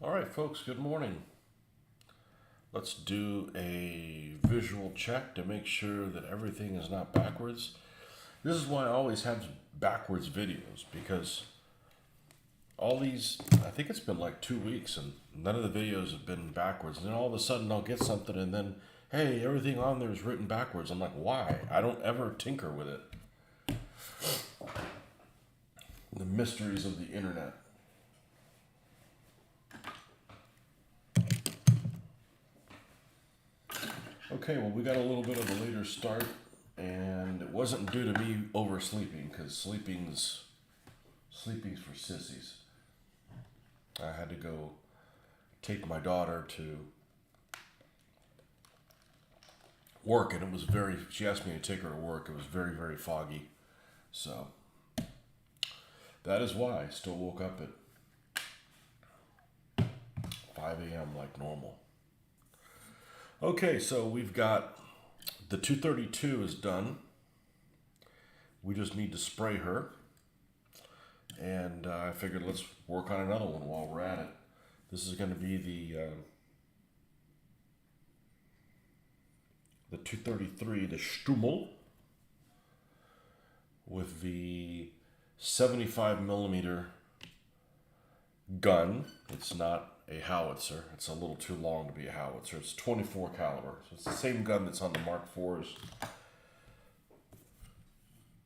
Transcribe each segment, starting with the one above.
All right, folks, good morning. Let's do a visual check to make sure that everything is not backwards. This is why I always have backwards videos, because all these, I think it's been like 2 weeks and none of the videos have been backwards. And then all of a sudden I'll get something and then, hey, everything on there is written backwards. I'm like, why? I don't ever tinker with it. The mysteries of the internet. Okay, well, we got a little bit of a later start, and it wasn't due to me oversleeping, because sleeping's for sissies. I had to go take my daughter to work, and it was she asked me to take her to work. It was very, very foggy. So that is why I still woke up at 5 a.m. like normal. Okay, so we've got the 232 is done. We just need to spray her. And I figured let's work on another one while we're at it. This is going to be the 233, the Stummel, with the 75 millimeter gun. It's not a howitzer. It's a little too long to be a howitzer. It's 24 caliber. So it's the same gun that's on the Mark IVs,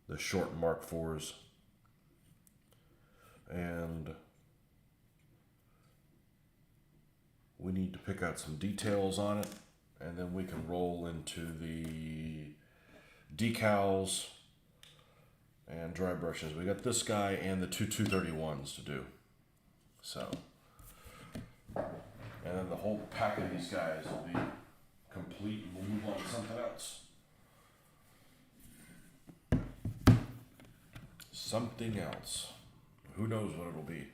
the short Mark IVs. And we need to pick out some details on it, and then we can roll into the decals and dry brushes. We got this guy and the two 231s to do. So, and then the whole pack of these guys will be complete, and we'll move on to something else. Something else. Who knows what it'll be.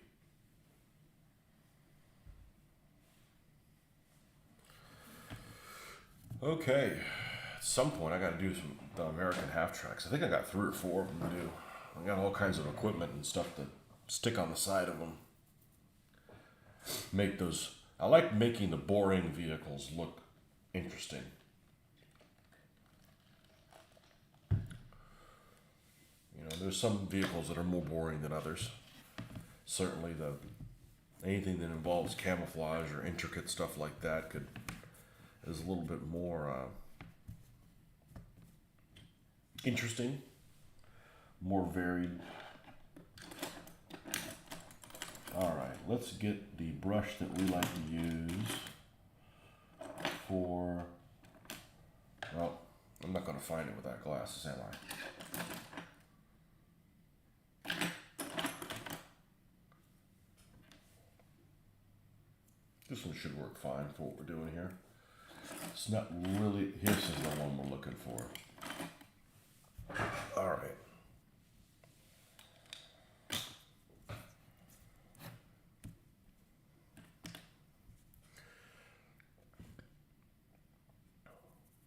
Okay, at some point I got to do the American half tracks. I think I got 3 or 4 of them to do. I got all kinds of equipment and stuff to stick on the side of them. Make those. I like making the boring vehicles look interesting. You know, there's some vehicles that are more boring than others. Certainly, anything that involves camouflage or intricate stuff like that is a little bit more interesting, more varied. All right, let's get the brush that we like to use for. Well, I'm not going to find it without glasses, am I? This one should work fine for what we're doing here. It's not really. This is the one we're looking for. All right.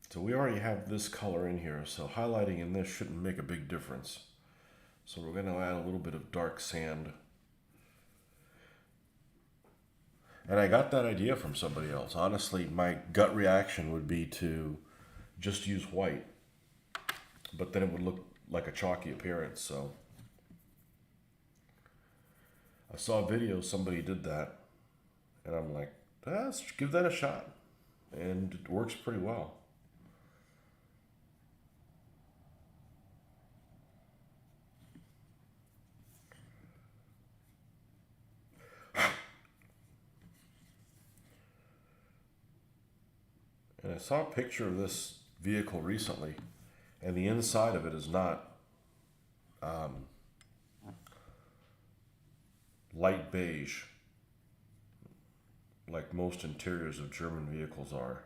So we already have this color in here, so highlighting in this shouldn't make a big difference. So we're going to add a little bit of dark sand. And I got that idea from somebody else. Honestly, my gut reaction would be to just use white, but then it would look like a chalky appearance. So I saw a video, somebody did that, and I'm like, let's give that a shot. And it works pretty well. And I saw a picture of this vehicle recently, and the inside of it is not light beige like most interiors of German vehicles are.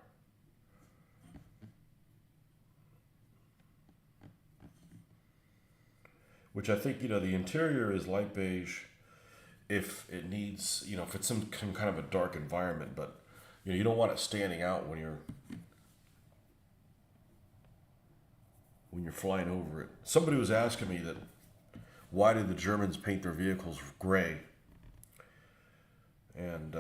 Which I think, the interior is light beige if it needs, if it's some kind of a dark environment, but you don't want it standing out when you're flying over it. Somebody was asking me that why did the Germans paint their vehicles gray? And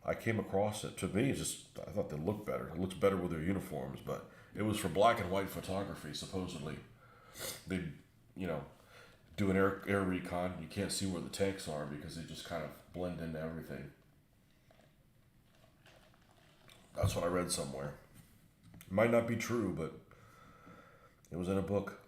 I came across it. To me, I thought they looked better. It looks better with their uniforms, but it was for black and white photography. Supposedly, they, you know, do an air recon. You can't see where the tanks are because they just kind of blend into everything. That's what I read somewhere. It might not be true, but it was in a book.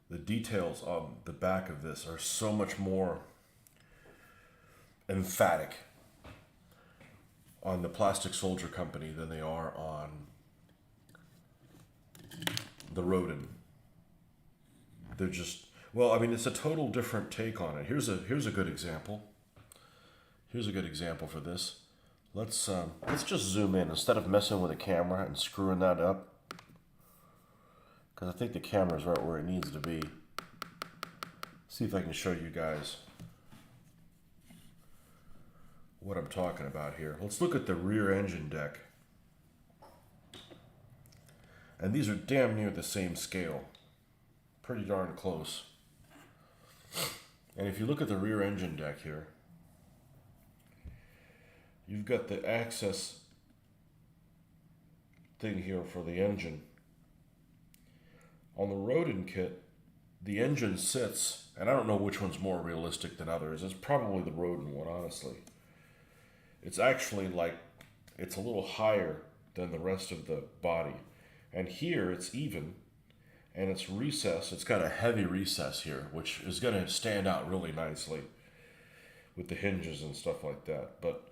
The details on the back of this are so much more emphatic on the Plastic Soldier Company than they are on the Rodin. They're just, well, I mean, it's a total different take on it. Here's a good example. Here's a good example for this. Let's just zoom in instead of messing with the camera and screwing that up, because I think the camera's right where it needs to be. See if I can show you guys what I'm talking about here. Let's look at the rear engine deck. And these are damn near the same scale. Pretty darn close. And if you look at the rear engine deck here, you've got the access thing here for the engine. On the Rodin kit, the engine sits, and I don't know which one's more realistic than others. It's probably the Rodin one, honestly. It's actually it's a little higher than the rest of the body. And here it's even, and it's recessed. It's got a heavy recess here, which is going to stand out really nicely with the hinges and stuff like that. But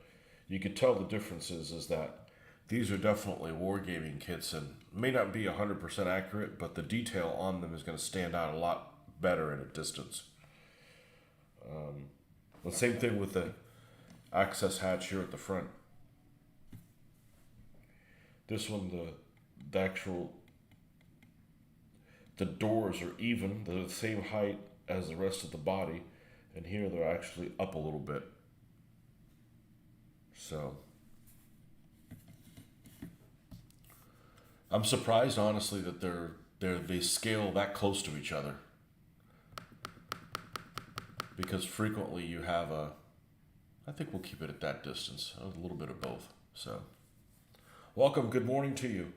you could tell the differences is that these are definitely wargaming kits, and may not be 100% accurate, but the detail on them is going to stand out a lot better at a distance. The same thing with the access hatch here at the front. This one, the doors are even. They're the same height as the rest of the body, and here they're actually up a little bit. So I'm surprised, honestly, that they scale that close to each other, because frequently you have I think we'll keep it at that distance, a little bit of both. So welcome, good morning to you.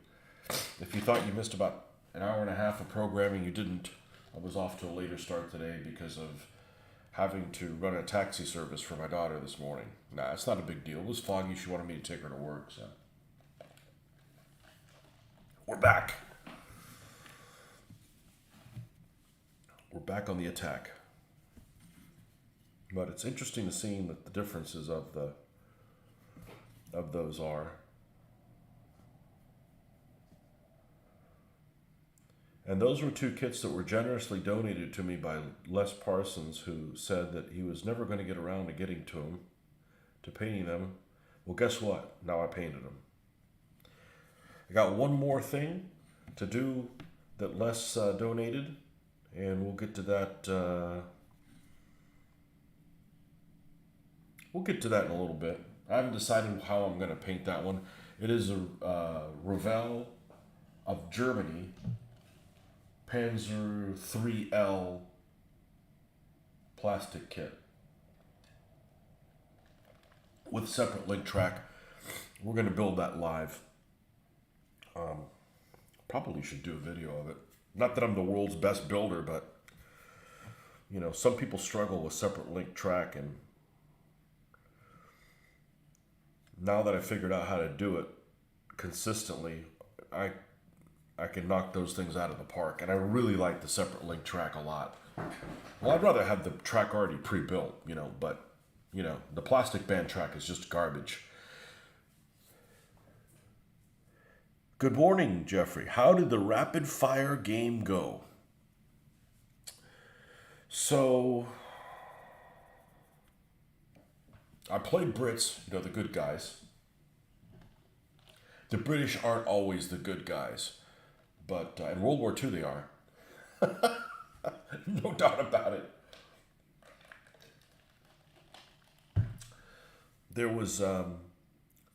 If you thought you missed about an hour and a half of programming, you didn't. I was off to a later start today because of having to run a taxi service for my daughter this morning. Nah, it's not a big deal. It was foggy. She wanted me to take her to work, so. We're back. We're back on the attack. But it's interesting to see what the differences of those are. And those were two kits that were generously donated to me by Les Parsons, who said that he was never going to get around to getting to them, to painting them. Well, guess what? Now I painted them. I got one more thing to do that Les donated, and we'll get to that. We'll get to that in a little bit. I haven't decided how I'm going to paint that one. It is a Revell of Germany Panzer 3L plastic kit with separate link track. We're going to build that live. Probably should do a video of it. Not that I'm the world's best builder, but you know, some people struggle with separate link track, and now that I figured out how to do it consistently, I can knock those things out of the park. And I really like the separate link track a lot. Well, I'd rather have the track already pre-built, but the plastic band track is just garbage. Good morning, Jeffrey. How did the rapid fire game go? So I played Brits, the good guys. The British aren't always the good guys, but in World War II they are. No doubt about it. There was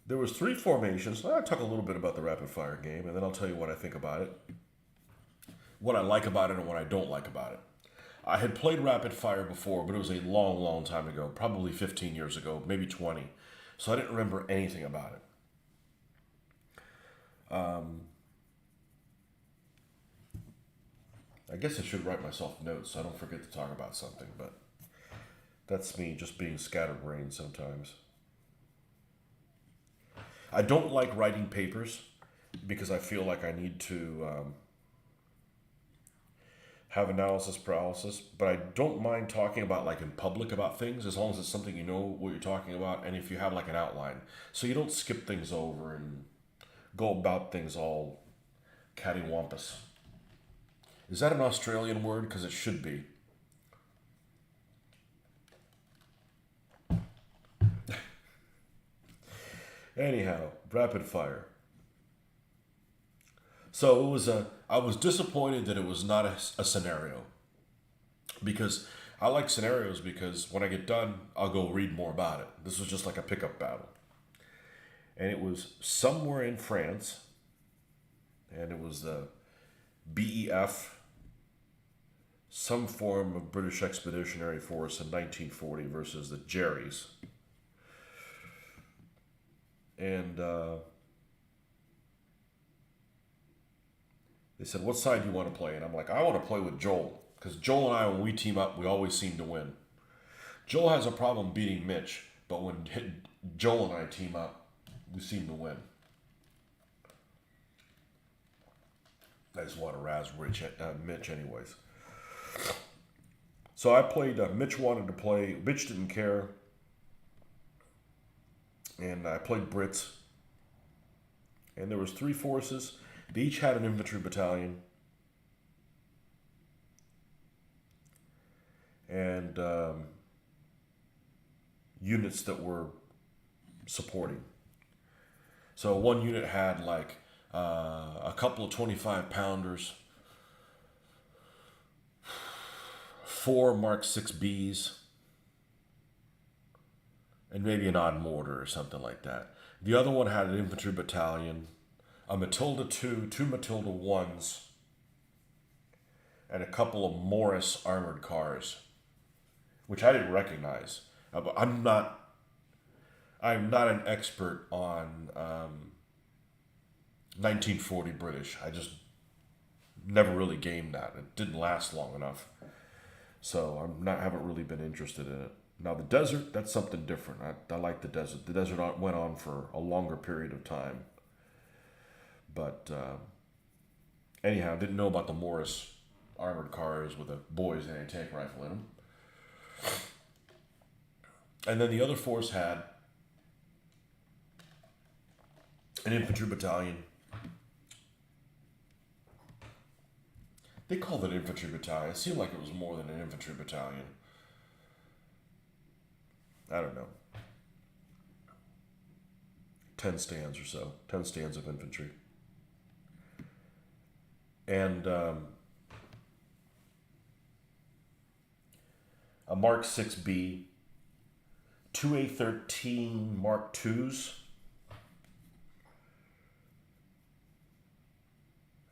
There was three formations. I'll talk a little bit about the rapid fire game, and then I'll tell you what I think about it, what I like about it, and what I don't like about it. I had played rapid fire before, but it was a long, long time ago, probably 15 years ago, maybe 20. So I didn't remember anything about it. I guess I should write myself notes so I don't forget to talk about something, but that's me just being scatterbrained sometimes. I don't like writing papers because I feel like I need to have analysis paralysis, but I don't mind talking about like in public about things as long as it's something you know what you're talking about, and if you have like an outline, so you don't skip things over and go about things all cattywampus. Is that an Australian word? Because it should be. Anyhow, rapid fire. So it was a. I was disappointed that it was not a scenario because I like scenarios because when I get done, I'll go read more about it. This was just like a pickup battle, and it was somewhere in France, and it was the BEF, some form of British Expeditionary Force in 1940 versus the Jerrys, and they said, "What side do you want to play?" And I'm like, "I want to play with Joel because Joel and I, when we team up, we always seem to win." Joel has a problem beating Mitch, but when Joel and I team up, we seem to win. I just want to Mitch anyways. So I played, Mitch wanted to play, Mitch didn't care, and I played Brits. And there was three forces. They each had an infantry battalion. And units that were supporting. So one unit had like a couple of 25 pounders, 4 Mark 6Bs, and maybe an odd mortar or something like that. The other one had an infantry battalion, a Matilda 2, 2 Matilda 1s, and a couple of Morris armored cars, which I didn't recognize. But I'm not an expert on 1940 British. I just never really gamed that. It didn't last long enough, so haven't really been interested in it. Now the desert, that's something different. I like the desert. The desert went on for a longer period of time, but anyhow, didn't know about the Morris armored cars with a Boys anti-tank rifle in them. And then the other force had an infantry battalion. They called it infantry battalion. It seemed like it was more than an infantry battalion. I don't know. 10 stands or so. 10 stands of infantry. And a Mark 6B, 2 A13 Mark 2s,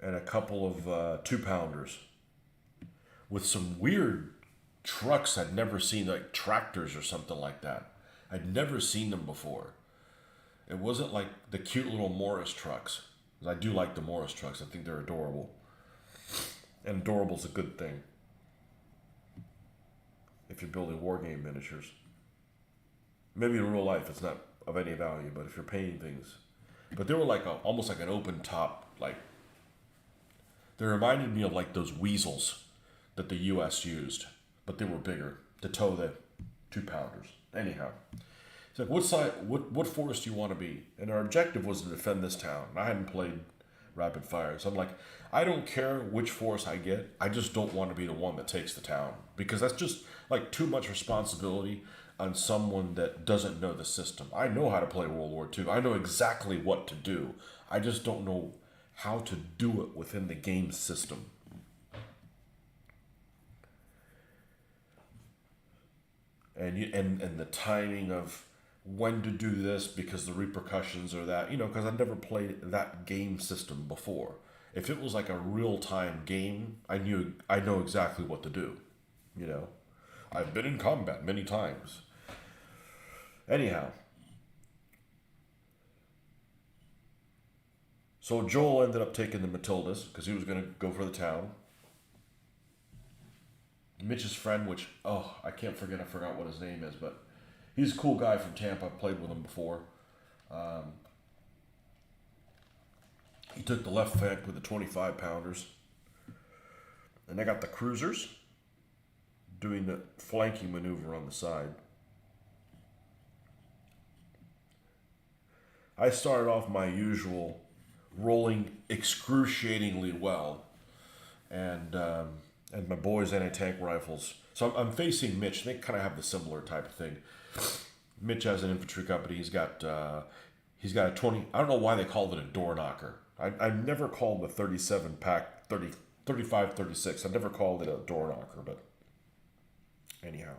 and a couple of 2-pounders with some weird trucks I'd never seen, like tractors or something like that. I'd never seen them before. It wasn't like the cute little Morris trucks. I do like the Morris trucks. I think they're adorable. And adorable's a good thing if you're building war game miniatures. Maybe in real life it's not of any value, but if you're painting things. But they were like almost like an open top, like they reminded me of like those weasels that the U.S. used, but they were bigger to tow the 2-pounders. Anyhow, it's like, what force do you want to be? And our objective was to defend this town. I hadn't played rapid fire, so I'm like, I don't care which force I get. I just don't want to be the one that takes the town, because that's just like too much responsibility on someone that doesn't know the system. I know how to play World War II. I know exactly what to do. I just don't know how to do it within the game system. And the timing of when to do this because the repercussions are that, because I've never played that game system before. If it was like a real time game, I know exactly what to do. You know, I've been in combat many times. Anyhow, so Joel ended up taking the Matildas because he was going to go for the town. Mitch's friend, which, I can't forget, I forgot what his name is, but he's a cool guy from Tampa. I've played with him before. He took the left flank with the 25 pounders. And I got the cruisers doing the flanking maneuver on the side. I started off my usual rolling excruciatingly well, and my boys' anti-tank rifles. So I'm facing Mitch. They kind of have the similar type of thing. Mitch has an infantry company. He's got a 20. I don't know why they called it a door knocker. I've never called the 37 pack 35, 36. I've never called it a door knocker, but anyhow,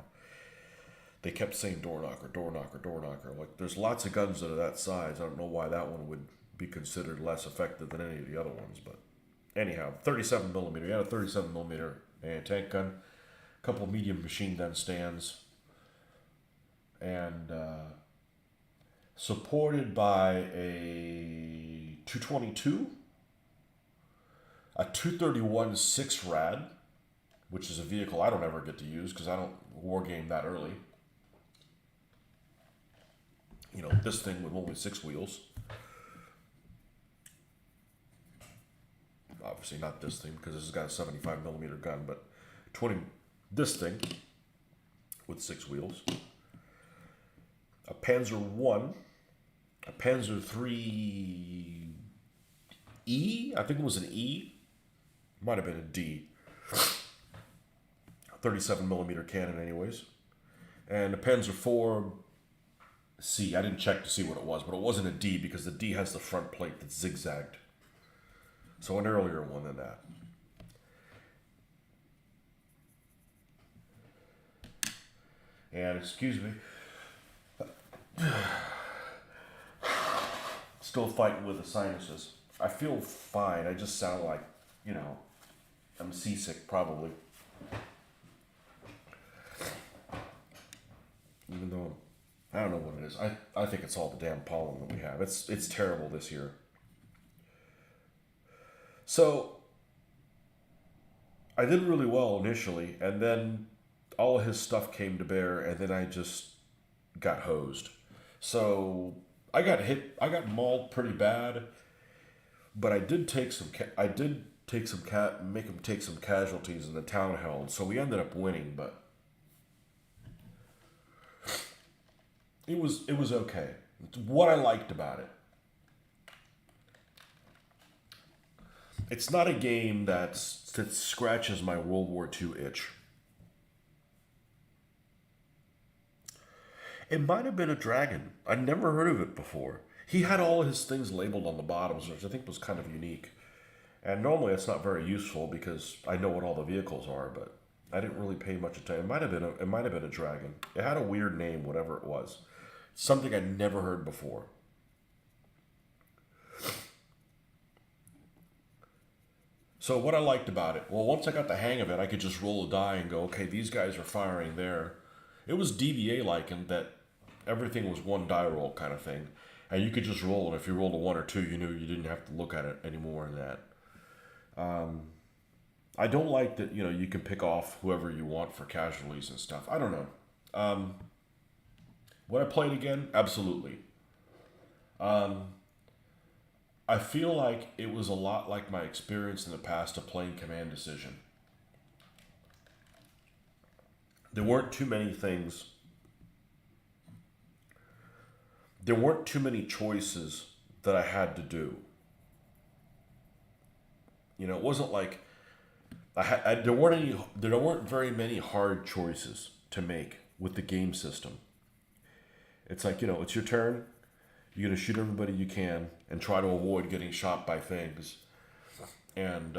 they kept saying door knocker, door knocker, door knocker. Like, there's lots of guns that are that size. I don't know why that one would be considered less effective than any of the other ones, but anyhow, 37 millimeter. You had a 37 millimeter anti-tank gun, a couple of medium machine gun stands, and supported by a 222, a 231 6 rad, which is a vehicle I don't ever get to use because I don't war game that early. This thing with only 6 wheels. Obviously not this thing because this has got a 75 millimeter gun, but this thing with 6 wheels. A Panzer 1, a Panzer 3 E, I think it was an E, might have been a D. 37 millimeter cannon anyways. And a Panzer 4 C. I didn't check to see what it was, but it wasn't a D because the D has the front plate that's zigzagged. So an earlier one than that. And excuse me. Still fighting with the sinuses. I feel fine. I just sound like, I'm seasick probably. Even though I don't know what it is. I think it's all the damn pollen that we have. It's terrible this year. So I did really well initially, and then all of his stuff came to bear, and then I just got hosed. So I got hit. I got mauled pretty bad, but I did take some. Make him take some casualties in the town held. So we ended up winning, but it was okay. It's what I liked about it. It's not a game that scratches my World War II itch. It might have been a dragon. I'd never heard of it before. He had all his things labeled on the bottoms, which I think was kind of unique. And normally it's not very useful because I know what all the vehicles are, but I didn't really pay much attention. It might have been a dragon. It had a weird name, whatever it was. Something I'd never heard before. So what I liked about it, well, once I got the hang of it, I could just roll a die and go, okay, these guys are firing there. It was DBA-like in that everything was one die roll kind of thing. And you could just roll, and if you rolled a 1 or 2, you knew you didn't have to look at it anymore than that. I don't like that, you can pick off whoever you want for casualties and stuff. I don't know. Would I play it again? Absolutely. I feel like it was a lot like my experience in the past of playing Command Decision. There weren't too many things. There weren't too many choices that I had to do. It wasn't like there weren't very many hard choices to make with the game system. It's like, it's your turn. You're going to shoot everybody you can and try to avoid getting shot by things. And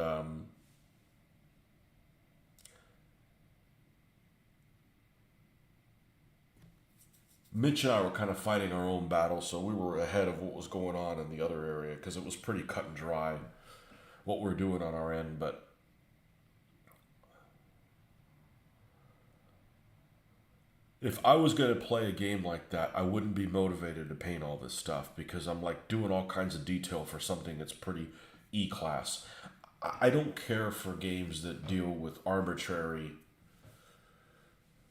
Mitch and I were kind of fighting our own battle, so we were ahead of what was going on in the other area because it was pretty cut and dry what we're doing on our end. But if I was going to play a game like that, I wouldn't be motivated to paint all this stuff because I'm like doing all kinds of detail for something that's pretty E class. I don't care for games that deal with arbitrary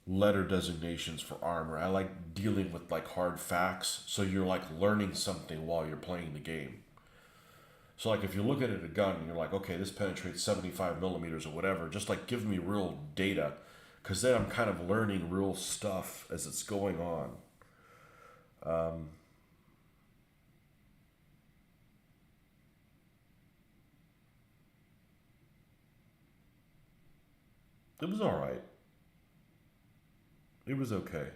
letter designations for armor. I like dealing with like hard facts, so you're like learning something while you're playing the game. So like if you look at it, a gun and you're like, okay, this penetrates 75 millimeters or whatever, just like give me real data, because then I'm kind of learning real stuff as it's going on. It was all right. It was okay.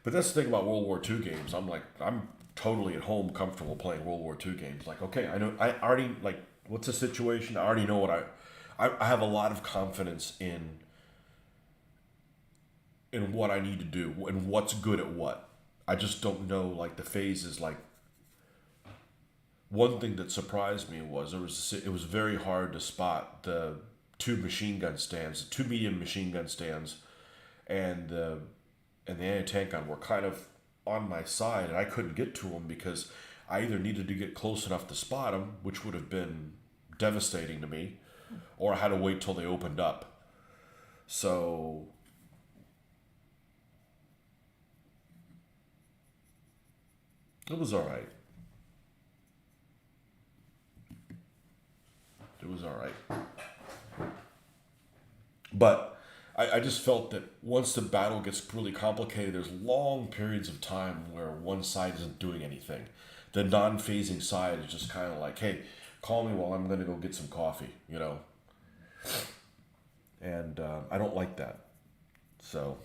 But that's the thing about World War II games. I'm like, I'm totally at home, comfortable playing World War II games. Like, okay, I know, I already like, what's the situation? I already know what I have a lot of confidence in what I need to do and what's good at what. I just don't know like the phases. Like one thing that surprised me was it was very hard to spot the two machine gun stands, two medium machine gun stands, and the anti tank gun were kind of on my side, and I couldn't get to them because I either needed to get close enough to spot them, which would have been devastating to me, or I had to wait till they opened up. So it was all right. It was all right. But I just felt that once the battle gets really complicated, there's long periods of time where one side isn't doing anything. The non-phasing side is just kind of like, hey, call me while I'm going to go get some coffee, you know? And I don't like that. So,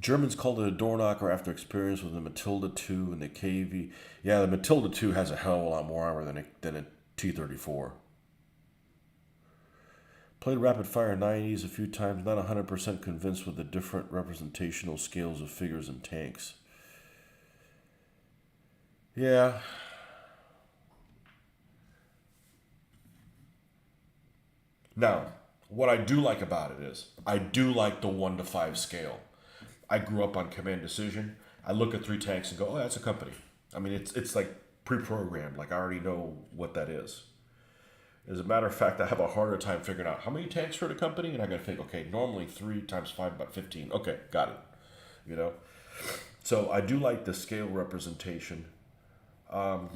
Germans called it a door knocker after experience with the Matilda 2 and the KV. Yeah, the Matilda 2 has a hell of a lot more armor than a T-34. Played Rapid Fire 90s a few times, not 100% convinced with the different representational scales of figures and tanks. Yeah. Now, what I do like about it is, I do like the 1 to 5 scale. I grew up on Command Decision. I look at three tanks and go, oh, that's a company. I mean, it's like pre-programmed. Like, I already know what that is. As a matter of fact, I have a harder time figuring out how many tanks for the company, and I got to think, okay, normally 3 times 5, about 15. Okay, got it. You know? So I do like the scale representation. The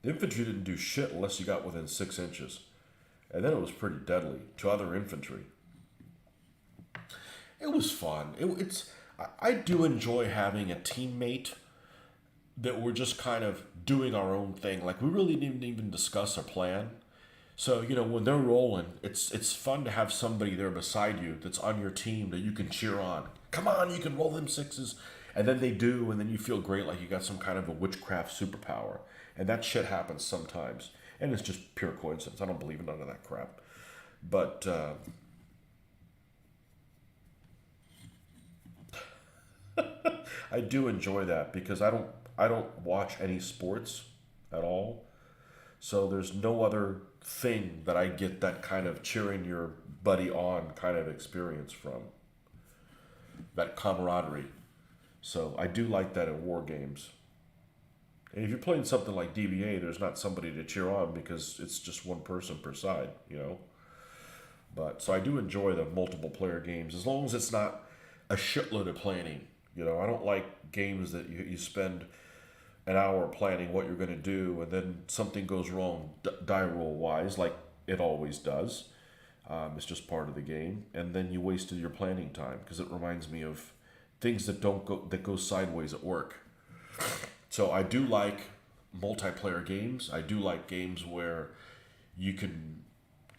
infantry didn't do shit unless you got within 6 inches. And then it was pretty deadly to other infantry. It was fun. I do enjoy having a teammate that we're just kind of doing our own thing. Like we really didn't even discuss a plan. So when they're rolling, it's fun to have somebody there beside you that's on your team that you can cheer on. Come on, you can roll them sixes, and then they do, and then you feel great, like you got some kind of a witchcraft superpower. And that shit happens sometimes, and it's just pure coincidence. I don't believe in none of that crap. But I do enjoy that because I don't watch any sports at all. So there's no other thing that I get that kind of cheering your buddy on kind of experience from. That camaraderie. So I do like that in war games. And if you're playing something like DBA, there's not somebody to cheer on because it's just one person per side. But so I do enjoy the multiple player games as long as it's not a shitload of planning. I don't like games that you spend an hour planning what you're going to do and then something goes wrong die roll wise, like it always does. It's just part of the game, and then you wasted your planning time because it reminds me of things that go sideways at work. So I do like multiplayer games. I do like games where you can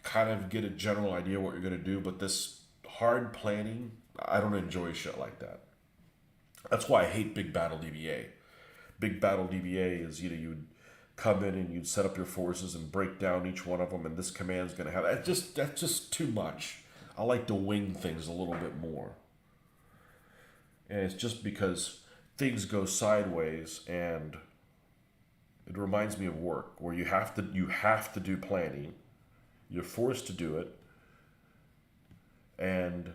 kind of get a general idea what you're going to do, but this hard planning, I don't enjoy shit like that. That's why I hate Big Battle DBA. Big Battle DBA is, you'd come in and you'd set up your forces and break down each one of them, and this command's going to have that's just too much. I like to wing things a little bit more, and it's just because things go sideways, and it reminds me of work where you have to do planning, you're forced to do it, and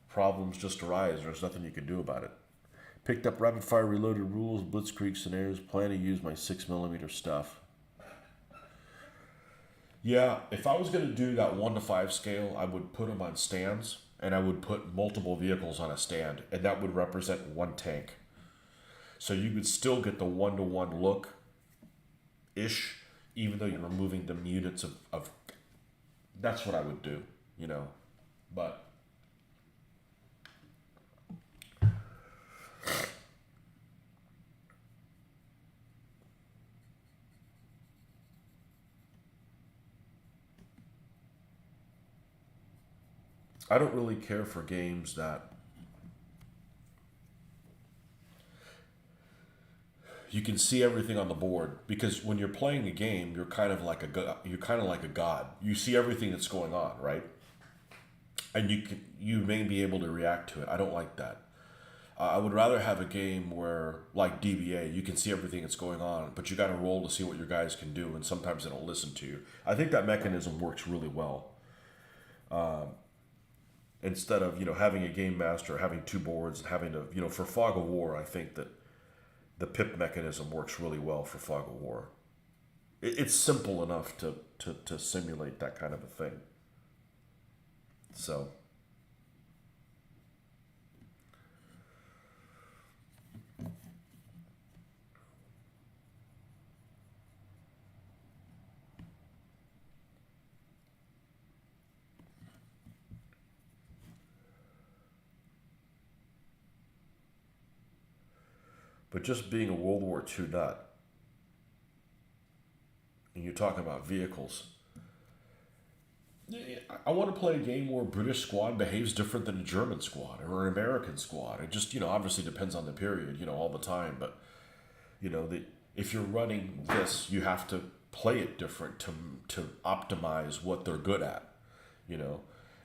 problems just arise. There's nothing you can do about it. Picked up rapid fire reloaded rules, blitzkrieg scenarios, plan to use my 6mm stuff. Yeah, if I was going to do that 1 to 5 scale, I would put them on stands, and I would put multiple vehicles on a stand, and that would represent one tank. So you could still get the 1-to-1 look ish, even though you're removing the units of that's what I would do, But I don't really care for games that you can see everything on the board, because when you're playing a game, you're kind of like a god. You see everything that's going on, right? And you may be able to react to it. I don't like that. I would rather have a game where, like DBA, you can see everything that's going on, but you got to roll to see what your guys can do, and sometimes they don't listen to you. I think that mechanism works really well. Instead of having a game master, having two boards, and having to for Fog of War, I think that the pip mechanism works really well for Fog of War. It's simple enough to simulate that kind of a thing. So. But just being a World War II nut, and you're talking about vehicles, I want to play a game where a British squad behaves different than a German squad or an American squad. It just, obviously depends on the period, all the time. But, if you're running this, you have to play it different to optimize what they're good at,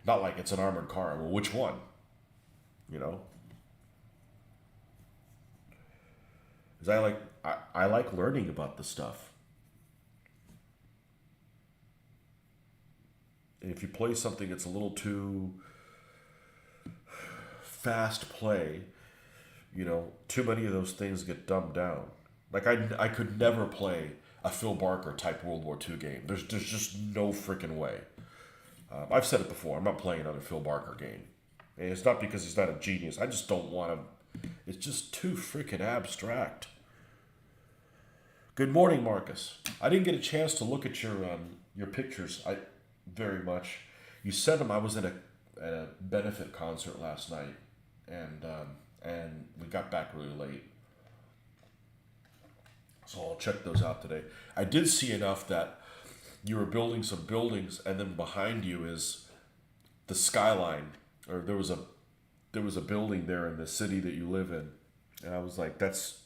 Not like it's an armored car. Well, which one? Because I like learning about the stuff. And if you play something that's a little too fast play, too many of those things get dumbed down. Like I could never play a Phil Barker type World War II game. There's just no freaking way. I've said it before. I'm not playing another Phil Barker game. And it's not because he's not a genius. I just don't want to. It's just too freaking abstract. Good morning, Marcus. I didn't get a chance to look at your pictures. Very much. You sent them. I was at a benefit concert last night, and we got back really late. So I'll check those out today. I did see enough that you were building some buildings, and then behind you is the skyline, or there was a building there in the city that you live in, and I was like, that's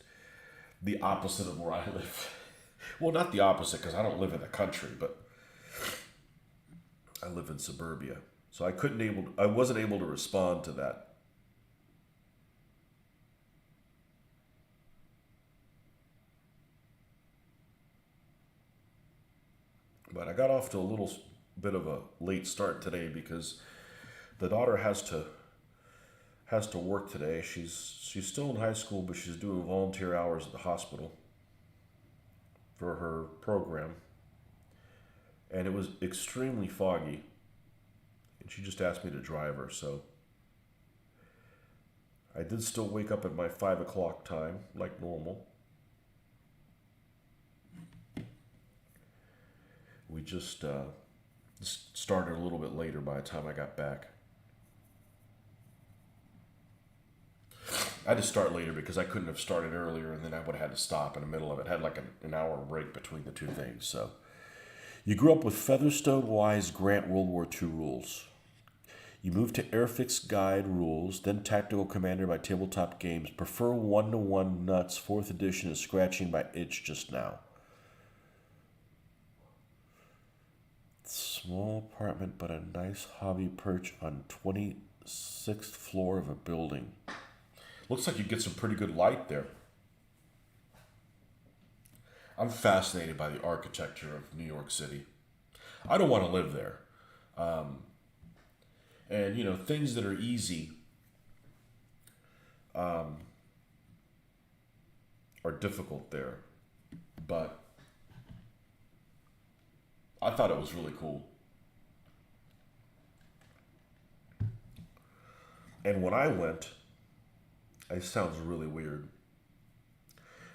the opposite of where I live. Well, not the opposite, because I don't live in the country, but I live in suburbia. So I wasn't able to respond to that. But I got off to a little bit of a late start today because the daughter has to work today. She's still in high school, but she's doing volunteer hours at the hospital for her program. And it was extremely foggy. And she just asked me to drive her, so I did still wake up at my 5 o'clock time, like normal. We just started a little bit later by the time I got back. I had to start later because I couldn't have started earlier, and then I would have had to stop in the middle of it. Had like an hour break between the two things. So, you grew up with Featherstone Wise Grant World War II rules. You move to Airfix Guide rules, then Tactical Commander by Tabletop Games. Prefer 1-to-1 nuts. 4th edition is scratching my itch just now. Small apartment, but a nice hobby perch on 26th floor of a building. Looks like you get some pretty good light there. I'm fascinated by the architecture of New York City. I don't want to live there. And, you know, things that are easy are difficult there. But I thought it was really cool. And when I went, it sounds really weird.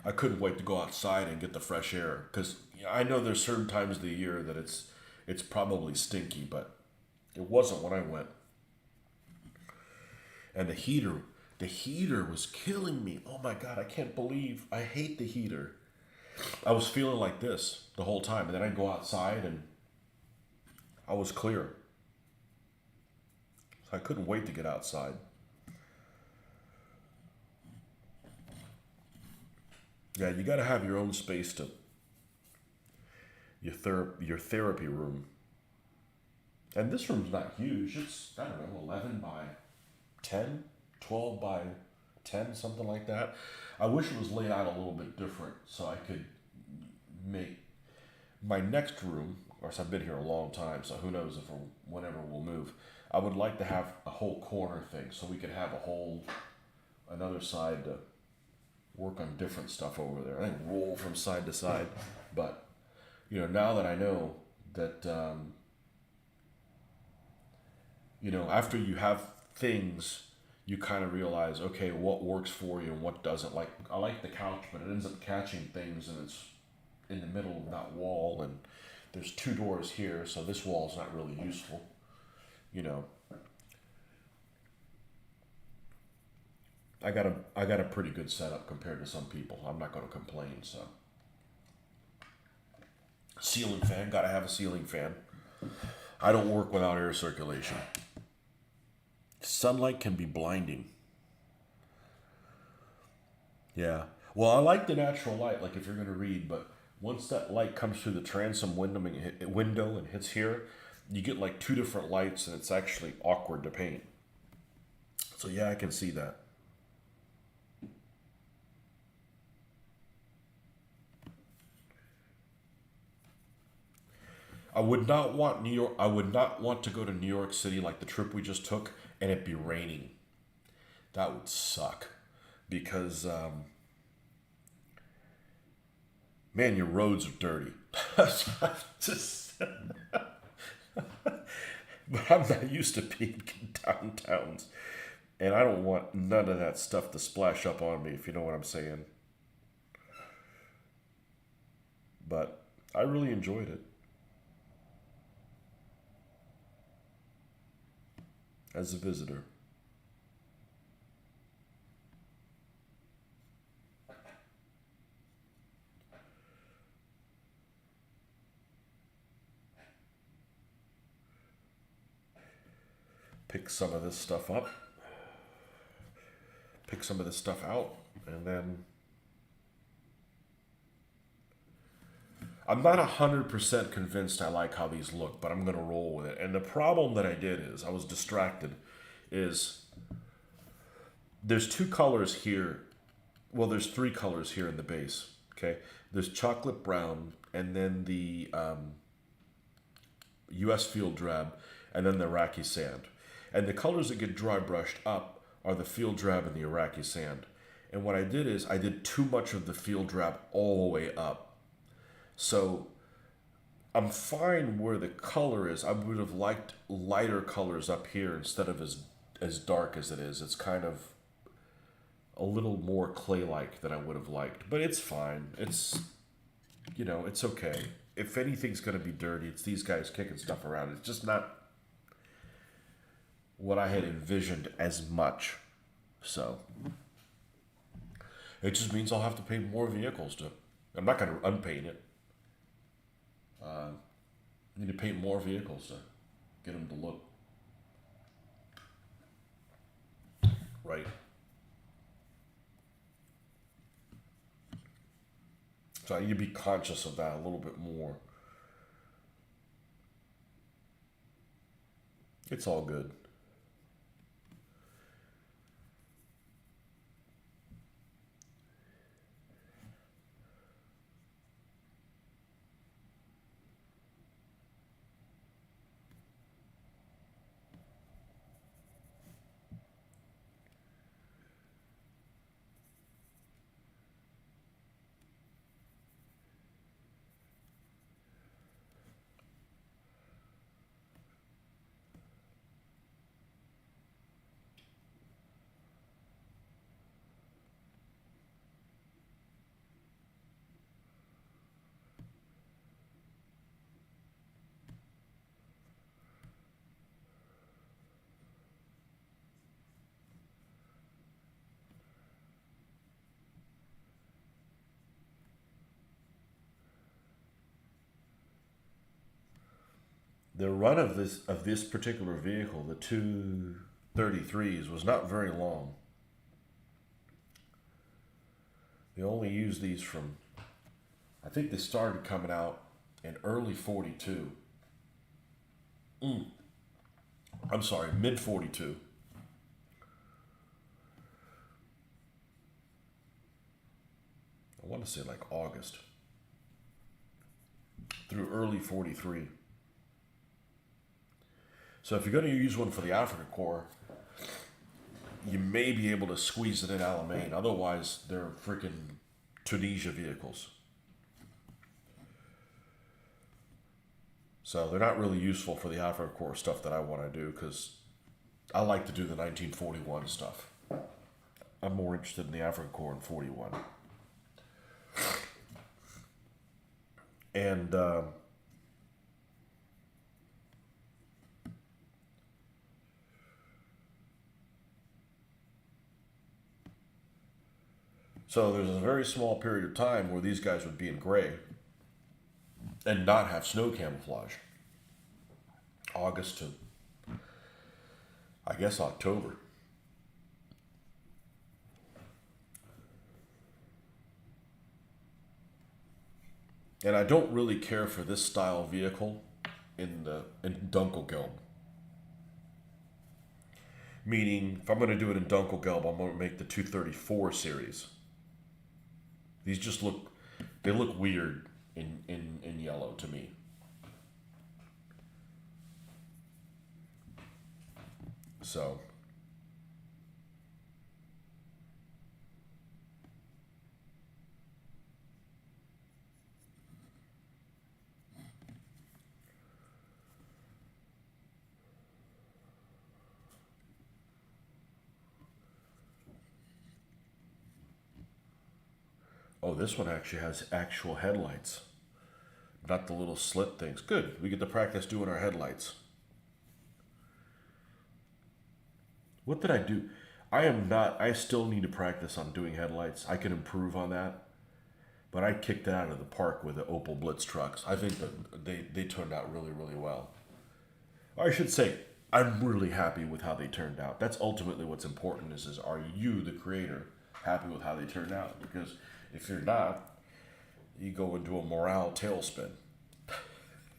I couldn't wait to go outside and get the fresh air, because I know there's certain times of the year that it's probably stinky, but it wasn't when I went. And the heater was killing me. Oh my God, I can't believe, I hate the heater. I was feeling like this the whole time, and then I'd go outside and I was clear. So I couldn't wait to get outside. Yeah, you got to have your own space to your therapy room. And this room's not huge. It's, I don't know, 11 by 10, 12 by 10, something like that. I wish it was laid out a little bit different so I could make my next room. Of course, I've been here a long time, so who knows if whenever we'll move. I would like to have a whole corner thing so we could have another side to work on different stuff over there. I think roll from side to side. But, you know, now that I know that, you know, after you have things, you kind of realize, okay, what works for you and what doesn't. Like, I like the couch, but it ends up catching things and it's in the middle of that wall, and there's 2 doors here, so this wall is not really useful, you know. I got a pretty good setup compared to some people. I'm not going to complain. So, ceiling fan, got to have a ceiling fan. I don't work without air circulation. Sunlight can be blinding. Yeah. Well, I like the natural light, like if you're going to read, but once that light comes through the transom window and hits here, you get like 2 different lights, and it's actually awkward to paint. So yeah, I can see that. I would not want New York. I would not want to go to New York City like the trip we just took, and it be raining. That would suck, because man, your roads are dirty. Just, but I'm not used to being in downtowns, and I don't want none of that stuff to splash up on me, if you know what I'm saying. But I really enjoyed it as a visitor. Pick some of this stuff up, pick some of this stuff out, and then I'm not 100% convinced I like how these look, but I'm going to roll with it. And the problem that I did is I was distracted. Is there's 2 colors here. Well, there's 3 colors here in the base. Okay, there's chocolate brown, and then the U.S. field drab, and then the Iraqi sand. And the colors that get dry brushed up are the field drab and the Iraqi sand. And what I did is I did too much of the field drab all the way up. So I'm fine where the color is. I would have liked lighter colors up here instead of as dark as it is. It's kind of a little more clay-like than I would have liked. But it's fine. It's, you know, it's okay. If anything's going to be dirty, it's these guys kicking stuff around. It's just not what I had envisioned as much. So it just means I'll have to paint more vehicles to. I'm not going to unpaint it. I need to paint more vehicles to get them to look right? So I need to be conscious of that a little bit more. It's all good. The run of this particular vehicle, the 233s, was not very long. They only used these from, I think they started coming out in early 42. I'm sorry, mid 42. I want to say like August through early 43. So if you're going to use one for the Africa Corps, you may be able to squeeze it in Alamein. Otherwise, they're freaking Tunisia vehicles. So they're not really useful for the Africa Corps stuff that I want to do because I like to do the 1941 stuff. I'm more interested in the Africa Corps in 41. And so there's a very small period of time where these guys would be in gray and not have snow camouflage. August to, I guess, October. And I don't really care for this style vehicle in Dunkelgelb. Meaning, if I'm going to do it in Dunkelgelb, I'm going to make the 234 series. These just look, they look weird in yellow to me. So, oh, this one actually has actual headlights. Not the little slit things. Good. We get to practice doing our headlights. What did I do? I still need to practice on doing headlights. I can improve on that. But I kicked it out of the park with the Opel Blitz trucks. I think that they turned out really, really well. Or I should say, I'm really happy with how they turned out. That's ultimately what's important is are you, the creator, happy with how they turned out? Because if you're not, you go into a morale tailspin.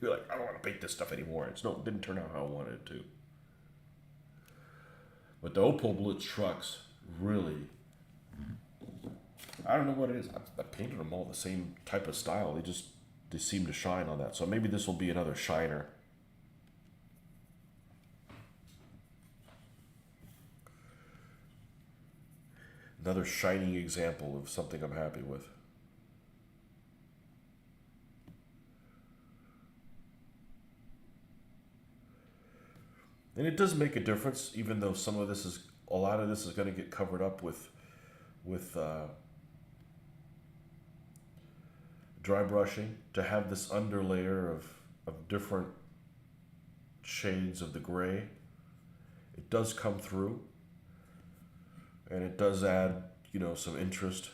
You're like, I don't want to paint this stuff anymore. It didn't turn out how I wanted it to. But the Opel Blitz trucks really, I don't know what it is. I painted them all the same type of style. They seem to shine on that. So maybe this will be another shiner. Another shining example of something I'm happy with. And it does make a difference, even though a lot of this is going to get covered up with dry brushing, to have this underlayer of different shades of the gray. It does come through, and it does add, some interest.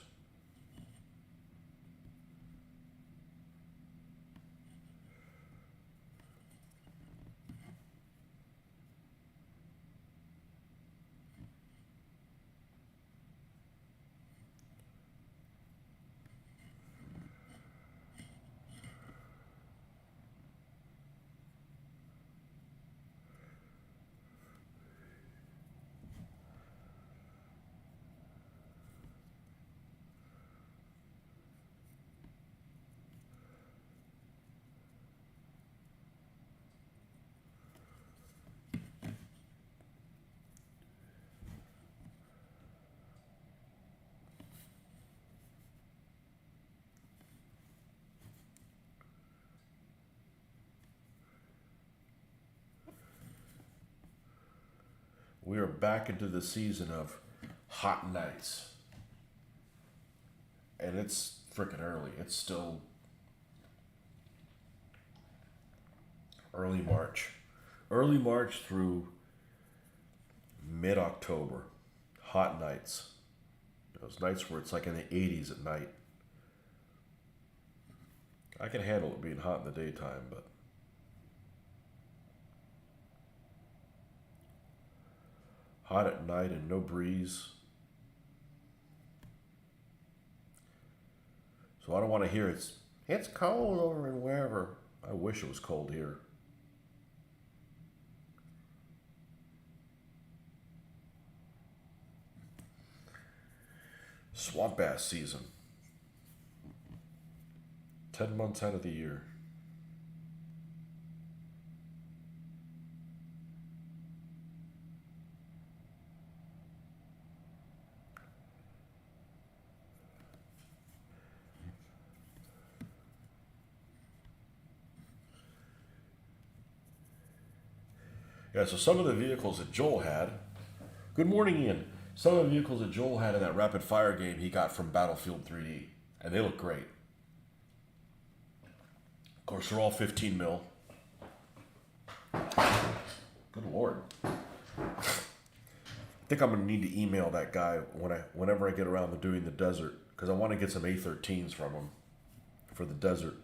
We are back into the season of hot nights. And it's freaking early. It's still early March. Early March through mid-October. Hot nights. Those nights where it's like in the 80s at night. I can handle it being hot in the daytime, but hot at night and no breeze. So I don't want to hear it's cold over in wherever. I wish it was cold here. Swamp bass season. 10 months out of the year. Yeah, so some of the vehicles that Joel had. Good morning, Ian. Some of the vehicles that Joel had in that rapid fire game he got from Battlefield 3D. And they look great. Of course, they're all 15 mil. Good Lord. I think I'm going to need to email that guy whenever I get around to doing the desert. Because I want to get some A13s from him for the desert.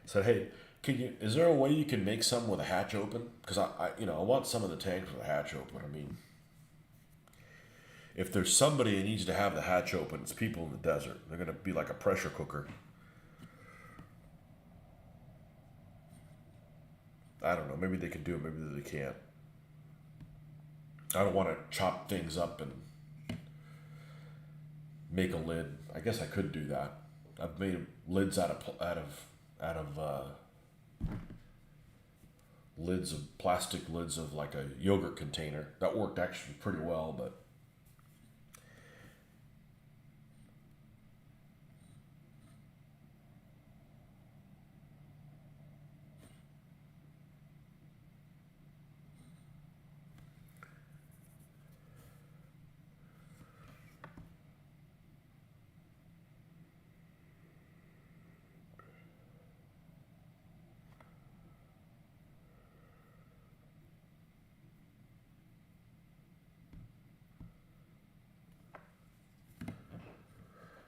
Said, hey, is there a way you can make some with a hatch open? Because I want some of the tanks with a hatch open. I mean, if there's somebody that needs to have the hatch open, it's people in the desert. They're going to be like a pressure cooker. I don't know. Maybe they can do it. Maybe they can't. I don't want to chop things up and make a lid. I guess I could do that. I've made lids out of lids of plastic lids of like a yogurt container. That worked actually pretty well, but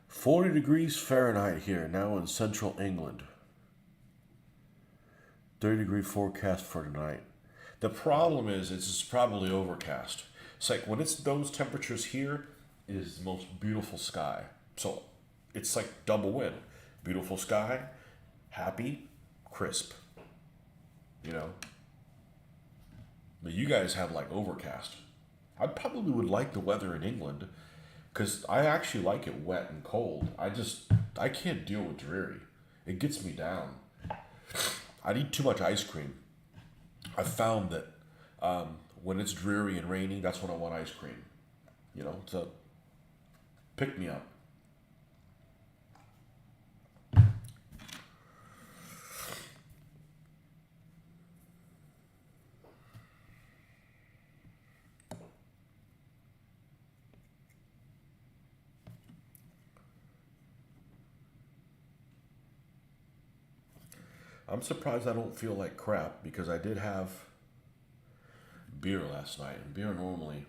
(40°F here now in central England. 30-degree forecast for tonight. The problem is it's probably overcast. It's like when it's those temperatures here, it is the most beautiful sky. So it's like double win. Beautiful sky, happy, crisp. You know? But you guys have like overcast. I probably would like the weather in England because I actually like it wet and cold. I can't deal with dreary. It gets me down. I eat too much ice cream. I've found that when it's dreary and rainy, that's when I want ice cream. You know, to pick me up. I'm surprised I don't feel like crap because I did have beer last night. And beer normally,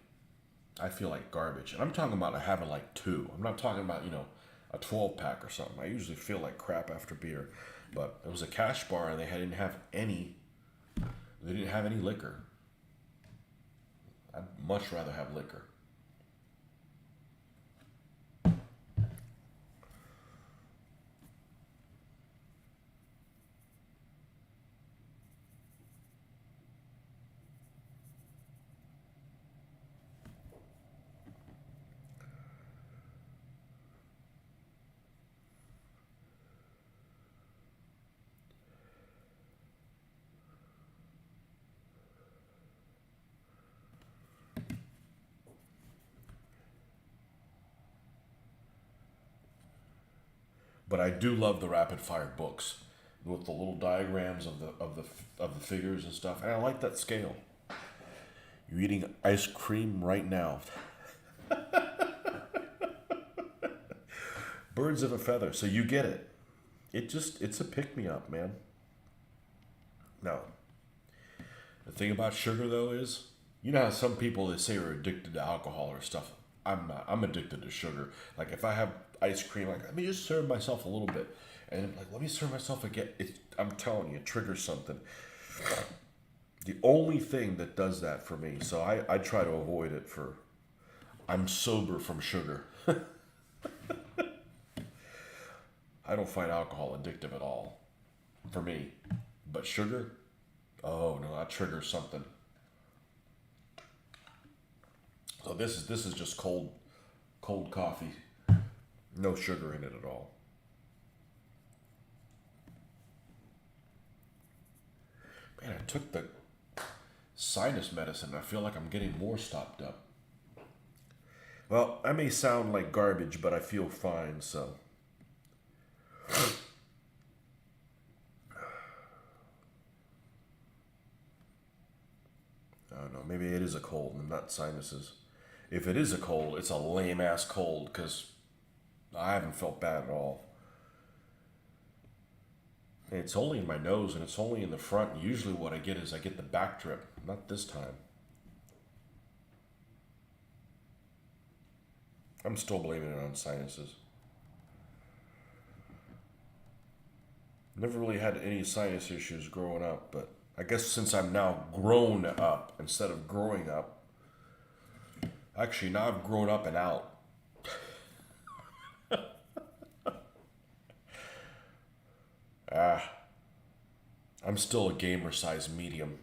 I feel like garbage. And I'm talking about having like two. I'm not talking about, a 12 pack or something. I usually feel like crap after beer. But it was a cash bar and they didn't have any liquor. I'd much rather have liquor. But I do love the rapid fire books with the little diagrams of the figures and stuff, and I like that scale. You're eating ice cream right now. Birds of a feather. So you get it. It's a pick-me-up, man. Now, the thing about sugar, though, is, you know how some people, they say, are addicted to alcohol or stuff. I'm not. I'm addicted to sugar. Like, if I have ice cream, like, let me just serve myself a little bit. And I'm like, let me serve myself again. I'm telling you, it triggers something. The only thing that does that for me, so I try to avoid it for, I'm sober from sugar. I don't find alcohol addictive at all, for me. But sugar, oh no, that triggers something. So this is just cold coffee, no sugar in it at all. Man, I took the sinus medicine. I feel like I'm getting more stopped up. Well, I may sound like garbage, but I feel fine, so. I don't know. Maybe it is a cold and not sinuses. If it is a cold, it's a lame ass cold because I haven't felt bad at all. And it's only in my nose and it's only in the front. And usually, what I get is I get the back drip. Not this time. I'm still blaming it on sinuses. Never really had any sinus issues growing up, but I guess since I'm now grown up instead of growing up, actually now I've grown up and out. Ah, I'm still a gamer size medium.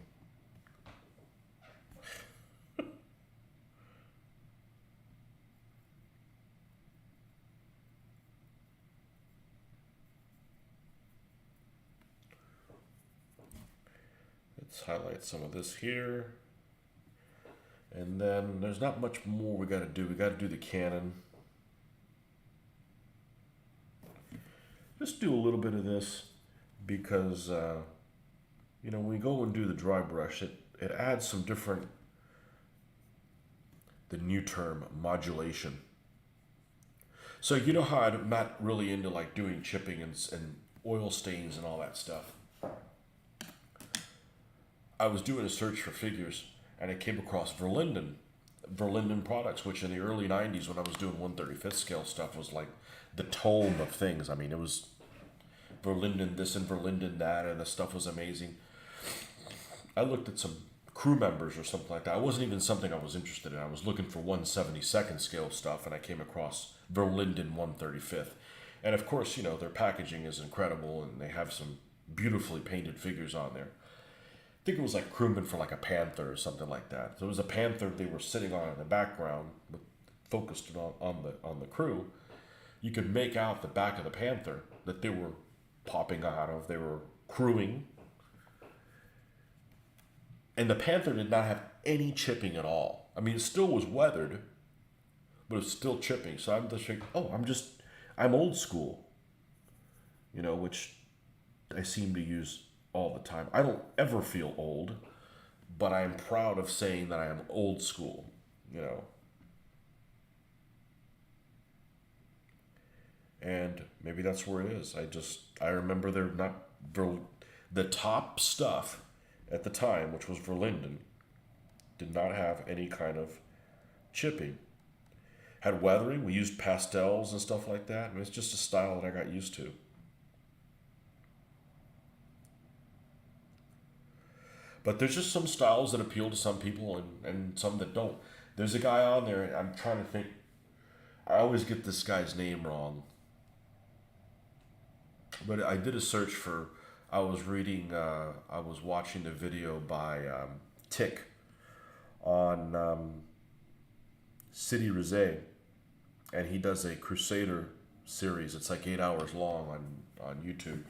Let's highlight some of this here. And then there's not much more we got to do. We got to do the cannon. Just do a little bit of this because, when we go and do the dry brush, it adds some different, the new term, modulation. So you know how I'm not really into like doing chipping and oil stains and all that stuff. I was doing a search for figures and I came across Verlinden products, which in the early 90s when I was doing 1/35th scale stuff was like the tome of things. I mean, it was Verlinden this and Verlinden that, and the stuff was amazing. I looked at some crew members or something like that. It wasn't even something I was interested in. I was looking for 1/72nd scale stuff, and I came across Verlinden 1/35th. And of course, their packaging is incredible, and they have some beautifully painted figures on there. I think it was like crewman for like a panther or something like that. So it was a panther they were sitting on in the background, focused on the crew. You could make out the back of the panther that they were popping out of. They were crewing. And the panther did not have any chipping at all. I mean, it still was weathered, but it's still chipping. So I'm just thinking, I'm old school, which I seem to use all the time. I don't ever feel old, but I am proud of saying that I am old school, And maybe that's where it is. I remember the top stuff at the time, which was Verlinden, did not have any kind of chipping. Had weathering. We used pastels and stuff like that. I mean, it's just a style that I got used to. But there's just some styles that appeal to some people and some that don't. There's a guy on there, I'm trying to think, I always get this guy's name wrong. But I did a search for, I was watching the video by Tick on City Rizet, and he does a Crusader series. It's like 8 hours long on YouTube.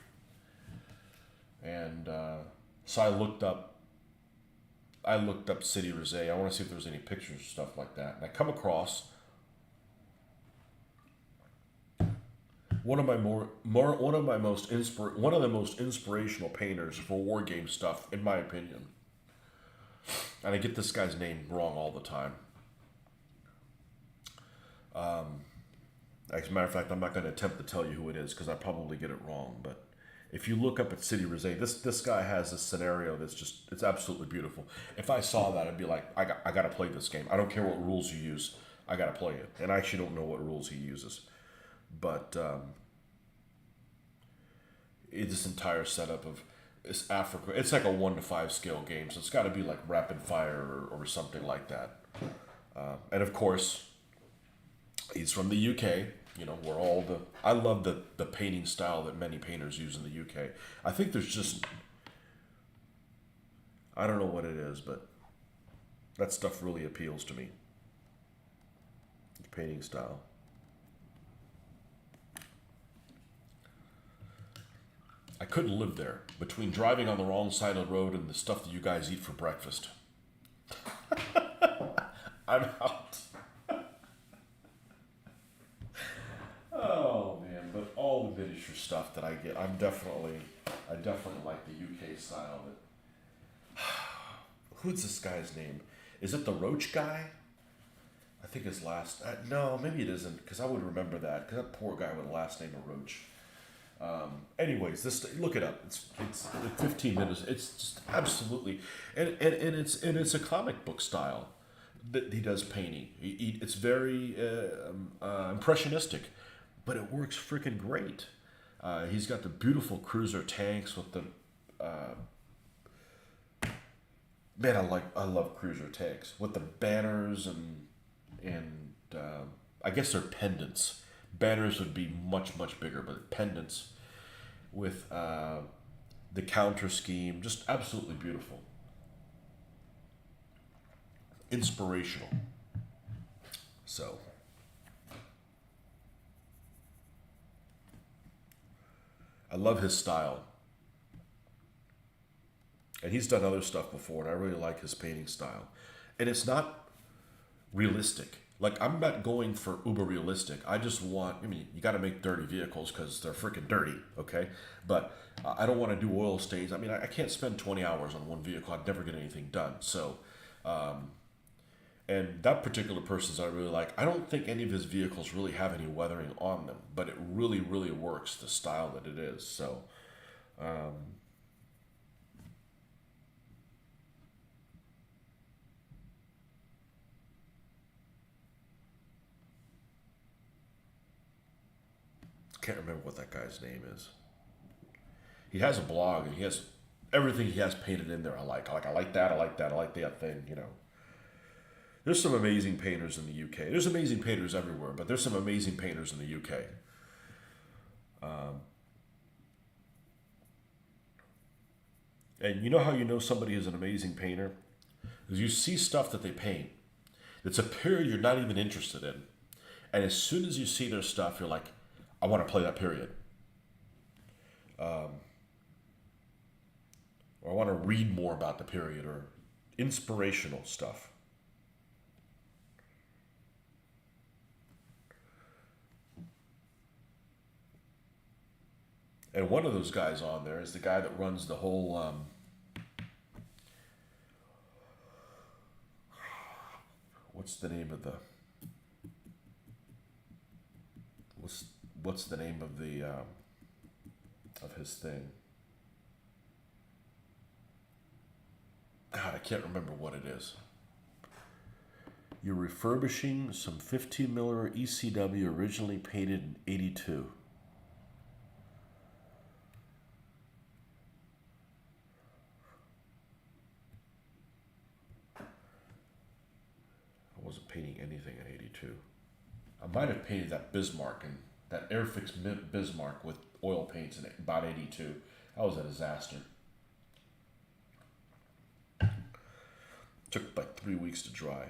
And so I looked up City Rizet. I want to see if there was any pictures or stuff like that. And I come across one of the most inspirational painters for war game stuff, in my opinion. And I get this guy's name wrong all the time. As a matter of fact, I'm not going to attempt to tell you who it is because I probably get it wrong. But if you look up at City Rosé, this guy has a scenario that's just, it's absolutely beautiful. If I saw that, I'd be like, I got to play this game. I don't care what rules you use. I got to play it. And I actually don't know what rules he uses. But this entire setup of it's Africa, it's like a 1 to 5 scale game. So it's got to be like rapid fire or something like that. And of course, he's from the UK, you know, where all the... I love the painting style that many painters use in the UK. I think there's just... I don't know what it is, but that stuff really appeals to me. The painting style. I couldn't live there. Between driving on the wrong side of the road and the stuff that you guys eat for breakfast. I'm out. Oh man, but all the miniature stuff that I get, I definitely like the UK style. But who's this guy's name? Is it the Roach guy? I think his last. No, maybe it isn't, because I would remember that. Because that poor guy with the last name of Roach. Anyways, this look it up. It's 15 minutes. It's just absolutely, and it's a comic book style that he does painting. It's very impressionistic, but it works freaking great. He's got the beautiful cruiser tanks with the man. I love cruiser tanks with the banners and I guess they're pendants. Banners would be much bigger, but pendants with the counter scheme, just absolutely beautiful, inspirational. So I love his style, and he's done other stuff before, and I really like his painting style. And it's not realistic. Like, I'm not going for uber realistic. I just want, I mean, you got to make dirty vehicles because they're freaking dirty, okay? But I don't want to do oil stains. I mean, I can't spend 20 hours on one vehicle. I'd never get anything done. So, and that particular person's I really like. I don't think any of his vehicles really have any weathering on them, but it really works, the style that it is. So, can't remember what that guy's name is. He has a blog and he has everything he has painted in there. I like that. I like that thing. You know, there's some amazing painters in the UK. There's amazing painters everywhere, but there's some amazing painters in the UK. And you know how you know somebody is an amazing painter? Is you see stuff that they paint. It's a period you're not even interested in, and as soon as you see their stuff, you're like, I want to play that period. Or I want to read more about the period, or inspirational stuff. And one of those guys on there is the guy that runs the whole, what's the name of the, what's the name of the, of his thing? God, I can't remember what it is. You're refurbishing some 15 miller ECW originally painted in 82. I wasn't painting anything in 82. I might have painted that Bismarck and that Airfix Bismarck with oil paints in about 82. That was a disaster. Took like 3 weeks to dry.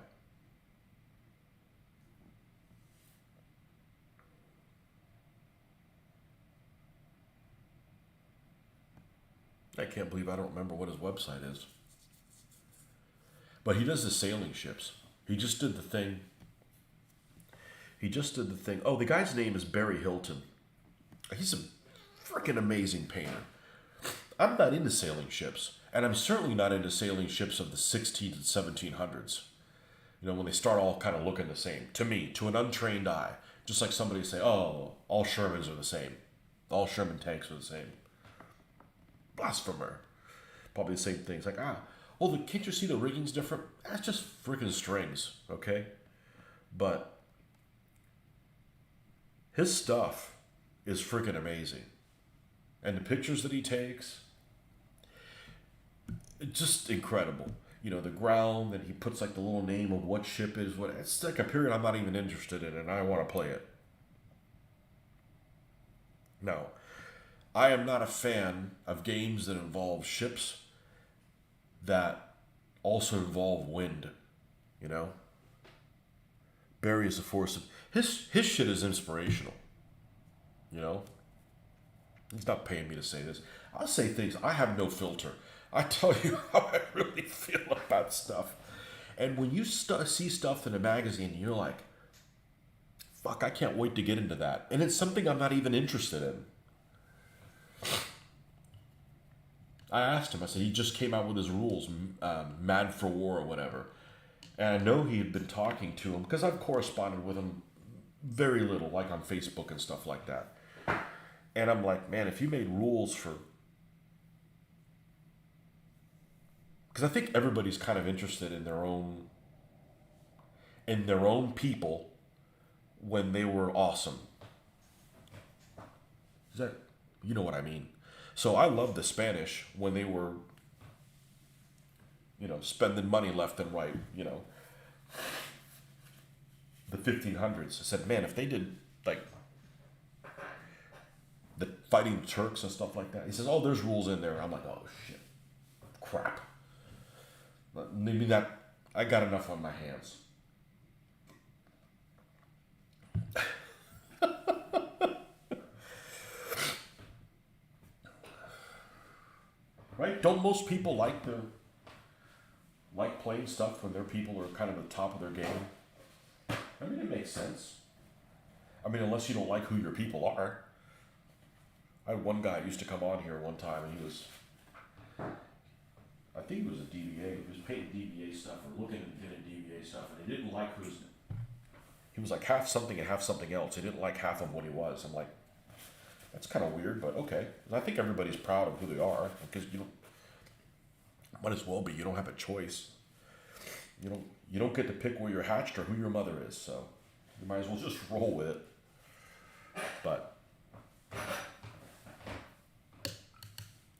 I can't believe I don't remember what his website is. But he does the sailing ships. He just did the thing. Oh, the guy's name is Barry Hilton. He's a freaking amazing painter. I'm not into sailing ships. And I'm certainly not into sailing ships of the 16 and 1700s. You know, when they start all kind of looking the same. To me, to an untrained eye. Just like somebody say, oh, all Shermans are the same. All Sherman tanks are the same. Blasphemer. Probably the same things. Like, oh, can't you see the rigging's different? That's just freaking strings, okay? But his stuff is freaking amazing. And the pictures that he takes, it's just incredible. You know, the ground that he puts like the little name of what ship is what. It's like a period I'm not even interested in, and I want to play it. No, I am not a fan of games that involve ships that also involve wind. You know, Barry is a force of his shit is inspirational. You know, he's not paying me to say this. I'll say things. I have no filter. I tell you how I really feel about stuff. And when you see stuff in a magazine, you're like, fuck, I can't wait to get into that. And it's something I'm not even interested in. I asked him, I said, he just came out with his rules, Mad for War or whatever. And I know he had been talking to him, because I've corresponded with him very little, like on Facebook and stuff like that. And I'm like, man, if you made rules for... Because I think everybody's kind of interested in their own people when they were awesome. Is that, you know what I mean? So I love the Spanish when they were, you know, spending money left and right, you know. The 1500s. I said, man, if they did, like, the fighting Turks and stuff like that. He says, oh, there's rules in there. I'm like, oh, shit. Crap. Maybe that, I got enough on my hands. Right? Don't most people like playing stuff when their people are kind of at the top of their game? I mean, it makes sense. I mean, unless you don't like who your people are. I had one guy who used to come on here one time, and he was, I think he was a DBA. He was painting DBA stuff or looking at getting DBA stuff, and he didn't like who's. He was like half something and half something else. He didn't like half of what he was. I'm like, that's kind of weird, but okay. And I think everybody's proud of who they are because you don't. Might as well be. You don't have a choice. You don't get to pick where you're hatched or who your mother is. So you might as well just roll with it. But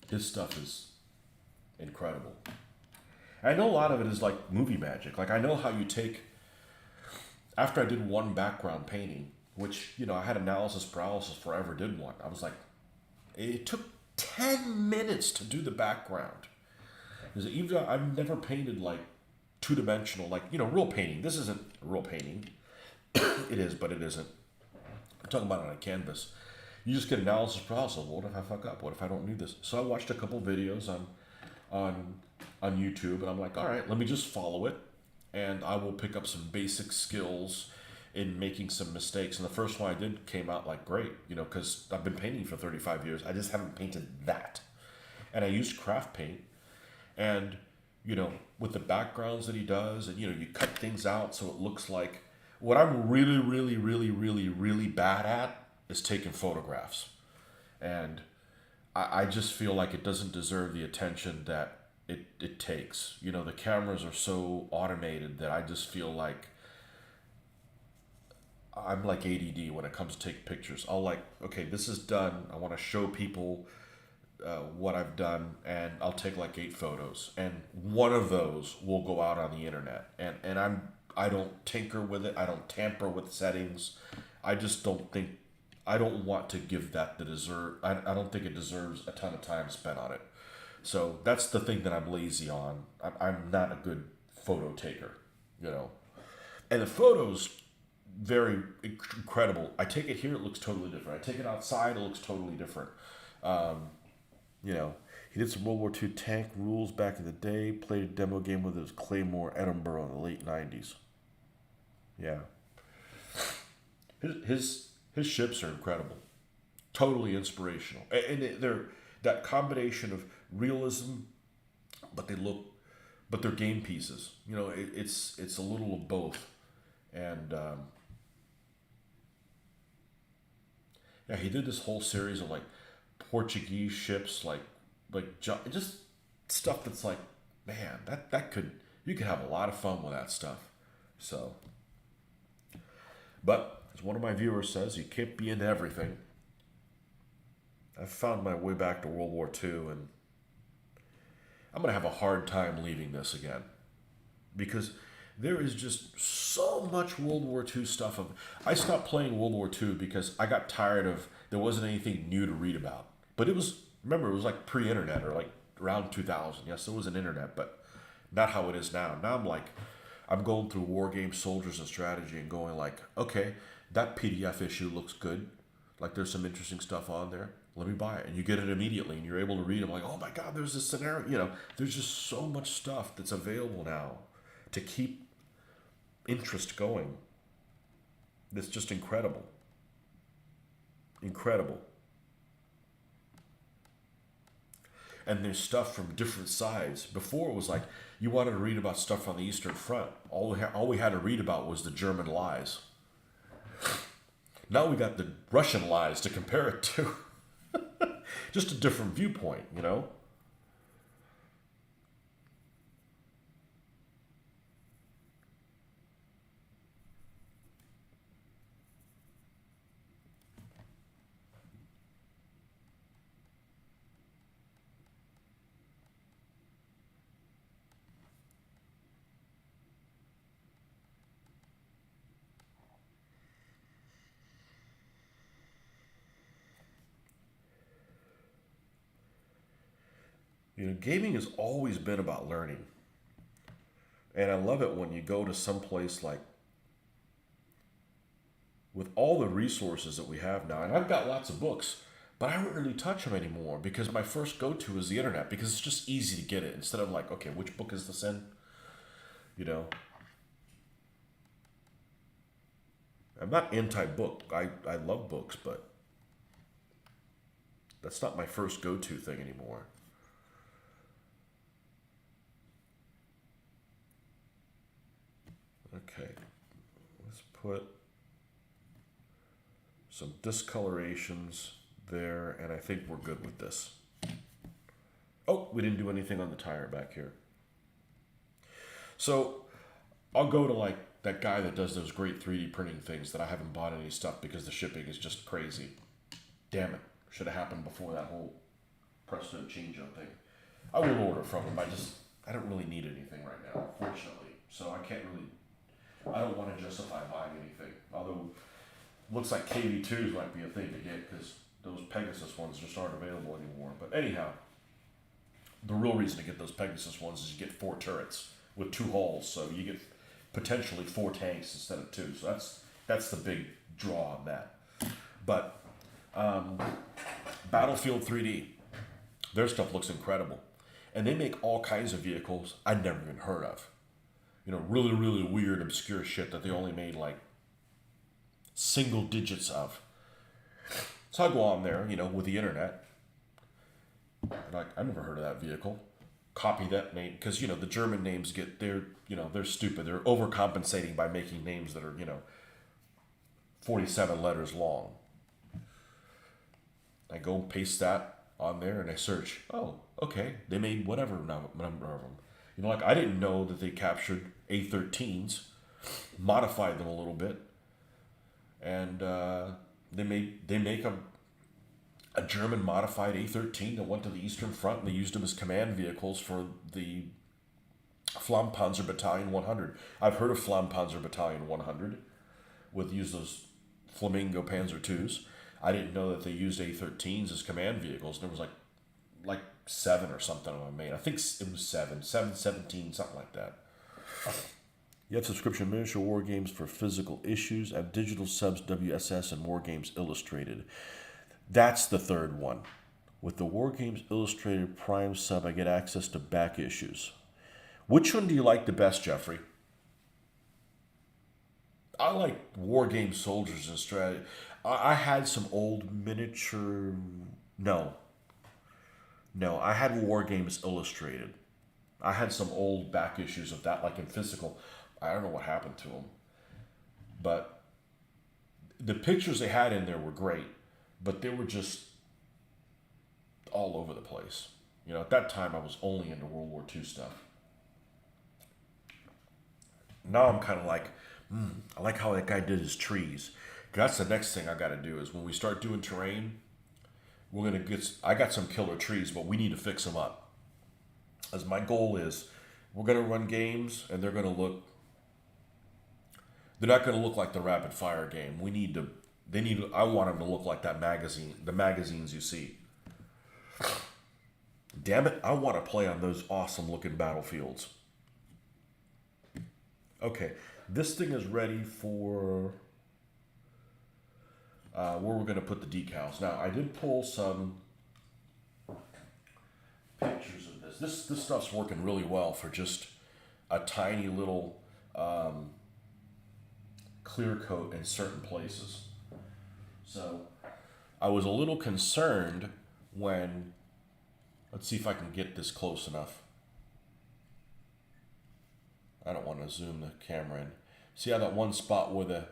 his stuff is incredible. I know a lot of it is like movie magic. Like I know how you take, after I did one background painting, which, you know, I had analysis paralysis forever, did one. I was like, it took 10 minutes to do the background. Because even I've never painted like two-dimensional, like, you know, real painting. This isn't real painting. It is, but it isn't. I'm talking about it on a canvas. You just get analysis paralysis. What if I fuck up? What if I don't need this? So I watched a couple videos on YouTube, and I'm like, all right, let me just follow it, and I will pick up some basic skills in making some mistakes. And the first one I did came out like great, you know, because I've been painting for 35 years. I just haven't painted that. And I used craft paint, and, you know, with the backgrounds that he does, and, you know, you cut things out so it looks like, what I'm really, really, really, really, really bad at is taking photographs. And I just feel like it doesn't deserve the attention that it takes. You know, the cameras are so automated that I just feel like I'm like ADD when it comes to taking pictures. I'll like, okay, this is done. I want to show people what I've done, and I'll take like 8 photos, and one of those will go out on the internet. And I don't tinker with it. I don't tamper with settings. I just don't think, I don't want to give that the deserve. I don't think it deserves a ton of time spent on it. So that's the thing that I'm lazy on. I'm not a good photo taker, you know. And the photos, very incredible. I take it here, it looks totally different. I take it outside, it looks totally different. You know, he did some World War II tank rules back in the day. Played a demo game with his Claymore Edinburgh in the late 90s. Yeah. His ships are incredible. Totally inspirational. And they're that combination of realism but but they're game pieces. You know, it's a little of both, and yeah, he did this whole series of like Portuguese ships, just stuff that's like, man, that could you could have a lot of fun with that stuff. So, but as one of my viewers says, you can't be into everything. I found my way back to World War II, and I'm gonna have a hard time leaving this again because there is just so much World War II stuff. I stopped playing World War II because I got tired of there wasn't anything new to read about. But it was, remember, it was like pre-internet or like around 2000. Yes, there was an internet, but not how it is now. Now I'm going through War Games, Soldiers, and Strategy and going like, okay, that PDF issue looks good. Like there's some interesting stuff on there. Let me buy it. And you get it immediately and you're able to read them like, oh my God, there's this scenario. You know, there's just so much stuff that's available now to keep interest going. It's just incredible. Incredible. And there's stuff from different sides. Before it was like you wanted to read about stuff on the Eastern Front. All we had to read about was the German lies. Now we got the Russian lies to compare it to. Just a different viewpoint, you know? You know, gaming has always been about learning. And I love it when you go to some place like with all the resources that we have now, and I've got lots of books, but I don't really touch them anymore because my first go-to is the internet because it's just easy to get it instead of like, okay, which book is this in? You know, I'm not anti-book. I love books, but that's not my first go-to thing anymore. Okay, let's put some discolorations there, and I think we're good with this. Oh, we didn't do anything on the tire back here. So I'll go to like that guy that does those great 3D printing things that I haven't bought any stuff because the shipping is just crazy. Damn it. Should have happened before that whole Presto change up thing. I will order from him. I don't really need anything right now, fortunately. So I don't want to justify buying anything. Although, looks like KV2s might be a thing to get because those Pegasus ones just aren't available anymore. But anyhow, the real reason to get those Pegasus ones is you get 4 turrets with 2 hulls, so you get potentially 4 tanks instead of 2. So that's the big draw on that. But Battlefield 3D, their stuff looks incredible, and they make all kinds of vehicles I'd never even heard of. You know, really, really weird, obscure shit that they only made like single digits of. So I go on there, you know, with the internet. Like, I've never heard of that vehicle. Copy that name, because, you know, the German names they're stupid. They're overcompensating by making names that are, you know, 47 letters long. I go and paste that on there and I search. Oh, okay. They made whatever number of them. You know, like I didn't know that they captured A13s, modified them a little bit, and they make a German modified A13 that went to the Eastern Front, and they used them as command vehicles for the Flammpanzer Battalion 100. I've heard of Flammpanzer Battalion 100, use those Flamingo Panzer IIs. I didn't know that they used A13s as command vehicles. There was like 7 or something on my main. I think it was 7, 17, something like that. You have subscription miniature war games for physical issues. I have digital subs, WSS, and War Games Illustrated. That's the third one. With the War Games Illustrated Prime sub, I get access to back issues. Which one do you like the best, Jeffrey? I like War Games Soldiers and Strategy. I had some old miniature... No, I had War Games Illustrated. I had some old back issues of that, like in physical. I don't know what happened to them, but the pictures they had in there were great, but they were just all over the place. You know, at that time I was only into World War II stuff. Now I'm kind of like, I like how that guy did his trees. That's the next thing I got to do is when we start doing terrain, we're gonna get. I got some killer trees, but we need to fix them up. As my goal is, we're gonna run games, and they're gonna look. They're not gonna look like the rapid fire game. We need to. They need. I want them to look like that magazine. The magazines you see. Damn it! I want to play on those awesome looking battlefields. Okay, this thing is ready for where we're going to put the decals. Now, I did pull some pictures of this. This stuff's working really well for just a tiny little clear coat in certain places. So I was a little concerned when, let's see if I can get this close enough. I don't want to zoom the camera in. See how that one spot where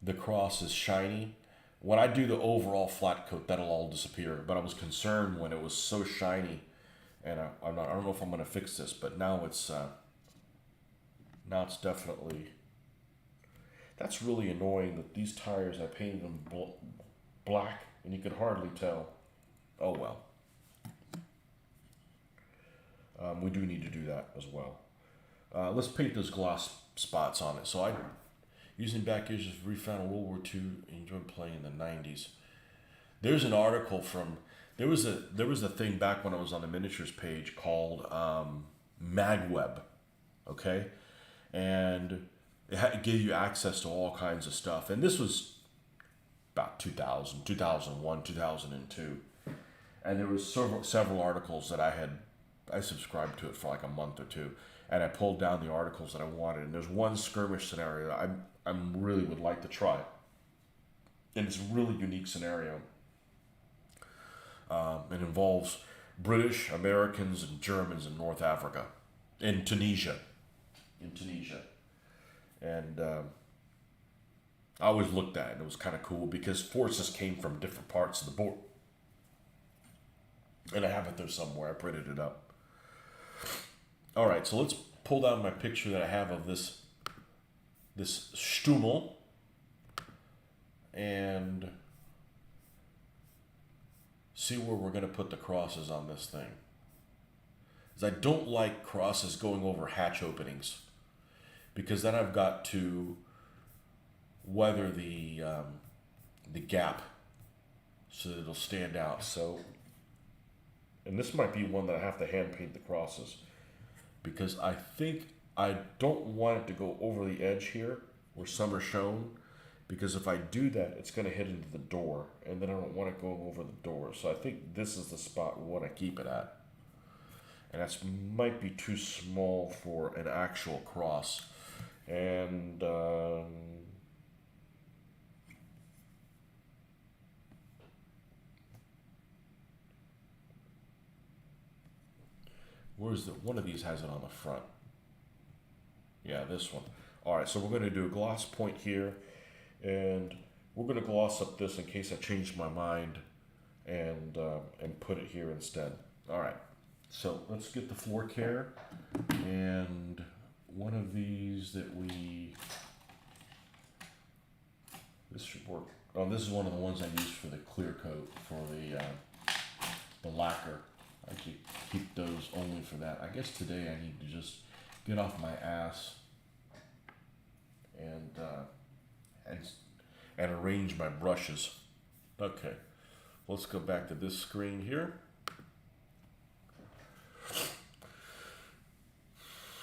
the cross is shiny? When I do the overall flat coat, that'll all disappear. But I was concerned when it was so shiny, and I don't know if I'm going to fix this, but now it's definitely. That's really annoying that these tires, I painted them black, and you could hardly tell. Oh well. We do need to do that as well. Let's paint those gloss spots on it. So using back issues refound in World War II, enjoyed playing in the 90s. There's an article from, there was a thing back when I was on the miniatures page called MagWeb, okay? And it gave you access to all kinds of stuff. And this was about 2000, 2001, 2002. And there was several articles that I subscribed to it for like a month or two. And I pulled down the articles that I wanted. And there's one skirmish scenario that I really would like to try. And it's a really unique scenario. It involves British, Americans, and Germans in North Africa. In Tunisia. And I always looked at it, and it was kind of cool because forces came from different parts of the board. And I have it there somewhere. I printed it up. All right, so let's pull down my picture that I have of this Stummel, and see where we're going to put the crosses on this thing. Because I don't like crosses going over hatch openings, because then I've got to weather the gap so that it'll stand out. So, and this might be one that I have to hand paint the crosses, because I think I don't want it to go over the edge here where some are shown, because if I do that, it's going to hit into the door, and then I don't want it going over the door. So I think this is the spot we want to keep it at. And that might be too small for an actual cross. And where's one of these has it on the front? Yeah, this one. All right, so we're going to do a gloss point here, and we're going to gloss up this in case I change my mind, and put it here instead. All right, so let's get the floor care, and one of these that this should work. Oh, this is one of the ones I use for the clear coat for the lacquer. I keep those only for that. I guess today I need to just get off my ass and arrange my brushes. Okay, let's go back to this screen here.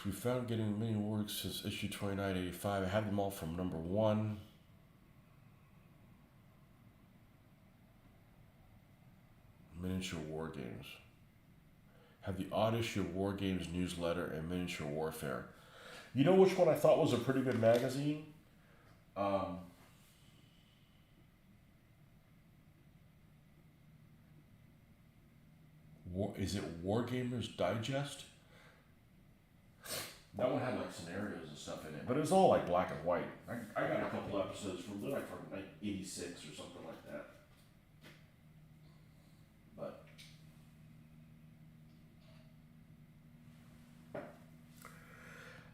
We found getting many works since issue 2985. I have them all from number 1. Miniature War Games. Have the odd issue of War Games newsletter and Miniature Warfare. You know which one I thought was a pretty good magazine? Is it War Gamers Digest? That one had like scenarios and stuff in it, but it was all like black and white. I got a couple episodes from like '86 or something like that. But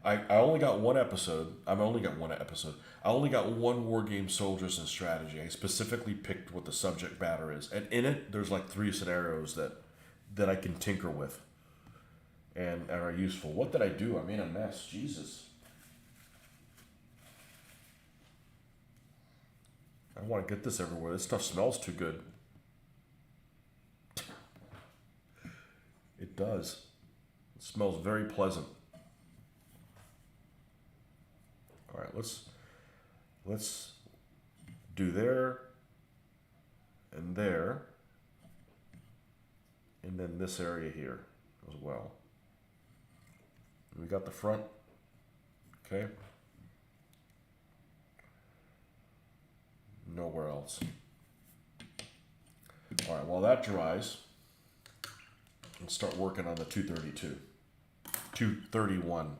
I only got one episode. I've only got one episode. I only got one War Game Soldiers and Strategy. I specifically picked what the subject matter is, and in it, there's like 3 scenarios that I can tinker with, and are useful. What did I do? I made a mess. Jesus. I want to get this everywhere. This stuff smells too good. It does. It smells very pleasant. All right, let's do there and there, and then this area here as well. We got the front, okay? Nowhere else. All right, while that dries, let's start working on the 232, 231.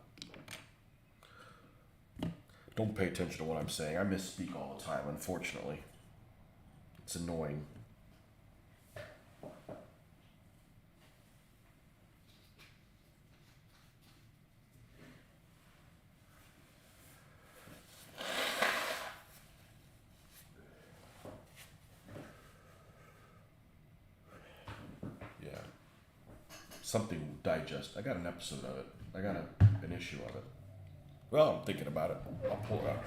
Don't pay attention to what I'm saying. I misspeak all the time, unfortunately. It's annoying. Yeah. Something digest. I got an episode of it. I got an issue of it. Well, I'm thinking about it. I'll pull it out.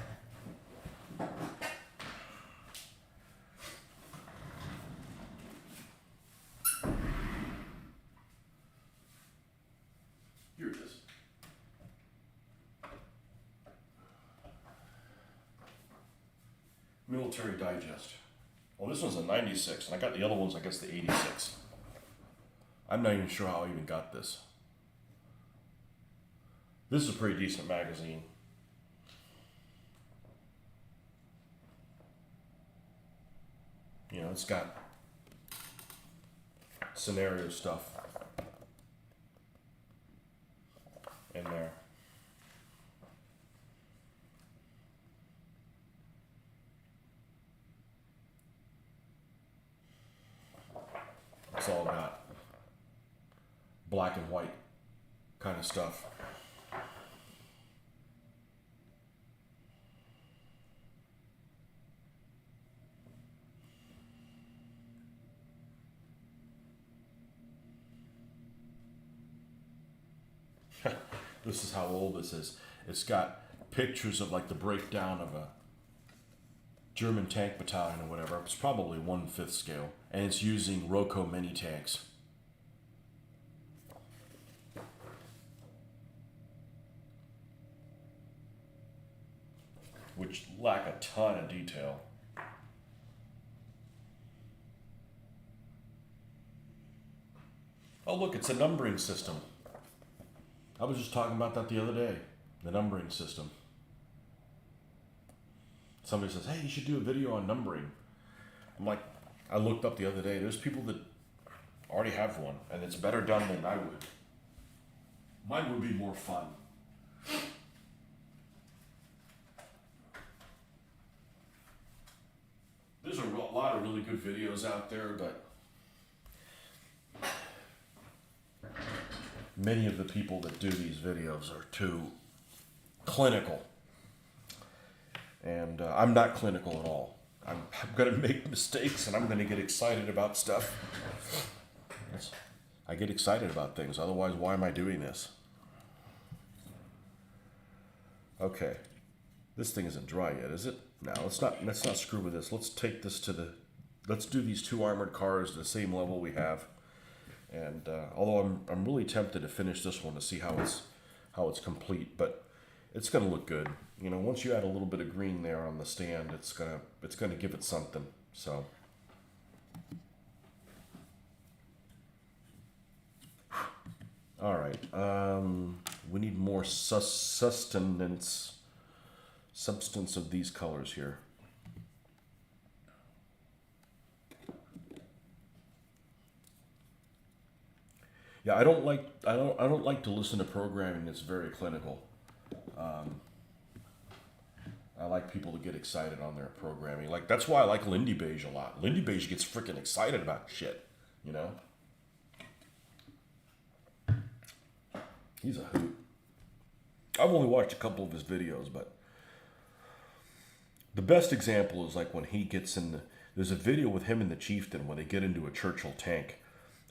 Here it is. Military Digest. Well, this one's a 96, and I got the other ones, I guess, the 86. I'm not even sure how I even got this. This is a pretty decent magazine. You know, it's got scenario stuff in there. It's all got black and white kind of stuff. This is how old this is. It's got pictures of like the breakdown of a German tank battalion or whatever. It's probably 1/5 scale, and it's using Roco mini tanks. Which lack a ton of detail. Oh look, it's a numbering system. I was just talking about that the other day. The numbering system. Somebody says, hey, you should do a video on numbering. I'm like, I looked up the other day. There's people that already have one, and it's better done than I would. Mine would be more fun. There's a lot of really good videos out there, but many of the people that do these videos are too clinical. And I'm not clinical at all. I'm going to make mistakes, and I'm going to get excited about stuff. I get excited about things. Otherwise, why am I doing this? Okay. This thing isn't dry yet, is it? No, let's not screw with this. Let's take this to the... Let's do these 2 armored cars at the same level we have. And although I'm really tempted to finish this one to see how it's complete, but it's gonna look good. You know, once you add a little bit of green there on the stand, it's gonna give it something. So. All right. We need more substance of these colors here. Yeah, I don't like to listen to programming that's very clinical. Um, I like people to get excited on their programming. Like that's why I like Lindy Beige a lot. Lindy Beige gets freaking excited about shit. You know, he's a hoot. I've only watched a couple of his videos, but the best example is like when he gets in the. There's a video with him and the chieftain when they get into a Churchill tank,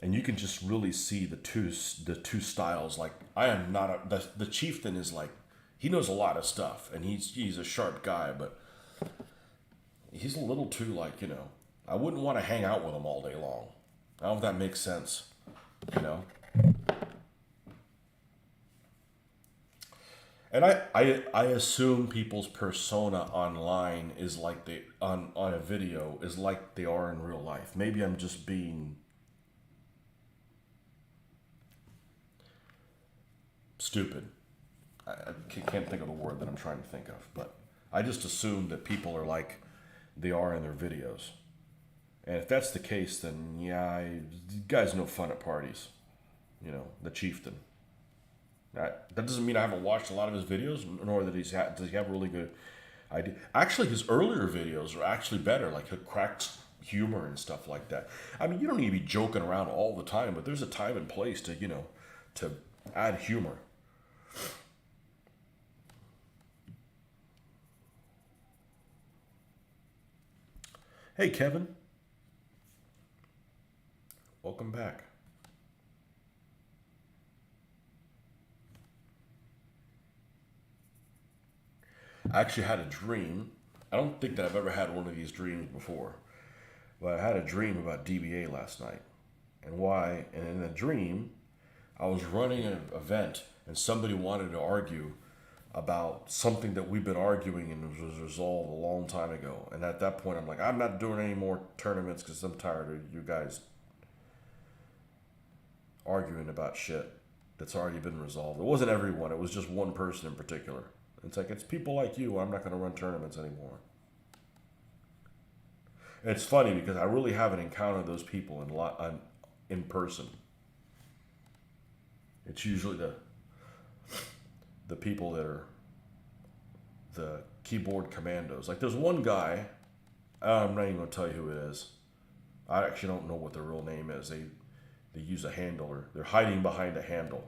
and you can just really see the two styles. Like I am not the chieftain is like he knows a lot of stuff and he's a sharp guy, but he's a little too like I wouldn't want to hang out with him all day long. I don't know if that makes sense, you know. And I assume people's persona online is like they on a video is like they are in real life. Maybe I'm just being stupid. I can't think of the word that I'm trying to think of, but I just assume that people are like they are in their videos. And if that's the case, then yeah, you guys no fun at parties. The chieftain. That doesn't mean I haven't watched a lot of his videos, nor that does he have really good idea. Actually, his earlier videos are actually better, like he cracks humor and stuff like that. I mean, you don't need to be joking around all the time, but there's a time and place to add humor. Hey, Kevin, welcome back. I actually had a dream. I don't think that I've ever had one of these dreams before, but I had a dream about DBA last night. And why? And in the dream, I was running an event and somebody wanted to argue about something that we've been arguing and was resolved a long time ago. And at that point, I'm like, I'm not doing any more tournaments because I'm tired of you guys arguing about shit that's already been resolved. It wasn't everyone, it was just one person in particular. It's like, it's people like you. I'm not going to run tournaments anymore. And it's funny because I really haven't encountered those people in person. It's usually the people that are the keyboard commandos. Like there's one guy, I'm not even going to tell you who it is. I actually don't know what their real name is. They use a handle or they're hiding behind a handle.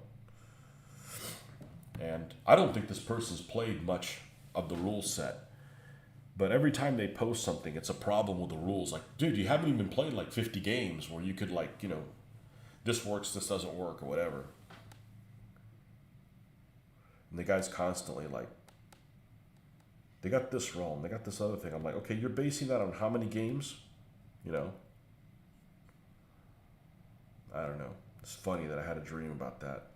And I don't think this person's played much of the rule set. But every time they post something, it's a problem with the rules. Like, dude, you haven't even played like 50 games where you could this works, this doesn't work, or whatever. And the guy's constantly like, they got this wrong, they got this other thing. I'm like, okay, you're basing that on how many games? You know? I don't know. It's funny that I had a dream about that.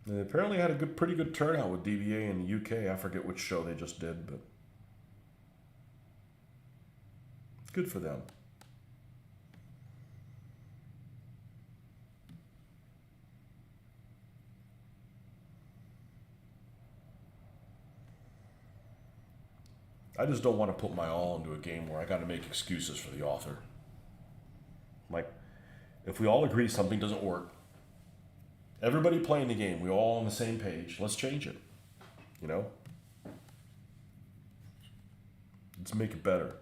And they apparently had a pretty good turnout with DBA in the UK. I forget which show they just did, but good for them. I just don't want to put my all into a game where I got to make excuses for the author. Like, if we all agree something doesn't work, everybody playing the game, we all on the same page, let's change it. You know? Let's make it better.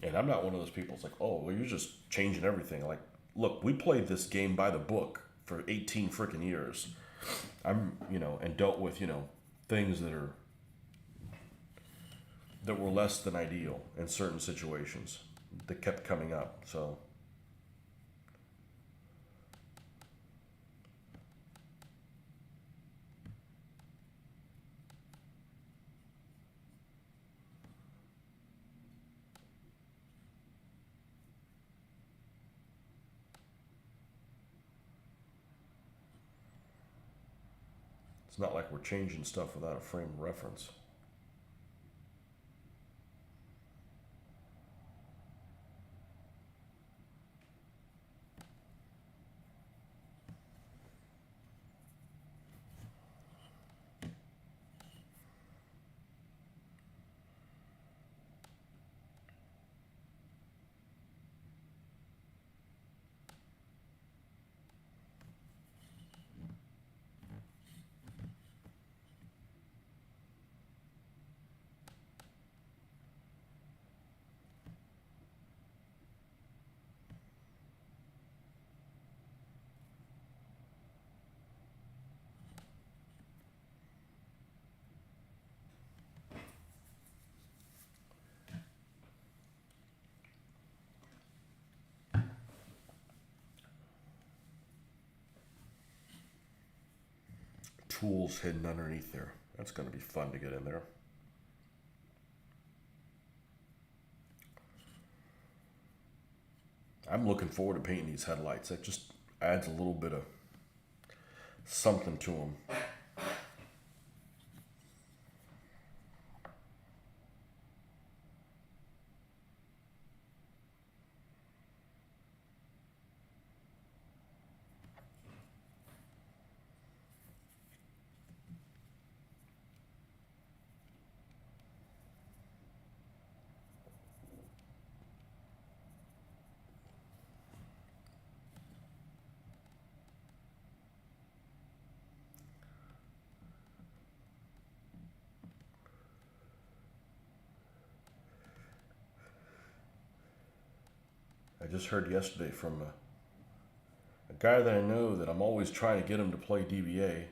And I'm not one of those people. It's like, oh, well, you're just changing everything. Like, look, we played this game by the book for 18 freaking years. And dealt with, things that were less than ideal in certain situations that kept coming up. So, It's not like we're changing stuff without a frame of reference. Tools hidden underneath there. That's going to be fun to get in there. I'm looking forward to painting these headlights. That just adds a little bit of something to them. I just heard yesterday from a guy that I know that I'm always trying to get him to play DBA,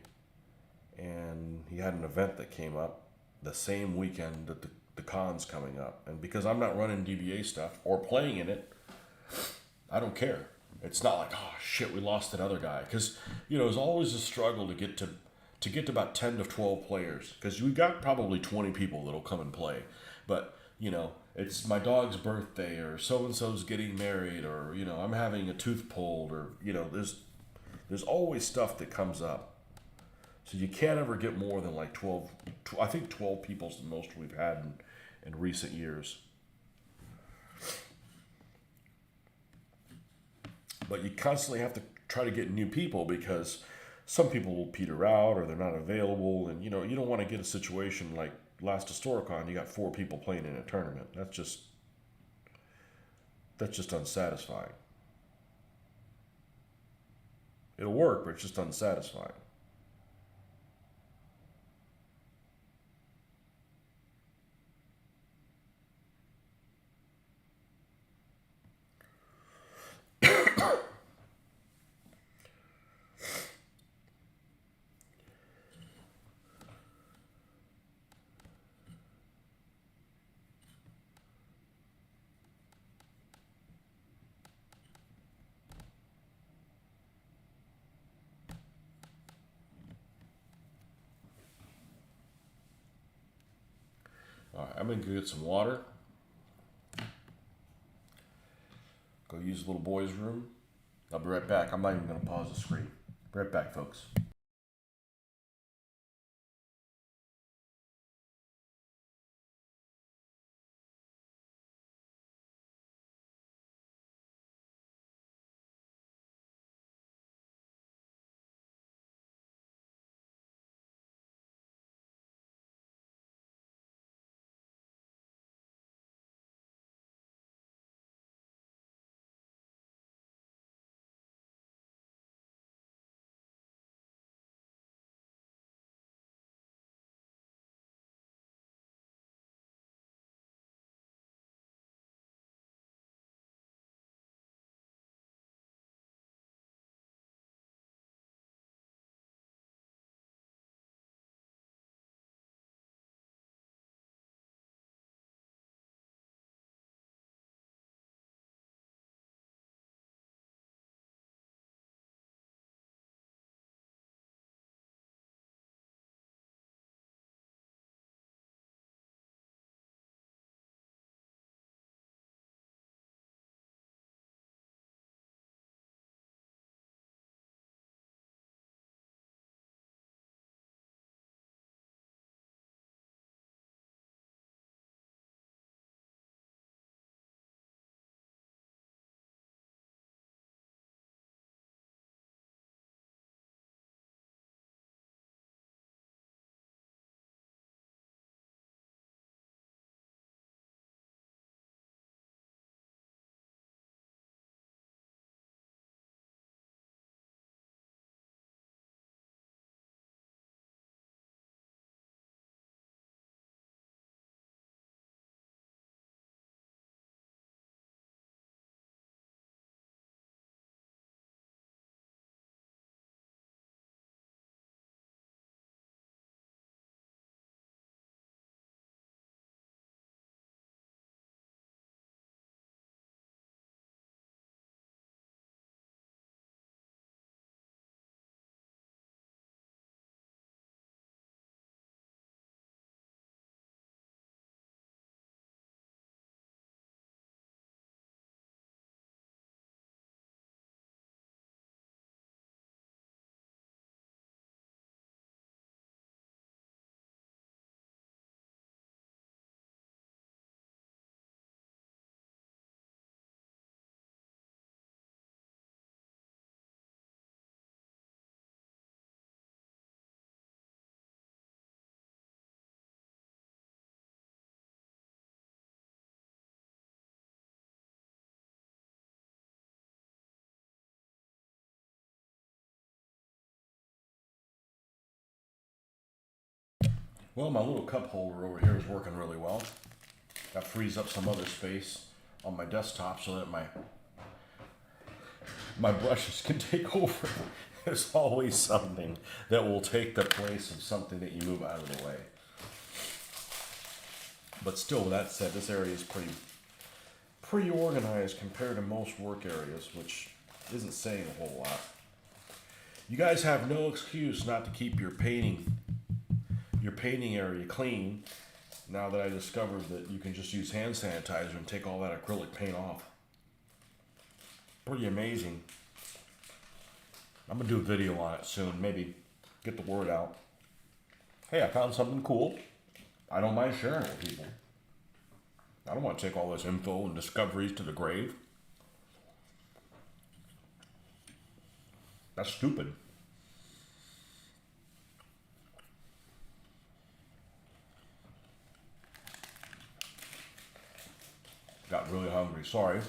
and he had an event that came up the same weekend that the con's coming up. And because I'm not running DBA stuff or playing in it, I don't care. It's not like, oh shit, we lost that other guy. Because, you know, it's always a struggle to get to about 10 to 12 players. Because we got probably 20 people that'll come and play. But, you know, it's my dog's birthday, or so-and-so's getting married, or, you know, I'm having a tooth pulled, or, you know, there's always stuff that comes up. So you can't ever get more than like 12. I think 12 people's the most we've had in recent years. But you constantly have to try to get new people, because some people will peter out or they're not available, and you know, you don't want to get a situation like last Historicon. You got 4 people playing in a tournament. That's just unsatisfying. It'll work, but it's just unsatisfying. All right, I'm gonna go get some water. Go use the little boy's room. I'll be right back. I'm not even gonna pause the screen. Be right back, folks. Well, my little cup holder over here is working really well. That frees up some other space on my desktop so that my brushes can take over. There's always something that will take the place of something that you move out of the way. But still, with that said, this area is pretty organized compared to most work areas, which isn't saying a whole lot. You guys have no excuse not to keep your painting area clean now that I discovered that you can just use hand sanitizer and take all that acrylic paint off. Pretty amazing. I'm gonna do a video on it soon, maybe get the word out. Hey, I found something cool. I don't mind sharing it with people. I don't want to take all this info and discoveries to the grave. That's stupid. Got really hungry, sorry.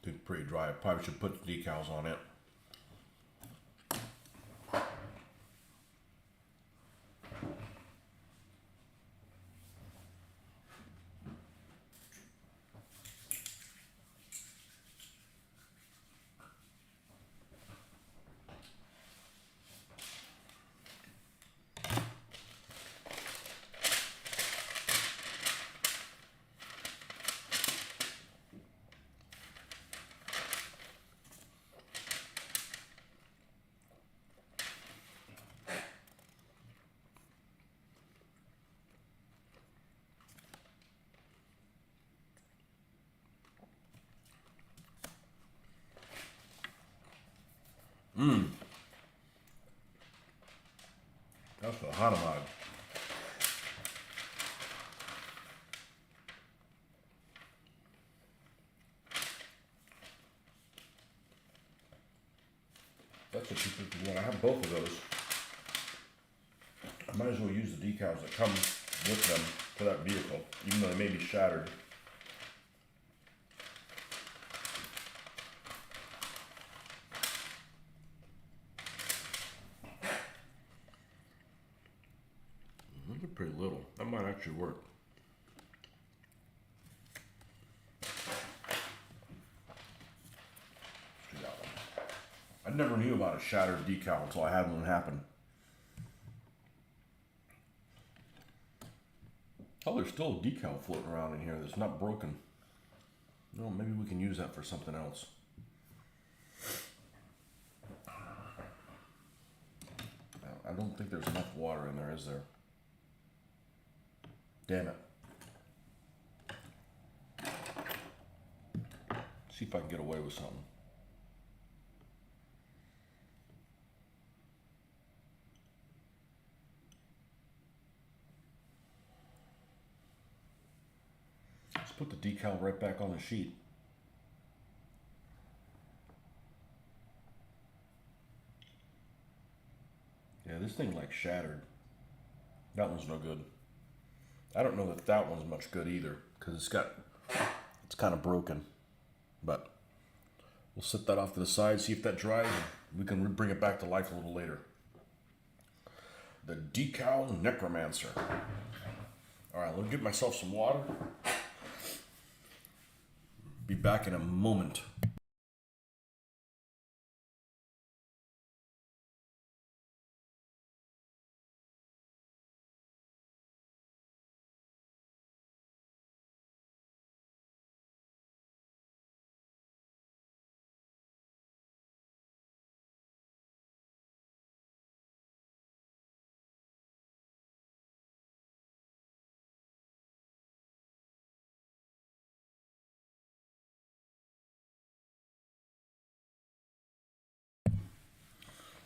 It's pretty dry. I probably should put decals on it. That's the Hanuman. That's a 251. I have both of those. I might as well use the decals that come with them for that vehicle, even though they may be shattered. Those are pretty little. That might actually work. Let's do that one. I never knew about a shattered decal until I had one happen. Oh, there's still a decal floating around in here that's not broken. No, maybe we can use that for something else. I don't think there's enough water in there, is there? Damn it. See if I can get away with something. Let's put the decal right back on the sheet. Yeah, this thing like shattered. That one's no good. I don't know that that one's much good either, because it's kind of broken. But we'll set that off to the side, see if that dries, and we can bring it back to life a little later. The Decal Necromancer. All right, let me get myself some water. Be back in a moment.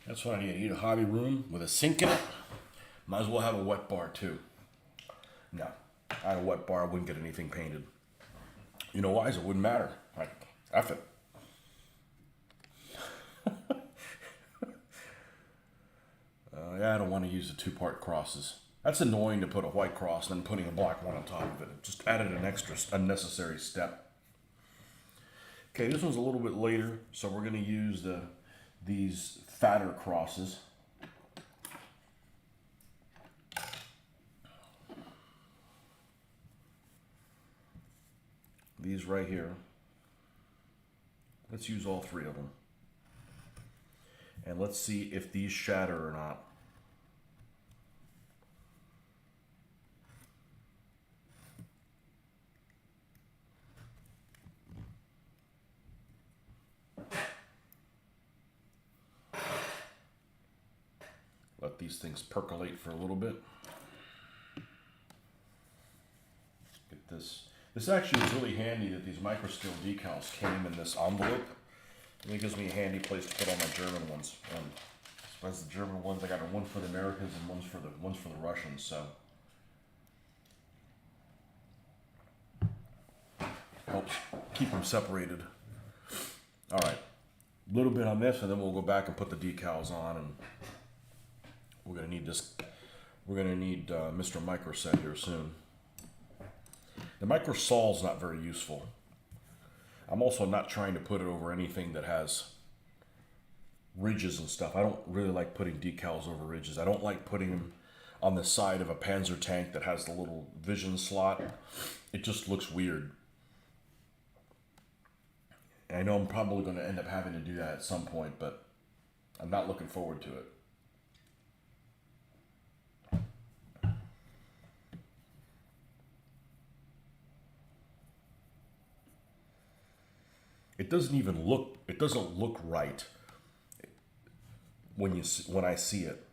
That's what I need. I need a hobby room with a sink in it. Might as well have a wet bar too. No, I had a wet bar, I wouldn't get anything painted. You know why? It wouldn't matter. Like, F it. I don't want to use the two-part crosses. That's annoying to put a white cross and then putting a black one on top of it. It just added an extra unnecessary step. Okay, this one's a little bit later, so we're going to use these fatter crosses. These right here. Let's use all three of them. And let's see if these shatter or not. Let these things percolate for a little bit. Get this. This actually is really handy that these microscale decals came in this envelope. It gives me a handy place to put all my German ones. As the German ones, I got one for the Americans and one's for the Russians. So helps keep them separated. All right, a little bit on this, and then we'll go back and put the decals on, and we're gonna need this. We're gonna need Mr. Microset here soon. The microsol is not very useful. I'm also not trying to put it over anything that has ridges and stuff. I don't really like putting decals over ridges. I don't like putting them on the side of a Panzer tank that has the little vision slot. It just looks weird. And I know I'm probably going to end up having to do that at some point, but I'm not looking forward to it. It doesn't look right when I see it.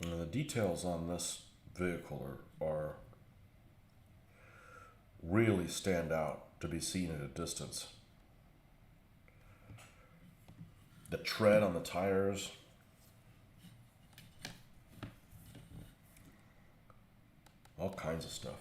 The details on this vehicle are really stand out to be seen at a distance. The tread on the tires, all kinds of stuff.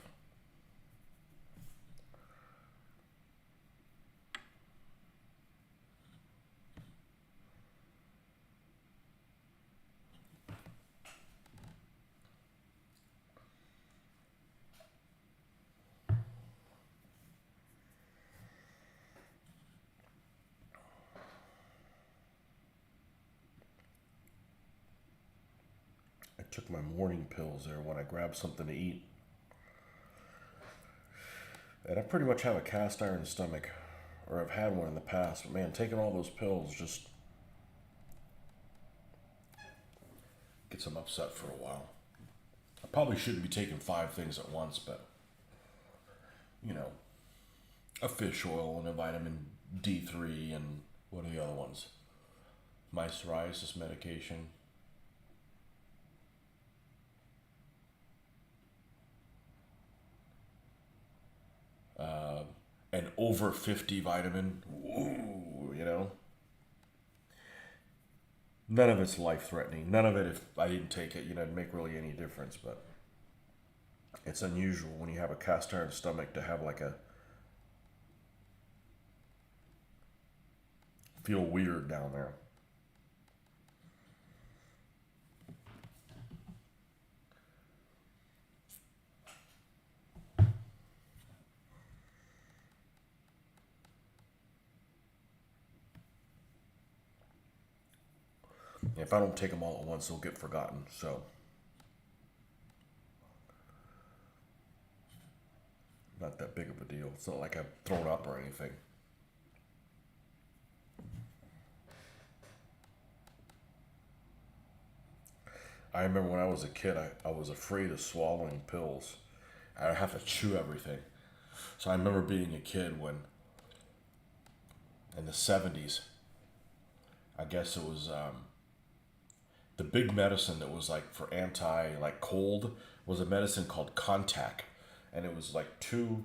I took my morning pills there when I grabbed something to eat. And I pretty much have a cast iron stomach, or I've had one in the past. But man, taking all those pills just gets them upset for a while. I probably shouldn't be taking 5 things at once, but you know, a fish oil and a vitamin D3 and what are the other ones? My psoriasis medication. An over 50 vitamin. Ooh, you know. None of it's life threatening. None of it, if I didn't take it, it'd make really any difference. But it's unusual when you have a cast iron stomach to have like a feel weird down there. If I don't take them all at once, they'll get forgotten. So, not that big of a deal. It's not like I've thrown up or anything. I remember when I was a kid, I was afraid of swallowing pills. I'd have to chew everything. So I remember being a kid when, in the 70s, I guess it was the big medicine that was like for anti like cold was a medicine called Contact, and it was like two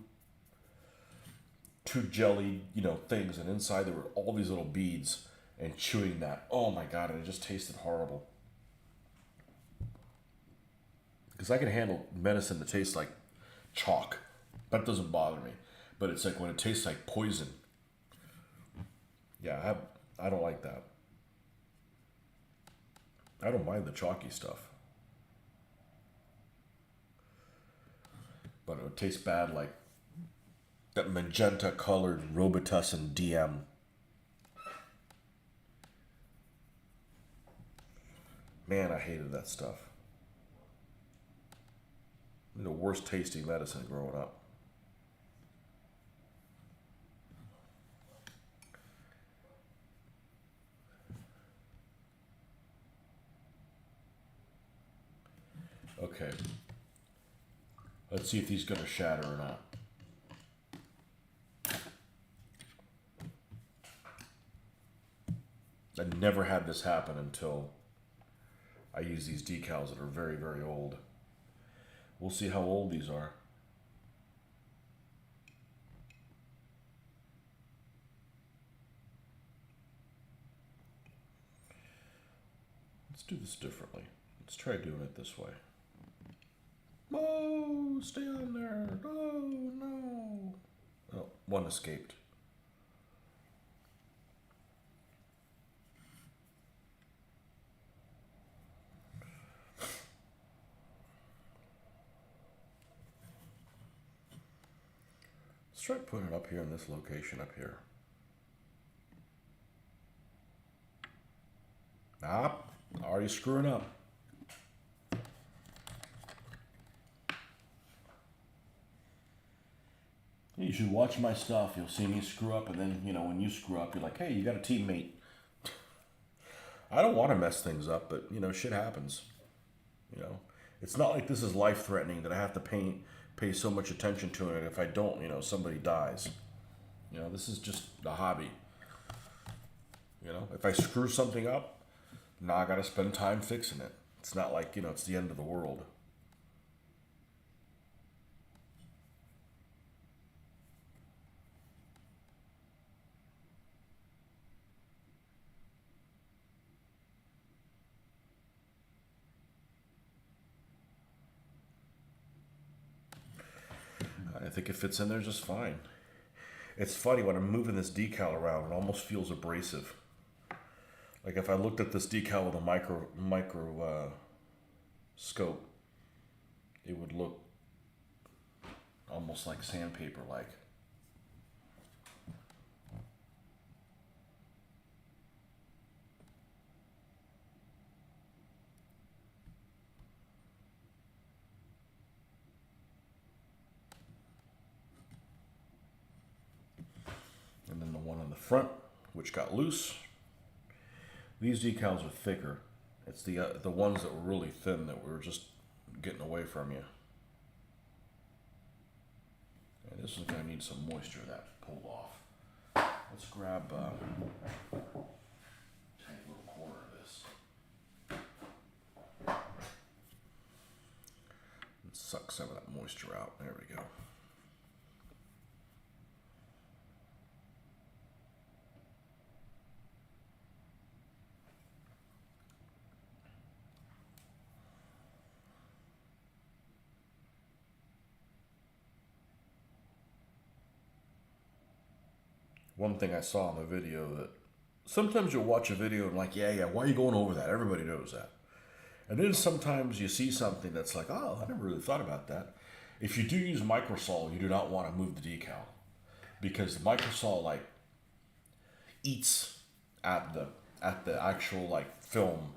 jelly things, and inside there were all these little beads. And chewing that, oh my god, and it just tasted horrible. Because I can handle medicine that tastes like chalk, that doesn't bother me. But it's like when it tastes like poison. Yeah, I don't like that. I don't mind the chalky stuff. But it would taste bad like that magenta colored Robitussin DM. Man, I hated that stuff. The worst tasting medicine growing up. Okay. Let's see if he's going to shatter or not. I never had this happen until I use these decals that are very, very old. We'll see how old these are. Let's do this differently. Let's try doing it this way. Oh, stay on there. Oh, no. Oh, one escaped. Let's try putting it up here in this location up here. Ah, already screwing up. You should watch my stuff. You'll see me screw up, and then, when you screw up, you're like, hey, you got a teammate. I don't want to mess things up, but, shit happens. It's not like this is life-threatening that I have to pay so much attention to it. If I don't, somebody dies. This is just a hobby. If I screw something up, now I got to spend time fixing it. It's not like, it's the end of the world. I think it fits in there just fine. It's funny, when I'm moving this decal around, it almost feels abrasive. Like if I looked at this decal with a micro scope, it would look almost like sandpaper like. And then the one on the front, which got loose. These decals are thicker. It's the ones that were really thin that were just getting away from you. And this is going to need some moisture that pulled off. Let's grab a tiny little corner of this. And suck some of that moisture out. There we go. One thing I saw in the video that sometimes you'll watch a video and like, yeah, why are you going over that? Everybody knows that. And then sometimes you see something that's like, oh, I never really thought about that. If you do use microsol, you do not want to move the decal because the microsol like eats at the actual like film,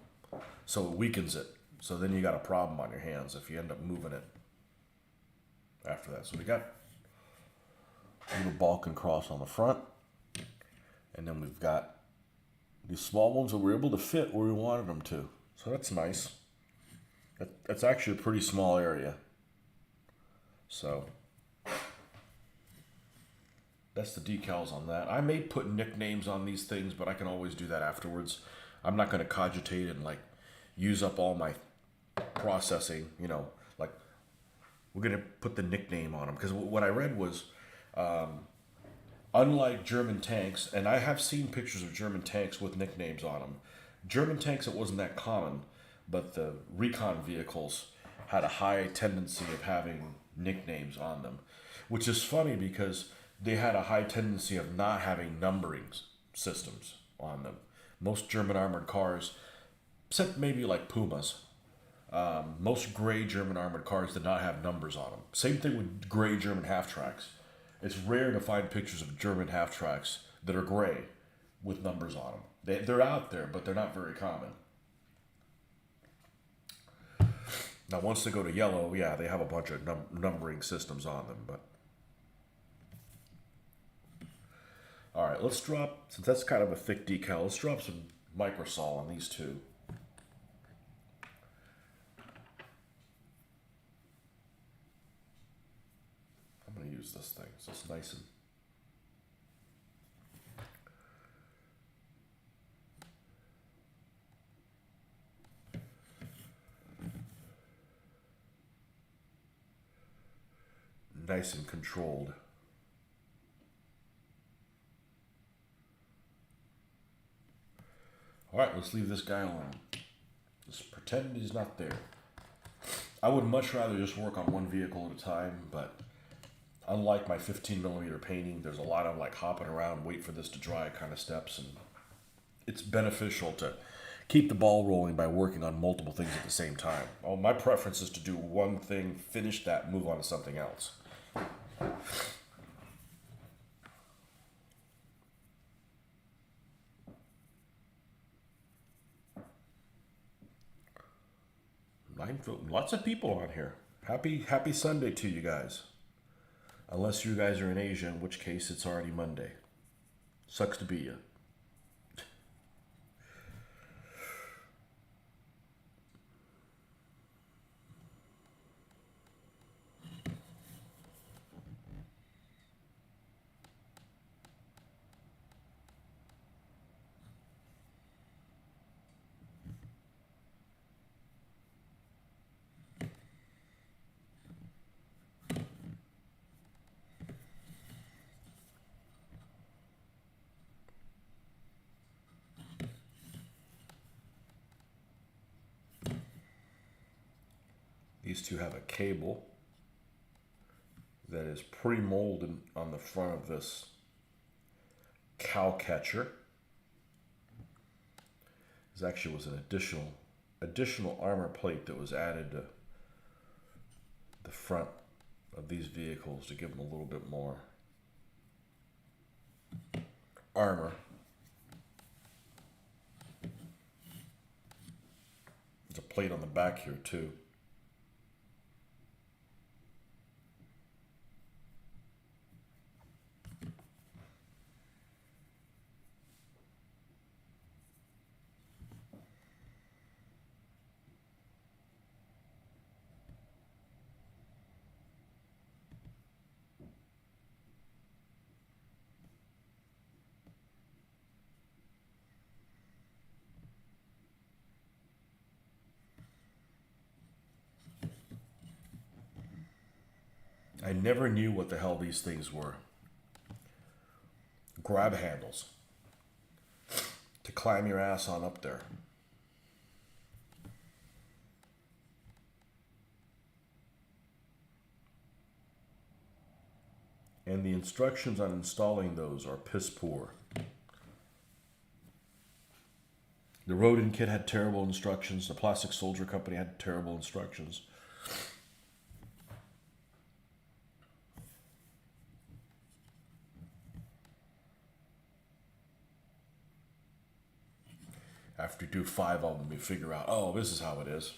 so it weakens it. So then you got a problem on your hands if you end up moving it after that. So we got a little Balkan cross on the front. And then we've got these small ones that we're able to fit where we wanted them to. So that's nice. That's actually a pretty small area. So That's the decals on that. I may put nicknames on these things, but I can always do that afterwards. I'm not going to cogitate and like use up all my processing, you know, like we're going to put the nickname on them. Because what I read was, unlike German tanks, and I have seen pictures of German tanks with nicknames on them. German tanks, it wasn't that common, but the recon vehicles had a high tendency of having nicknames on them, which is funny because they had a high tendency of not having numbering systems on them. Most German armored cars, except maybe like Pumas, most gray German armored cars did not have numbers on them. Same thing with gray German half tracks. It's rare to find pictures of German half tracks that are gray with numbers on them. They're out there, but they're not very common. Now, once they go to yellow, yeah, they have a bunch of numbering systems on them. But all right, let's drop, since that's kind of a thick decal, let's drop some microsol on these two. I'm going to use this thing so it's nice and controlled. All right, let's leave this guy alone. Just pretend he's not there. I would much rather just work on one vehicle at a time, but unlike my 15mm painting, there's a lot of like hopping around, wait for this to dry kind of steps, and it's beneficial to keep the ball rolling by working on multiple things at the same time. Oh, my preference is to do one thing, finish that, move on to something else. Lots of people on here. Happy Sunday to you guys. Unless you guys are in Asia, in which case it's already Monday. Sucks to be you. These two have a cable that is pre-molded on the front of this cow catcher. This actually was an additional armor plate that was added to the front of these vehicles to give them a little bit more armor. There's a plate on the back here too. I never knew what the hell these things were. Grab handles to climb your ass on up there. And the instructions on installing those are piss poor. The Rodin kit had terrible instructions. The Plastic Soldier Company had terrible instructions. After you do 5 of them, you figure out, oh, this is how it is.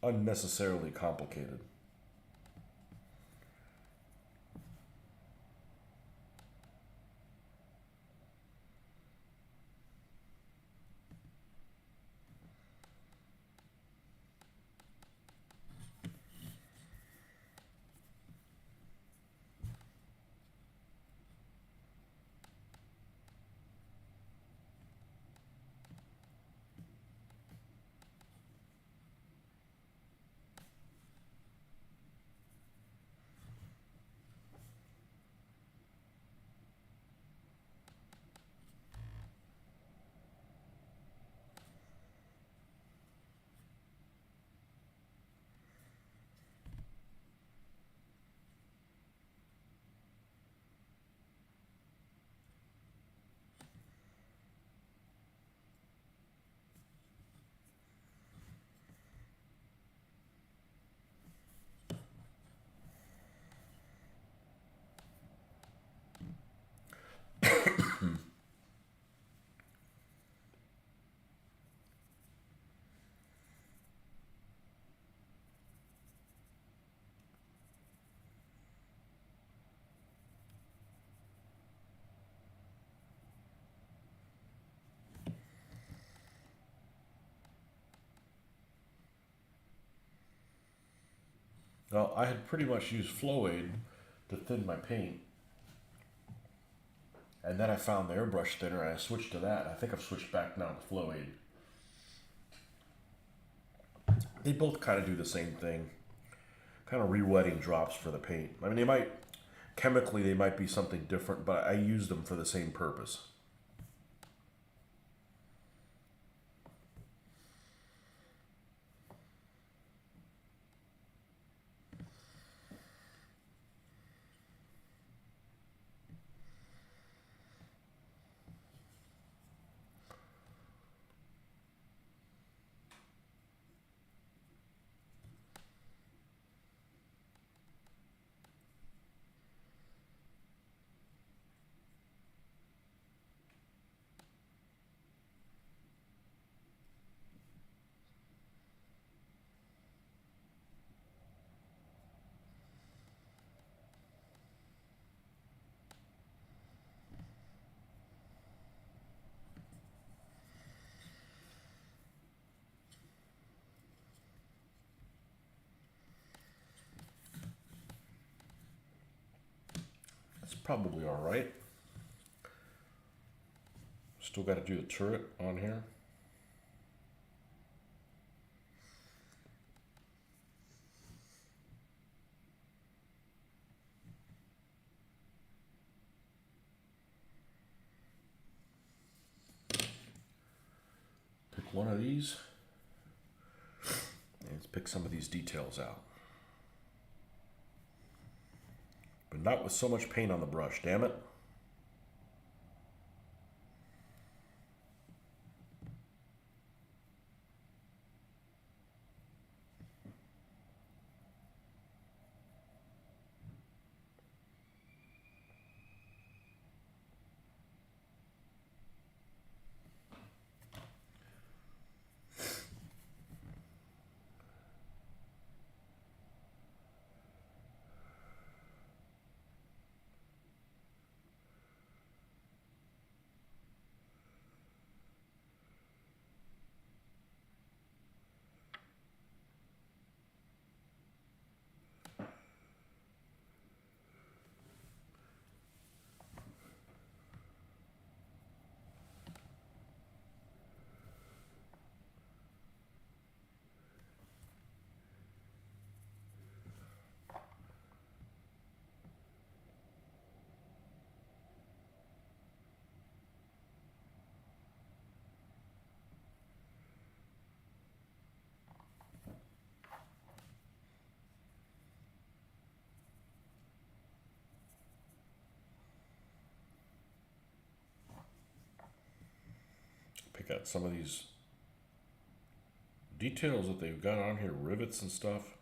Unnecessarily complicated. Well, I had pretty much used flow aid to thin my paint, and then I found the airbrush thinner and I switched to that. I think I've switched back now to flow aid. They both kind of do the same thing, kind of re-wetting drops for the paint. I mean, they might, chemically, they might be something different, but I use them for the same purpose. That's probably all right. Still got to do the turret on here. Pick one of these, and let's pick some of these details out. But not with so much paint on the brush, damn it. Pick out some of these details that they've got on here, rivets and stuff,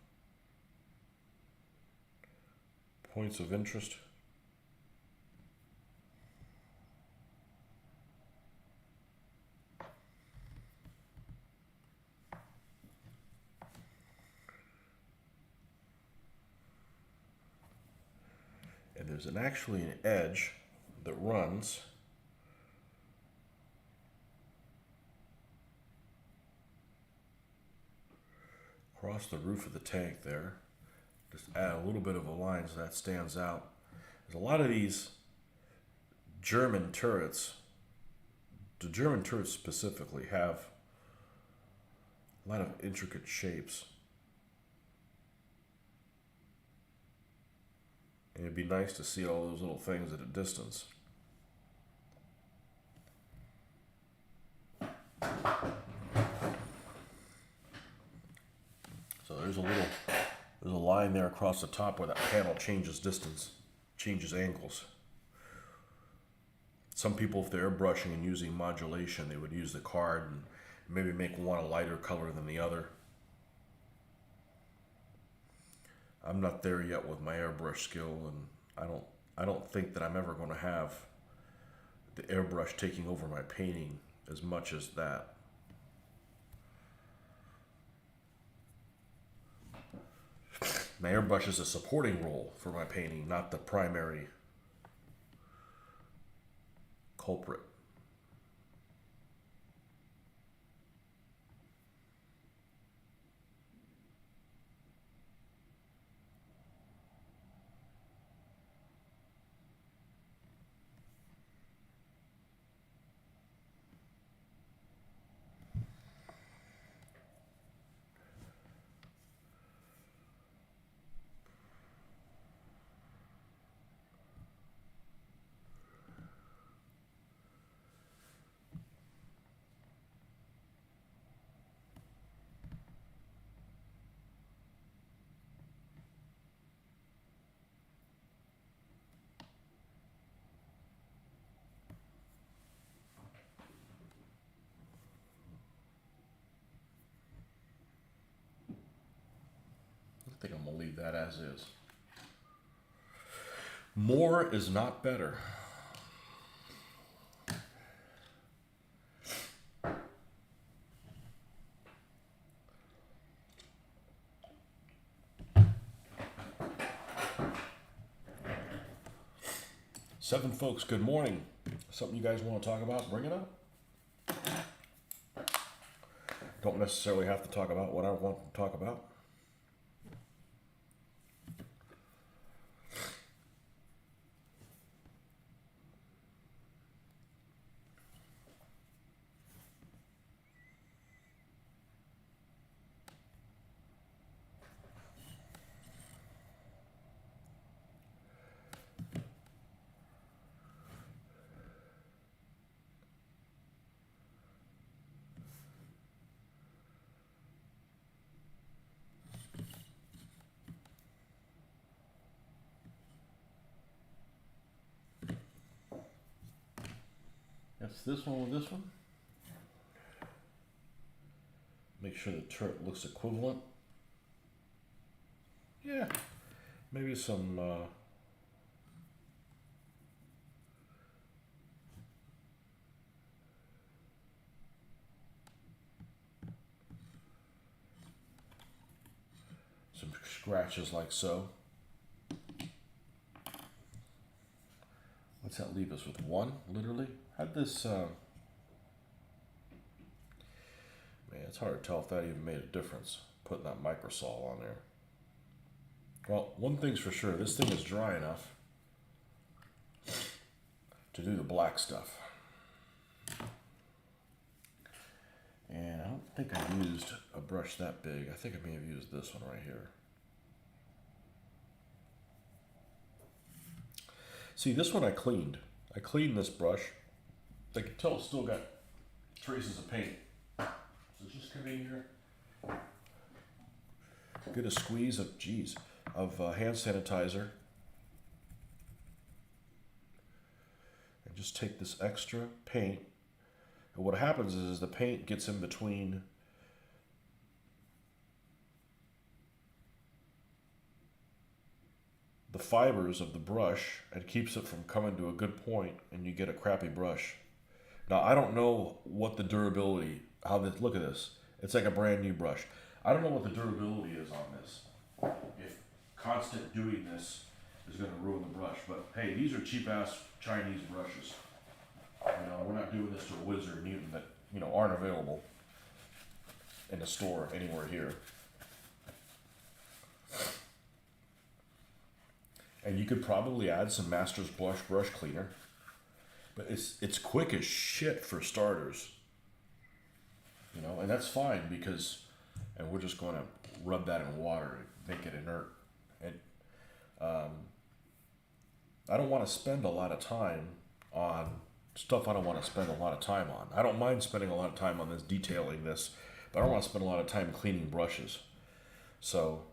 points of interest. And there's actually an edge that runs across the roof of the tank there. Just add a little bit of a line so that stands out. There's a lot of these German turrets. The German turrets specifically have a lot of intricate shapes. And it'd be nice to see all those little things at a distance. So there's a line there across the top where that panel changes distance, changes angles. Some people, if they're airbrushing and using modulation, they would use the card and maybe make one a lighter color than the other. I'm not there yet with my airbrush skill, and I don't think that I'm ever going to have the airbrush taking over my painting as much as that. My airbrush is a supporting role for my painting, not the primary culprit. I think I'm gonna leave that as is. More is not better. Seven folks, good morning. Something you guys want to talk about? Bring it up. Don't necessarily have to talk about what I want to talk about. That's this one with this one. Make sure the turret looks equivalent. Yeah, maybe some scratches like so. What's that leave us with? One, literally? Had this, man, it's hard to tell if that even made a difference, putting that microsol on there. Well, one thing's for sure, this thing is dry enough to do the black stuff. And I don't think I used a brush that big. I think I may have used this one right here. See, this one I cleaned. I cleaned this brush. I can tell it's still got traces of paint. So just come in here, get a squeeze of, hand sanitizer. And just take this extra paint. And what happens is the paint gets in between the fibers of the brush and keeps it from coming to a good point, and you get a crappy brush. Now, I don't know what the durability, look at this. It's like a brand new brush. I don't know what the durability is on this. If constant doing this is going to ruin the brush, but hey, these are cheap ass Chinese brushes. You know, we're not doing this to a Wizard Newton that, you know, aren't available in the store anywhere here. And you could probably add some Master's Blush brush cleaner. But it's quick as shit for starters. You know, and that's fine because, and we're just going to rub that in water and make it inert. And I don't want to spend a lot of time on stuff I don't want to spend a lot of time on. I don't mind spending a lot of time on this, detailing this, but I don't want to spend a lot of time cleaning brushes. So,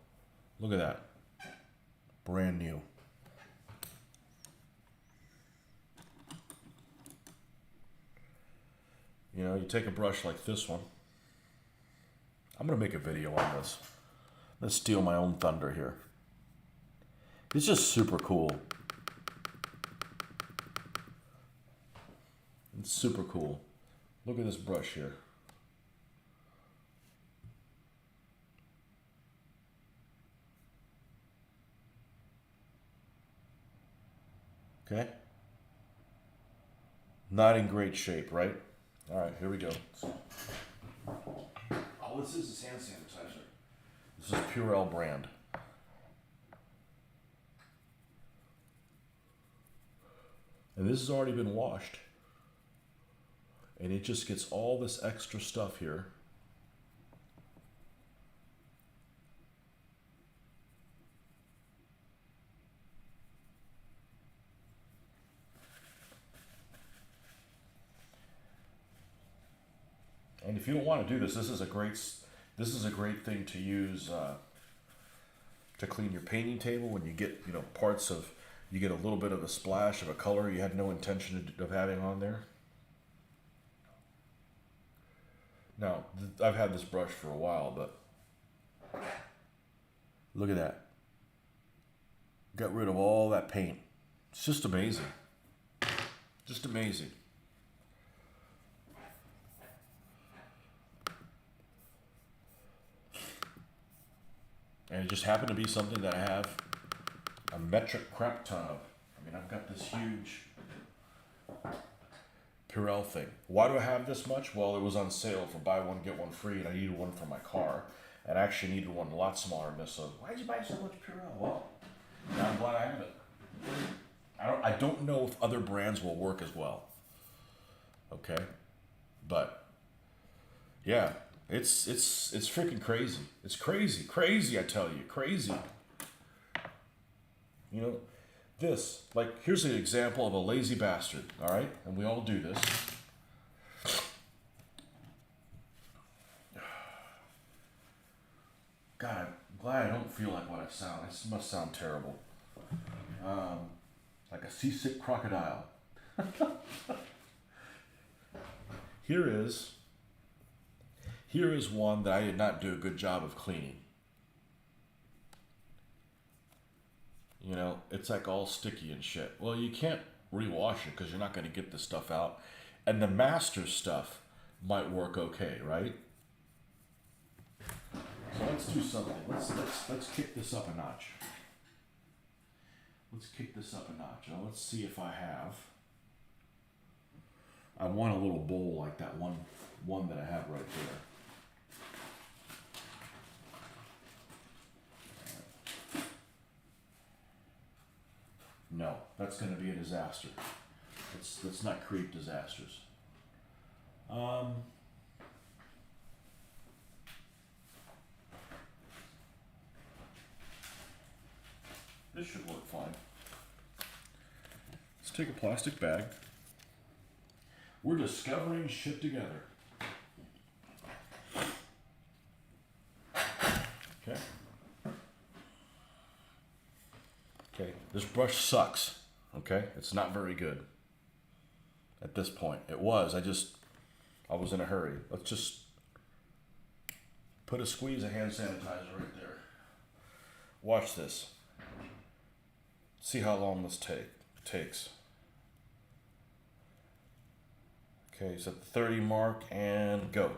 look at that. Brand new. You know, you take a brush like this one. I'm going to make a video on this. Let's steal my own thunder here. It's just super cool. It's super cool. Look at this brush here. Okay? Not in great shape, right? All right, here we go. All this is hand sanitizer. This is Purell brand. And this has already been washed. And it just gets all this extra stuff here. And if you don't want to do this, this is a great thing to use to clean your painting table when you get, you know, you get a little bit of a splash of a color you had no intention of having on there. Now, I've had this brush for a while, but Look at that. Got rid of all that paint. It's just amazing. Just amazing. And it just happened to be something that I have a metric crap ton of. I mean, I've got this huge Purell thing. Why do I have this much? Well, it was on sale for buy one, get one free, and I needed one for my car. And I actually needed one a lot smaller than this. So why'd you buy so much Purell? Well, now I'm glad I have it. I don't know if other brands will work as well. Okay? But yeah, it's freaking crazy. It's crazy, I tell you, crazy. You know, this, like, here's an example of a lazy bastard, all right? And we all do this. God, I'm glad I don't feel like what I sound. This must sound terrible. Like a seasick crocodile. Here is one that I did not do a good job of cleaning. You know, it's like all sticky and shit. Well, you can't rewash it because you're not going to get the stuff out. And the master stuff might work okay, right? So let's do something. Let's kick this up a notch. Let's kick this up a notch. Now let's see if I have. I want a little bowl like that one that I have right there. No, that's going to be a disaster. Let's not create disasters. This should work fine. Let's take a plastic bag. We're discovering shit together. Okay. Okay, this brush sucks. Okay, it's not very good at this point. It was, I was in a hurry. Let's just put a squeeze of hand sanitizer right there. Watch this. See how long this takes. Okay, so at the 30 mark and go.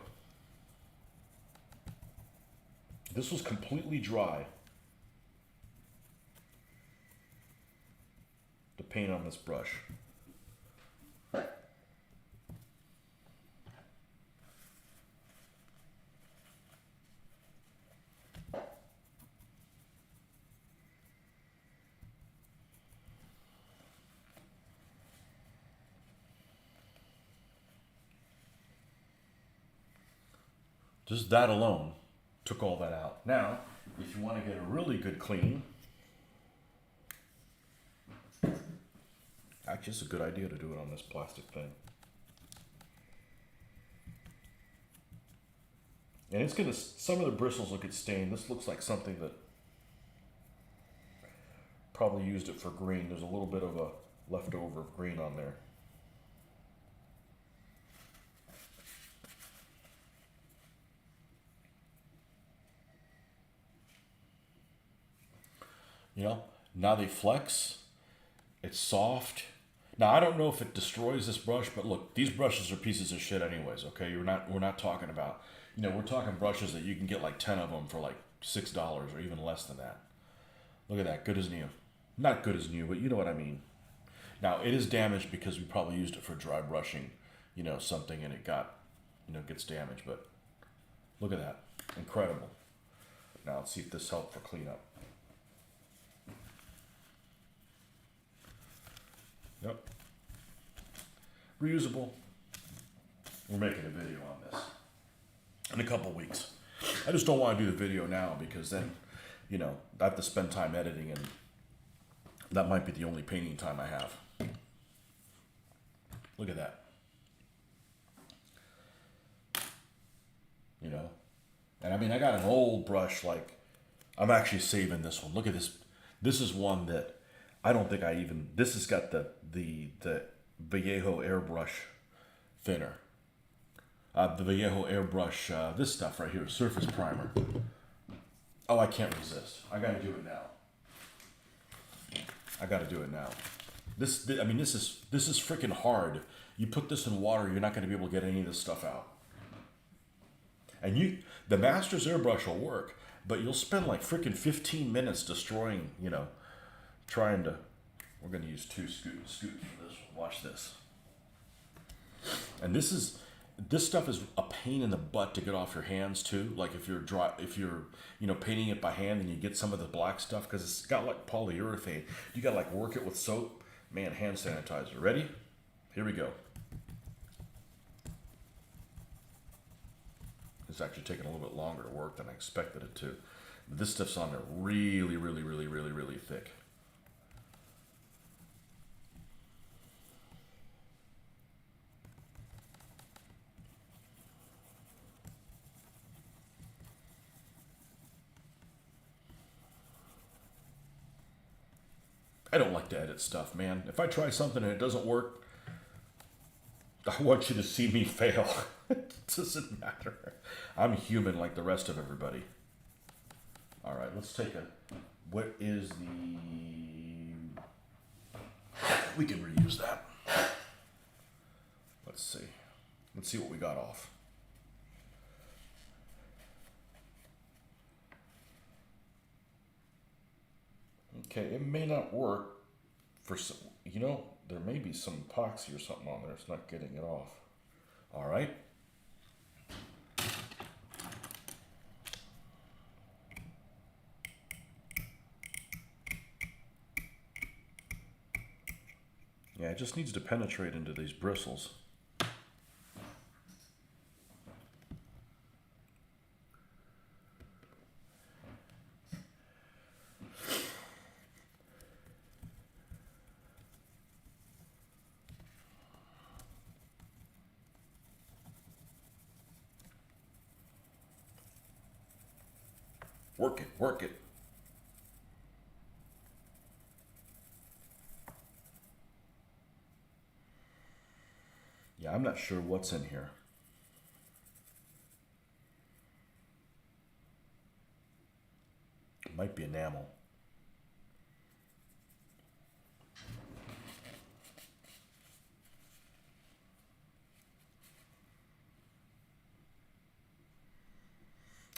This was completely dry. The paint on this brush. Just that alone took all that out. Now, if you want to get a really good clean, actually it's a good idea to do it on this plastic thing. And it's gonna, some of the bristles will get stained. This looks like something that probably used it for green. There's a little bit of a leftover of green on there. You know, now they flex. It's soft. Now I don't know if it destroys this brush, but look, these brushes are pieces of shit anyways, okay? We're not talking about, you know, we're talking brushes that you can get like 10 of them for like $6 or even less than that. Look at that, good as new. Not good as new, but you know what I mean. Now it is damaged because we probably used it for dry brushing, you know, something, and it got, you know, gets damaged, but look at that, incredible. Now let's see if this helped for cleanup. Yep. Reusable. We're making a video on this in a couple weeks. I just don't want to do the video now because then, you know, I have to spend time editing, and that might be the only painting time I have. Look at that. You know? And I mean, I got an old brush, like, I'm actually saving this one. Look at this. This is one that I don't think I even, this has got the Vallejo airbrush thinner. The Vallejo airbrush, this stuff right here, surface primer. Oh, I can't resist. I gotta do it now. I gotta do it now. I mean, this is freaking hard. You put this in water, you're not gonna be able to get any of this stuff out. And the Masters airbrush will work, but you'll spend like freaking 15 minutes destroying, trying to. We're gonna use two scoots for this one. Watch this. And this stuff is a pain in the butt to get off your hands too. Like if you're painting it by hand and you get some of the black stuff because it's got like polyurethane. You gotta like work it with soap. Man, hand sanitizer. Ready? Here we go. It's actually taking a little bit longer to work than I expected it to. This stuff's on there really, really, really, really, really thick. I don't like to edit stuff, man. If I try something and it doesn't work, I want you to see me fail. It doesn't matter. I'm human like the rest of everybody. All right, let's take what is the... We can reuse that. Let's see. Let's see what we got off. Okay, it may not work for some, there may be some epoxy or something on there. It's not getting it off. All right. Yeah, it just needs to penetrate into these bristles. Work it, work it. Yeah, I'm not sure what's in here. It might be enamel.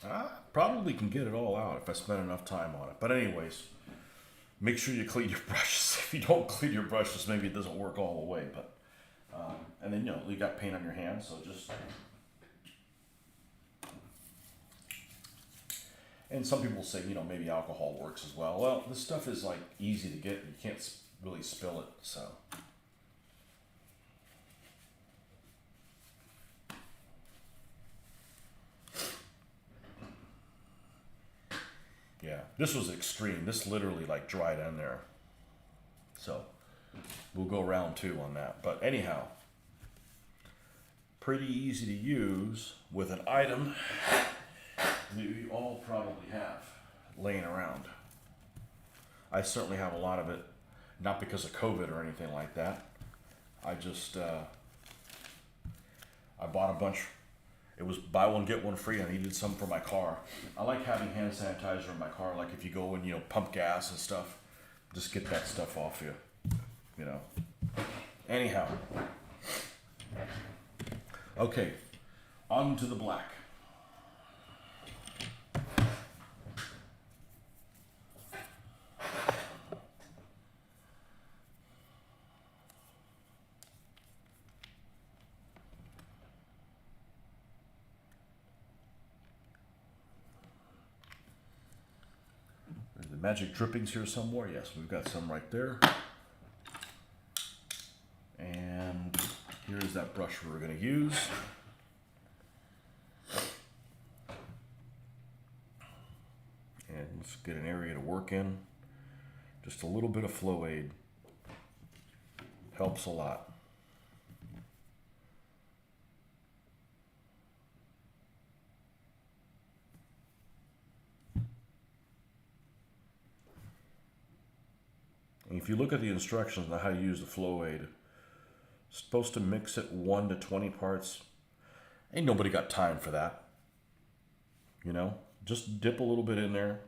I probably can get it all out if I spend enough time on it. But anyways, make sure you clean your brushes. If you don't clean your brushes, maybe it doesn't work all the way. But and then you got paint on your hands, so just. And some people say maybe alcohol works as well. Well, this stuff is like easy to get, and you can't really spill it. So. Yeah, this was extreme. This literally like dried in there. So we'll go round 2 on that. But anyhow, pretty easy to use with an item that you all probably have laying around. I certainly have a lot of it, not because of COVID or anything like that. I just, I bought a bunch. It was buy one, get one free. I needed some for my car. I like having hand sanitizer in my car. Like if you go and, pump gas and stuff, just get that stuff off you, Anyhow. Okay, on to the black. The magic drippings here somewhere. Yes, we've got some right there. And here's that brush we're going to use. And let's get an area to work in. Just a little bit of flow aid helps a lot. If you look at the instructions on how to use the flow aid, it's supposed to mix it 1 to 20 parts. Ain't nobody got time for that, Just dip a little bit in there,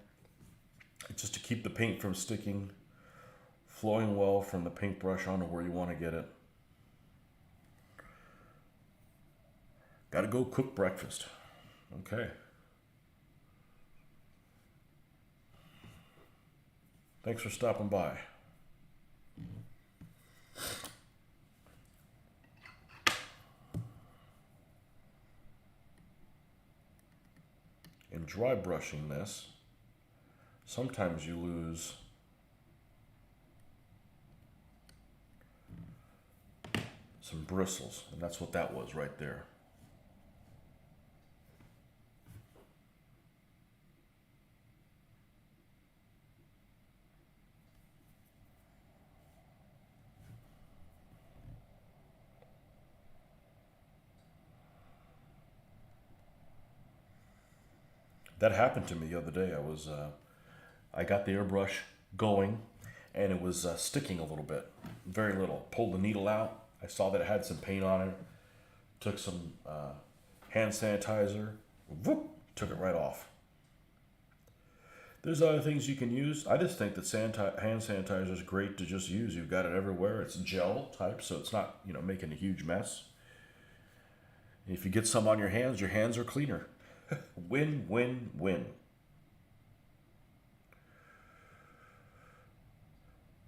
just to keep the paint from sticking, flowing well from the paintbrush onto where you want to get it. Got to go cook breakfast. Okay. Thanks for stopping by. In dry brushing this, sometimes you lose some bristles, and that's what that was right there. That happened to me the other day. I got the airbrush going, and it was sticking a little bit, very little. Pulled the needle out. I saw that it had some paint on it. Took some hand sanitizer. Whoop, took it right off. There's other things you can use. I just think that hand sanitizer is great to just use. You've got it everywhere. It's gel type, so it's not making a huge mess. And if you get some on your hands are cleaner. Win, win, win.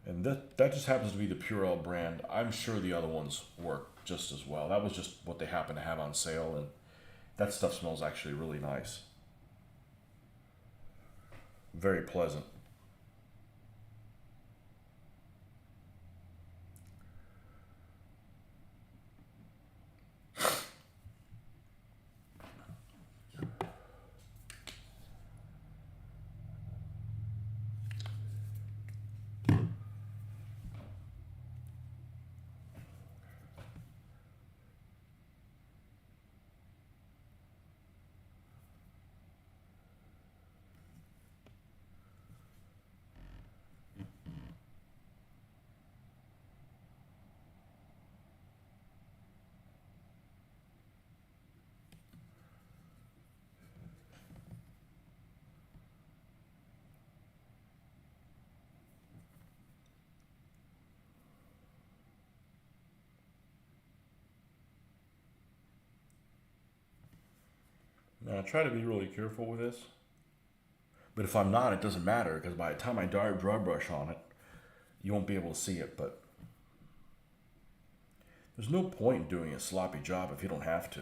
And that just happens to be the Purell brand. I'm sure the other ones work just as well. That was just what they happen to have on sale, and that stuff smells actually really nice. Very pleasant. Now I try to be really careful with this, but if I'm not, it doesn't matter, because by the time I dry brush on it, you won't be able to see it. But there's no point in doing a sloppy job if you don't have to.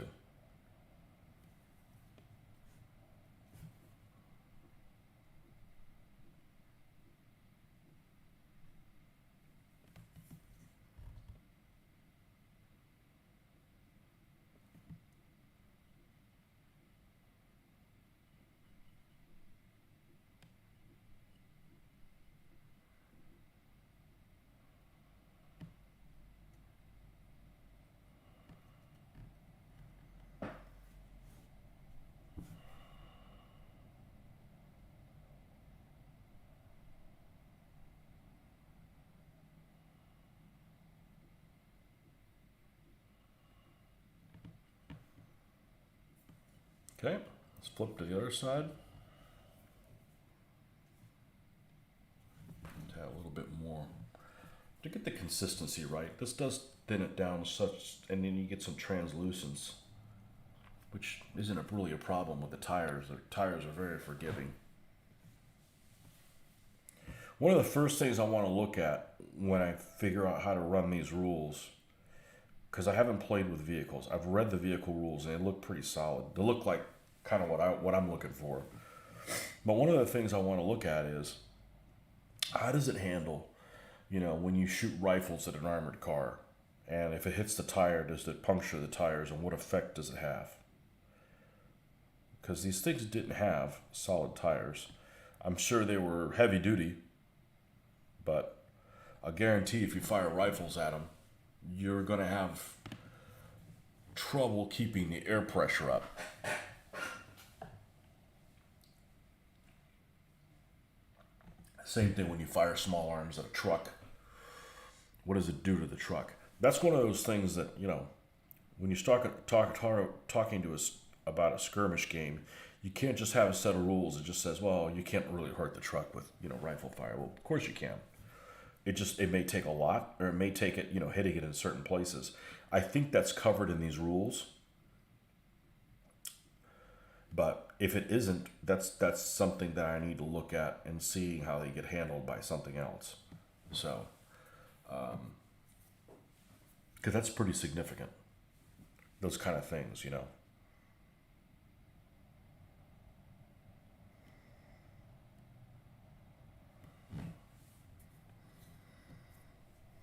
Okay, let's flip to the other side. Add a little bit more to get the consistency right. This does thin it down such, and then you get some translucence, which isn't really a problem with the tires. The tires are very forgiving. One of the first things I want to look at when I figure out how to run these rules, because I haven't played with vehicles, I've read the vehicle rules and they look pretty solid. They look like kind of what I'm looking for. But one of the things I want to look at is, how does it handle, when you shoot rifles at an armored car? And if it hits the tire, does it puncture the tires, and what effect does it have? Because these things didn't have solid tires. I'm sure they were heavy duty, but I guarantee if you fire rifles at them, you're going to have trouble keeping the air pressure up. Same thing when you fire small arms at a truck. What does it do to the truck? That's one of those things that, when you start talking to us about a skirmish game, You can't just have a set of rules that just says, well, you can't really hurt the truck with, rifle fire. Well, of course you can. It may take a lot, or it may take it, hitting it in certain places. I think that's covered in these rules. But if it isn't, that's something that I need to look at and see how they get handled by something else. So, because that's pretty significant. Those kind of things.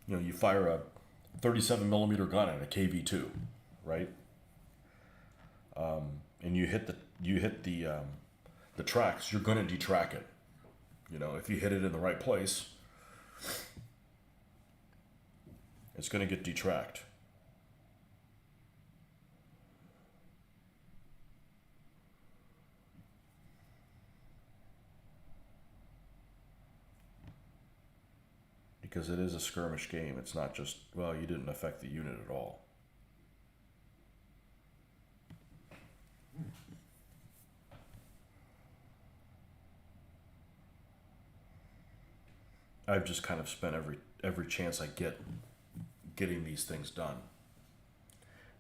You fire a 37 millimeter gun at a KV2, right? And you hit the tracks, you're going to detrack it. If you hit it in the right place, it's going to get detracked. Because it is a skirmish game. It's not just, well, you didn't affect the unit at all. I've just kind of spent every chance I get getting these things done.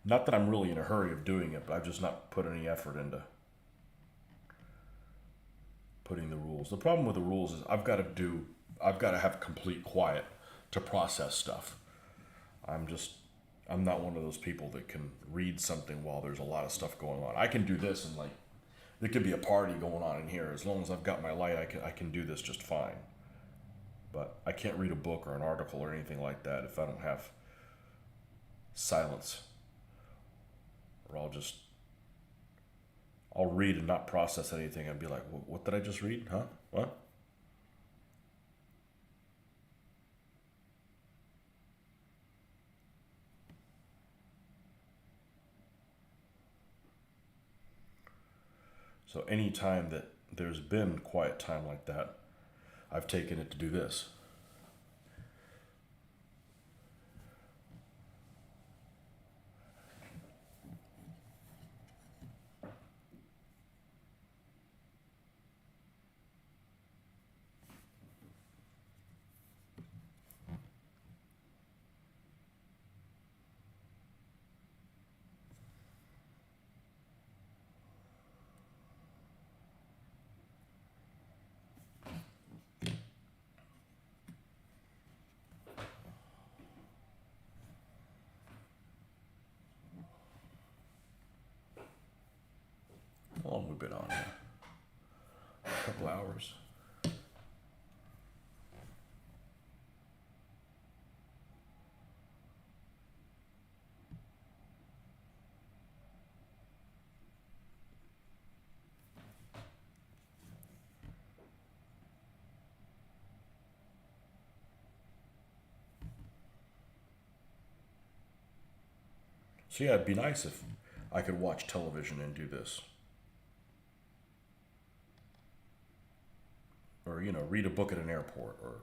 Not that I'm really in a hurry of doing it, but I've just not put any effort into putting the rules. The problem with the rules is I've got to have complete quiet to process stuff. I'm not one of those people that can read something while there's a lot of stuff going on. I can do this and there could be a party going on in here. As long as I've got my light, I can do this just fine. But I can't read a book or an article or anything like that if I don't have silence. Or I'll read and not process anything and be like, what did I just read? Huh? What? So any time that there's been quiet time like that, I've taken it to do this. How long have we been on here? A couple hours. So yeah, it'd be nice if I could watch television and do this. Or, read a book at an airport, or.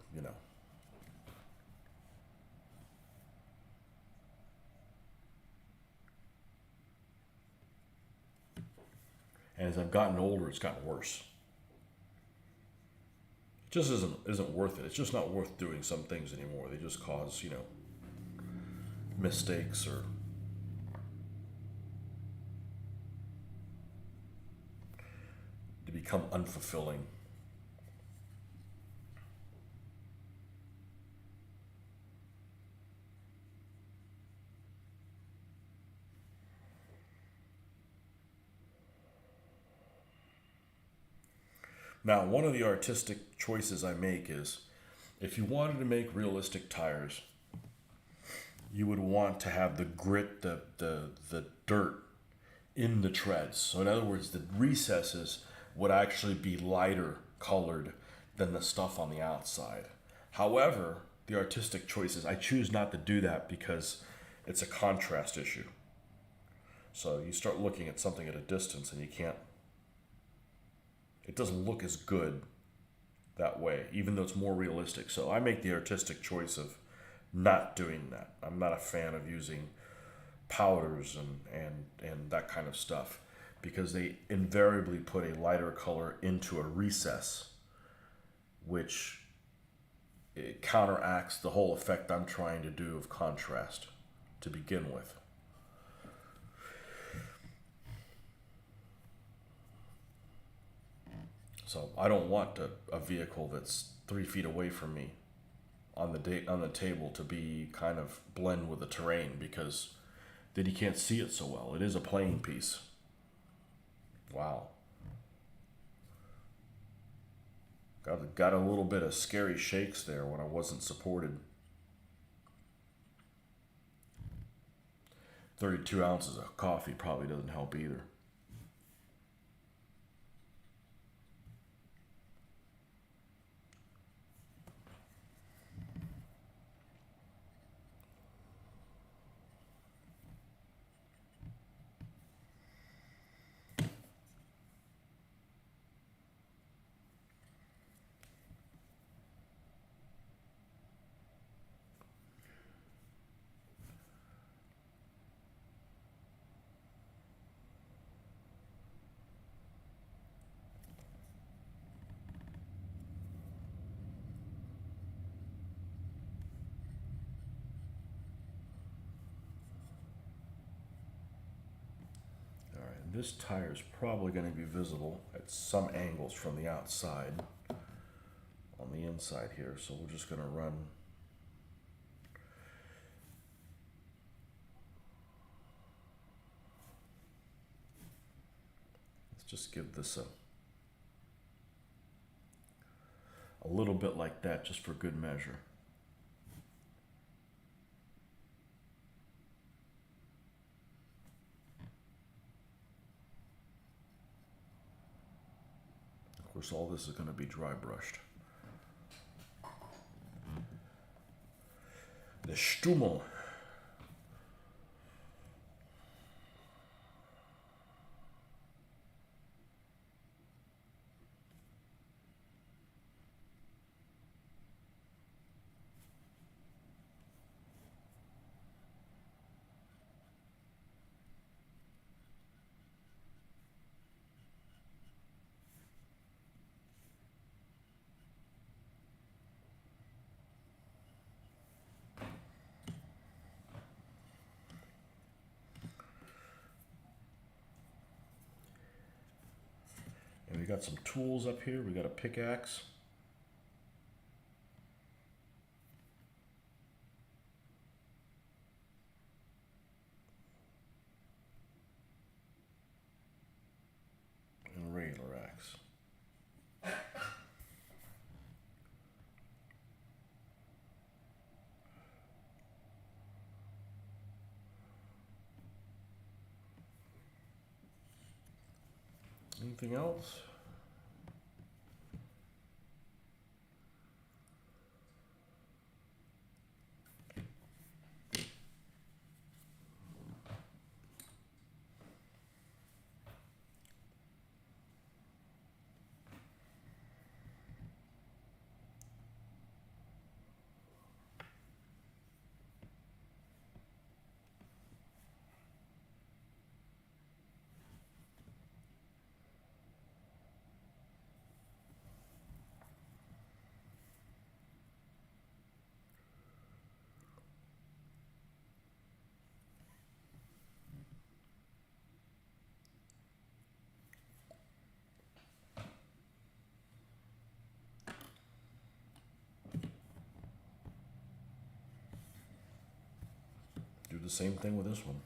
And as I've gotten older, it's gotten worse. It just isn't worth it. It's just not worth doing some things anymore. They just cause, mistakes or to become unfulfilling. Now, one of the artistic choices I make is if you wanted to make realistic tires, you would want to have the grit, the dirt in the treads. So in other words, the recesses would actually be lighter colored than the stuff on the outside. However, the artistic choices, I choose not to do that because it's a contrast issue. So you start looking at something at a distance and it doesn't look as good that way, even though it's more realistic. So I make the artistic choice of not doing that. I'm not a fan of using powders and that kind of stuff because they invariably put a lighter color into a recess, which it counteracts the whole effect I'm trying to do of contrast to begin with. So I don't want a vehicle that's 3 feet away from me on the table to be kind of blend with the terrain, because then you can't see it so well. It is a playing piece. Wow. Got a little bit of scary shakes there when I wasn't supported. 32 ounces of coffee probably doesn't help either. This tire is probably going to be visible at some angles from the outside on the inside here, so we're just going to run let's just give this a little bit like that, just for good measure. Of course, all this is going to be dry brushed. The Stummel. And we got some tools up here. We got a pickaxe. And a regular axe. Anything else? Do the same thing with this one.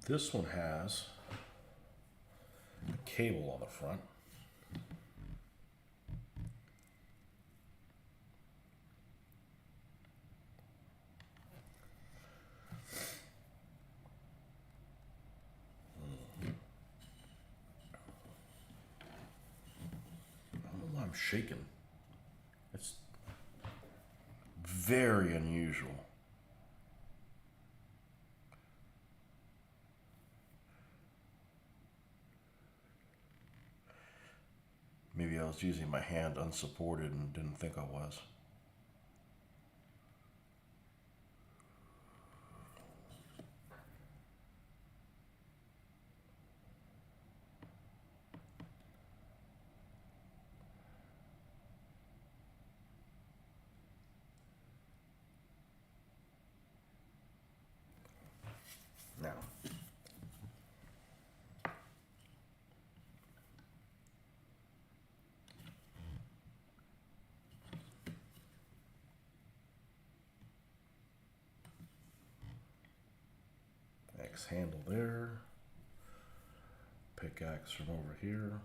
This one has a cable on the front. I'm shaking. It's very unusual. Maybe I was using my hand unsupported and didn't think I was. Now, X handle there, pickaxe from over here.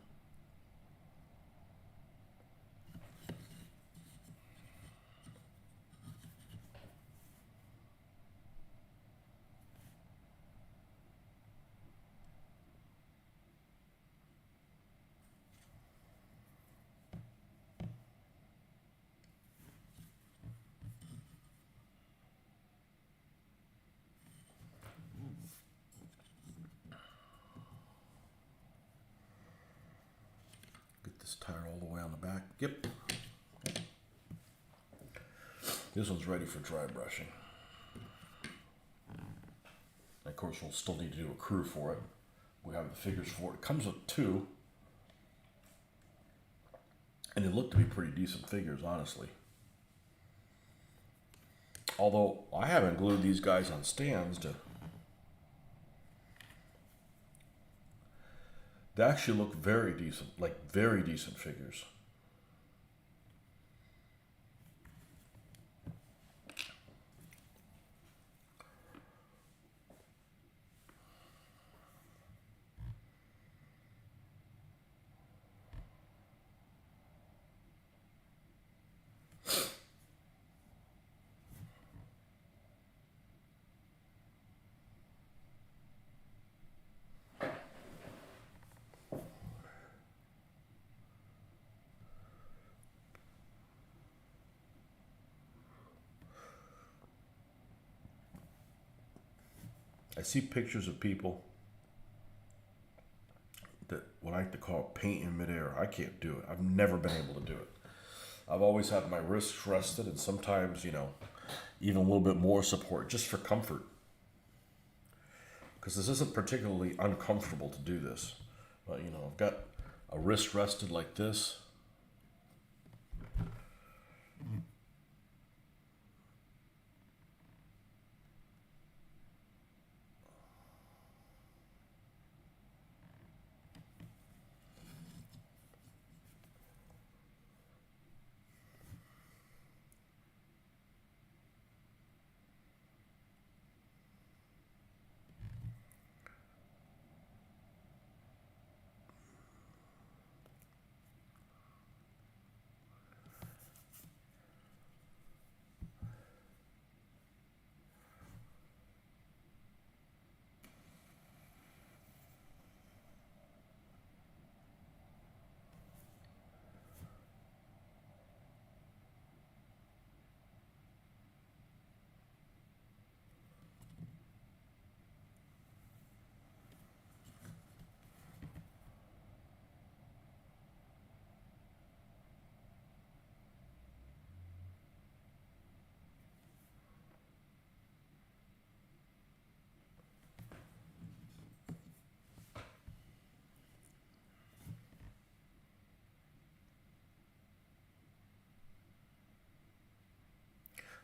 Get this tire all the way on the back. Yep. This one's ready for dry brushing. Of course, we'll still need to do a crew for it. We have the figures for it. It comes with two. And they look to be pretty decent figures, honestly. Although, I haven't glued these guys on stands to... They actually look very decent, like very decent figures. I see pictures of people that what I like to call paint in midair. I can't do it. I've never been able to do it. I've always had my wrists rested and sometimes, even a little bit more support just for comfort. Because this isn't particularly uncomfortable to do this. But, I've got a wrist rested like this.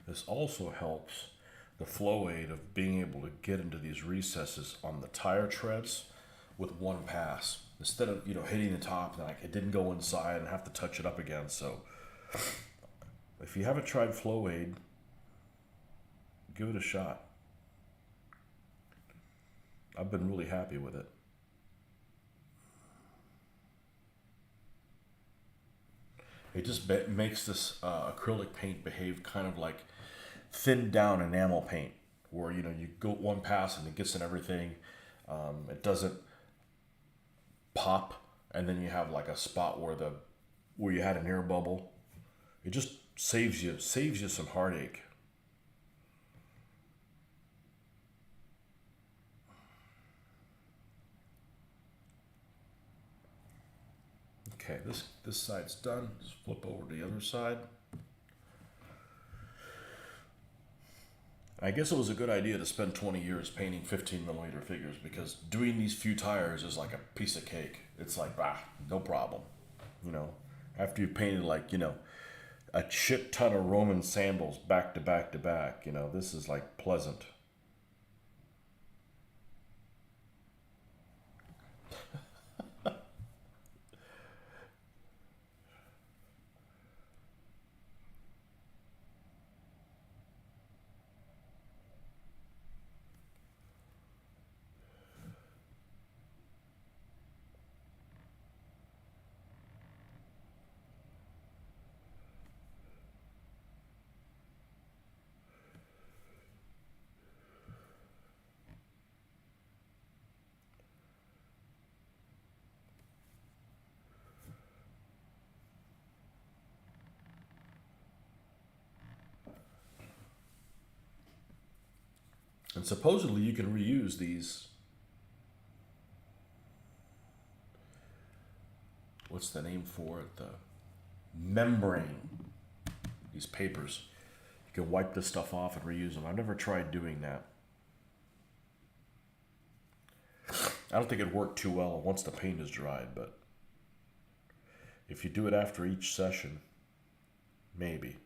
This also helps the flow aid of being able to get into these recesses on the tire treads with one pass. Instead of, hitting the top and it didn't go inside and have to touch it up again. So if you haven't tried flow aid, give it a shot. I've been really happy with it. It just makes this acrylic paint behave kind of like thinned down enamel paint, where you go one pass and it gets in everything. It doesn't pop, and then you have like a spot where the where you had an air bubble. It just saves you some heartache. Okay, this side's done. Just flip over to the other side. I guess it was a good idea to spend 20 years painting 15mm figures, because doing these few tires is like a piece of cake. It's like, no problem. You know, after you've painted like, a shit ton of Roman sandals back to back to back, this is like pleasant. And supposedly you can reuse these. What's the name for it? The membrane. These papers. You can wipe this stuff off and reuse them. I've never tried doing that. I don't think it'd work too well once the paint is dried, but if you do it after each session, maybe.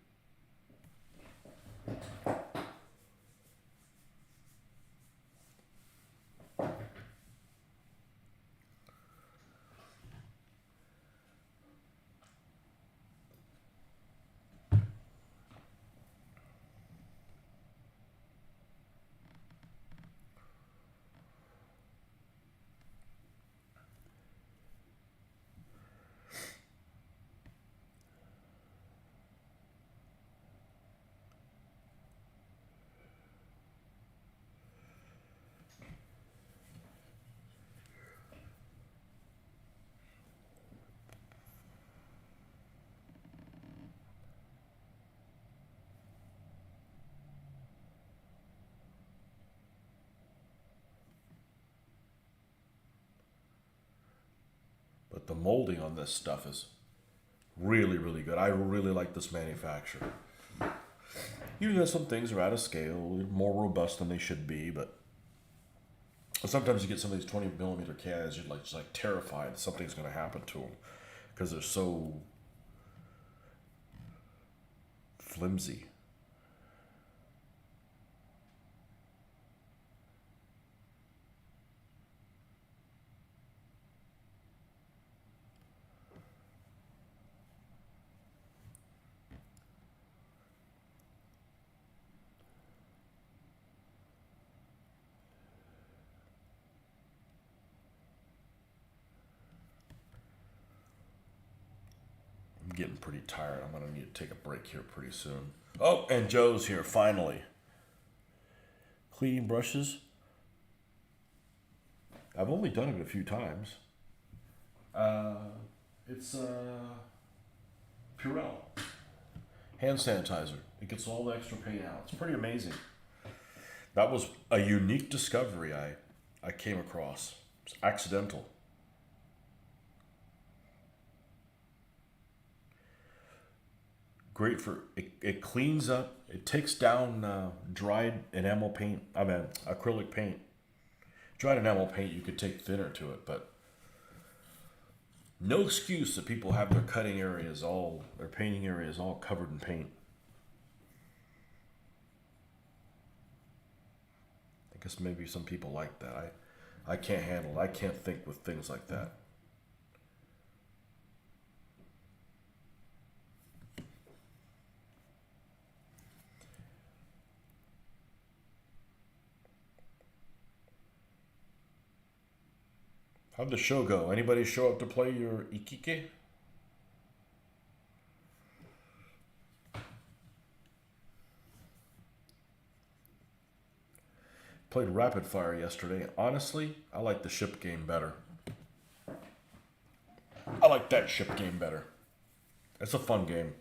But the molding on this stuff is really, really good. I really like this manufacturer. Even though some things are out of scale, they're more robust than they should be, but sometimes you get some of these 20mm cans, you're just like terrified that something's going to happen to them because they're so flimsy. I'm getting pretty tired. I'm going to need to take a break here pretty soon. Oh, and Joe's here, finally. Cleaning brushes. I've only done it a few times. It's Purell. Hand sanitizer. It gets all the extra paint out. It's pretty amazing. That was a unique discovery I came across. It's accidental. Great for it cleans up. It takes down dried enamel paint. Acrylic paint. Dried enamel paint you could take thinner to it, but no excuse that people have their painting areas all covered in paint. I guess maybe some people like that. I can't handle it. I can't think with things like that. How'd the show go? Anybody show up to play your ikike? Played Rapid Fire yesterday. Honestly, I like the ship game better. I like that ship game better. It's a fun game.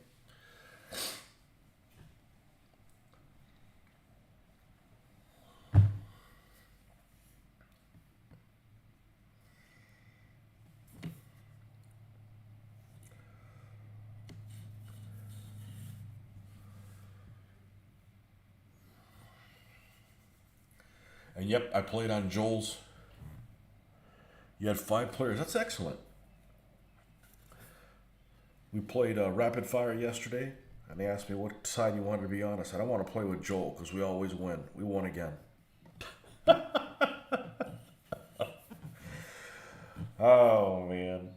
And yep, I played on Joel's. You had 5 players. That's excellent. We played Rapid Fire yesterday, and they asked me what side you wanted to be on. I said, I want to play with Joel because we always win. We won again. Oh, man.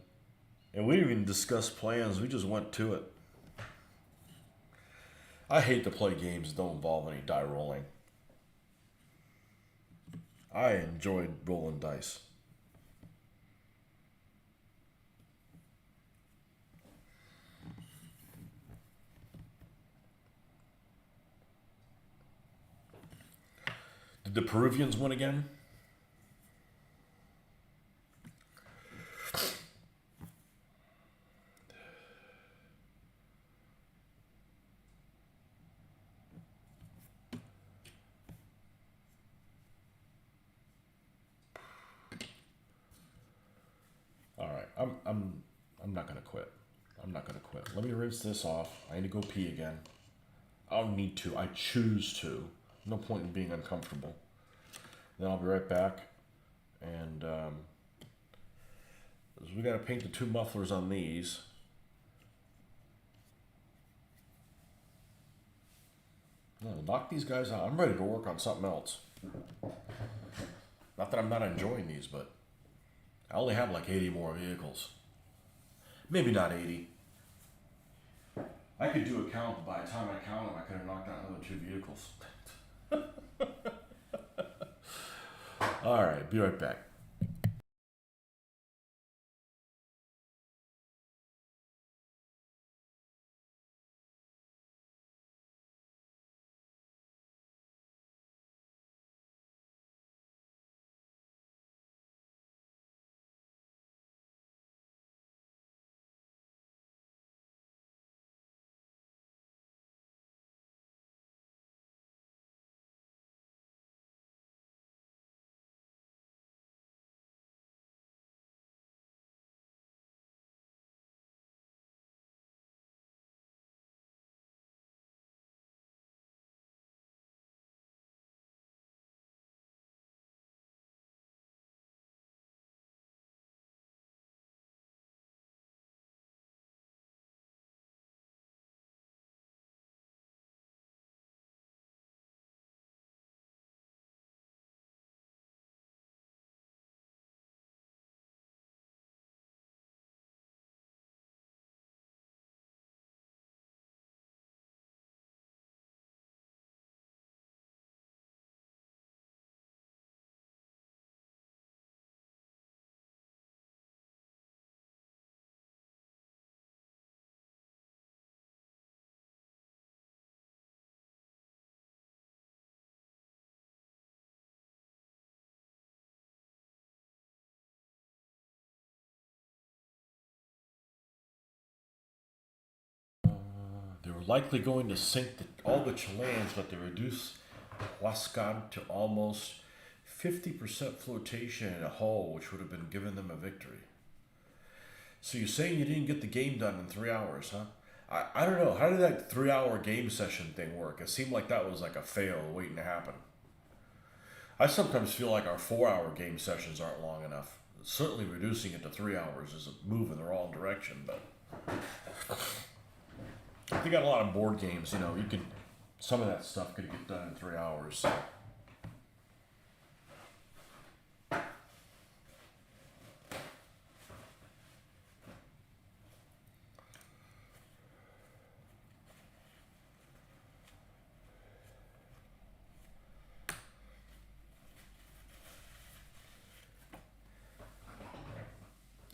And we didn't even discuss plans. We just went to it. I hate to play games that don't involve any die rolling. I enjoyed rolling dice. Did the Peruvians win again? All right, I'm not gonna quit. I'm not gonna quit. Let me rinse this off. I need to go pee again. I don't need to. I choose to. No point in being uncomfortable. Then I'll be right back. And we got to paint the 2 mufflers on these. No, knock these guys out. I'm ready to work on something else. Not that I'm not enjoying these, but I only have like 80 more vehicles. Maybe not 80. I could do a count. By the time I count them, I could have knocked out another 2 vehicles. All right, be right back. They were likely going to sink all the Chileans, but they reduced Huascan to almost 50% flotation in a hull, which would have been given them a victory. So you're saying you didn't get the game done in 3 hours, huh? I don't know. How did that 3 hour game session thing work? It seemed like that was like a fail waiting to happen. I sometimes feel like our 4 hour game sessions aren't long enough. Certainly reducing it to 3 hours is a move in the wrong direction, but if you got a lot of board games, you know, you could, some of that stuff could get done in 3 hours. So.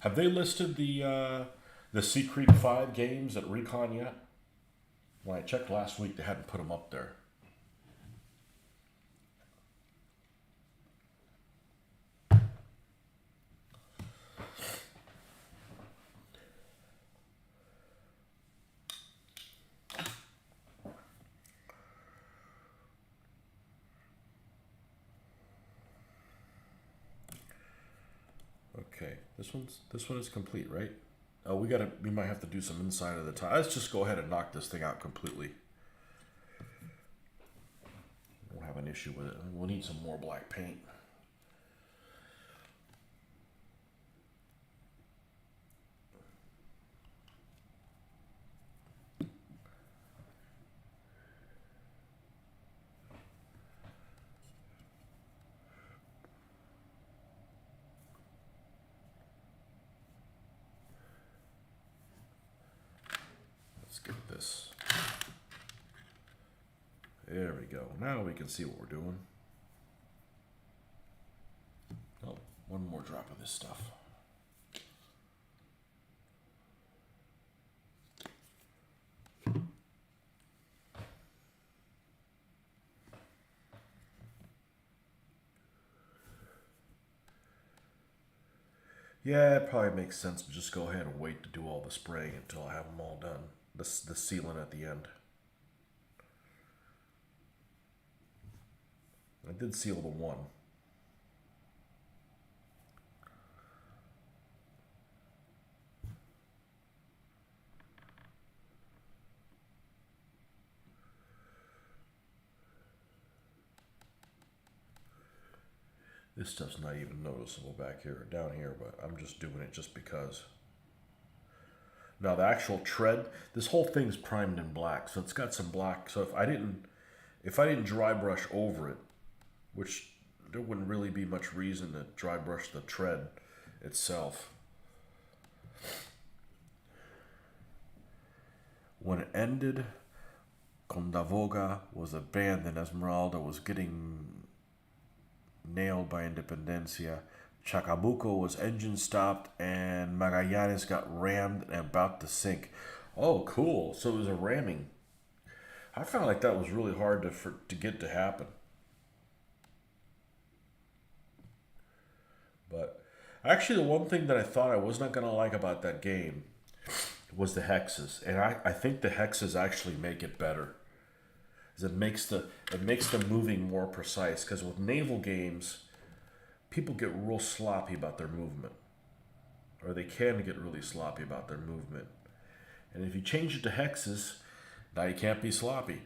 Have they listed the Sea Creek 5 games at Recon yet? When I checked last week, they hadn't put them up there. Okay, this one is complete, right? Oh, we might have to do some inside of the tire. Let's just go ahead and knock this thing out completely. Won't have an issue with it. We'll need some more black paint. Let's get this. There we go. Now we can see what we're doing. Oh, one more drop of this stuff. Yeah, it probably makes sense to just go ahead and wait to do all the spraying until I have them all done. The sealant at the end. I did seal the one. This stuff's not even noticeable back here or down here, but I'm just doing it just because. Now the actual tread, this whole thing's primed in black, so it's got some black. So if I didn't dry brush over it, which there wouldn't really be much reason to dry brush the tread itself. When it ended, Condavoga was abandoned. Esmeralda was getting nailed by Independencia. Chacabuco was engine stopped, and Magallanes got rammed and about to sink. Oh, cool. So it was a ramming. I found like that was really hard to get to happen. But actually, the one thing that I thought I was not going to like about that game was the hexes. And I think the hexes actually make it better. It makes the moving more precise. Because with naval games, people get real sloppy about their movement. Or they can get really sloppy about their movement. And if you change it to hexes, now you can't be sloppy.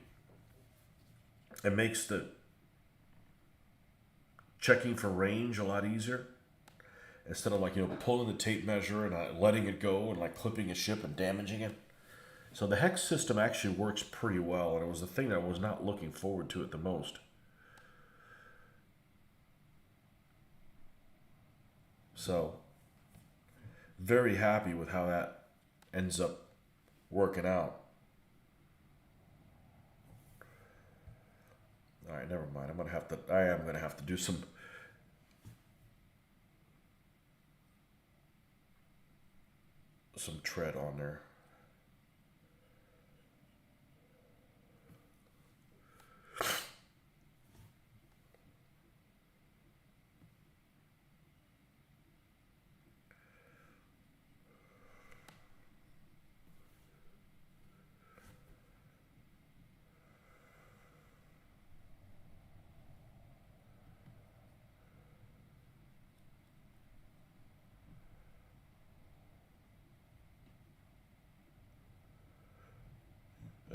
It makes the checking for range a lot easier. Instead of pulling the tape measure and letting it go and clipping a ship and damaging it. So the hex system actually works pretty well, and it was the thing that I was not looking forward to it the most. So, very happy with how that ends up working out. All right, never mind. I am gonna have to do some tread on there.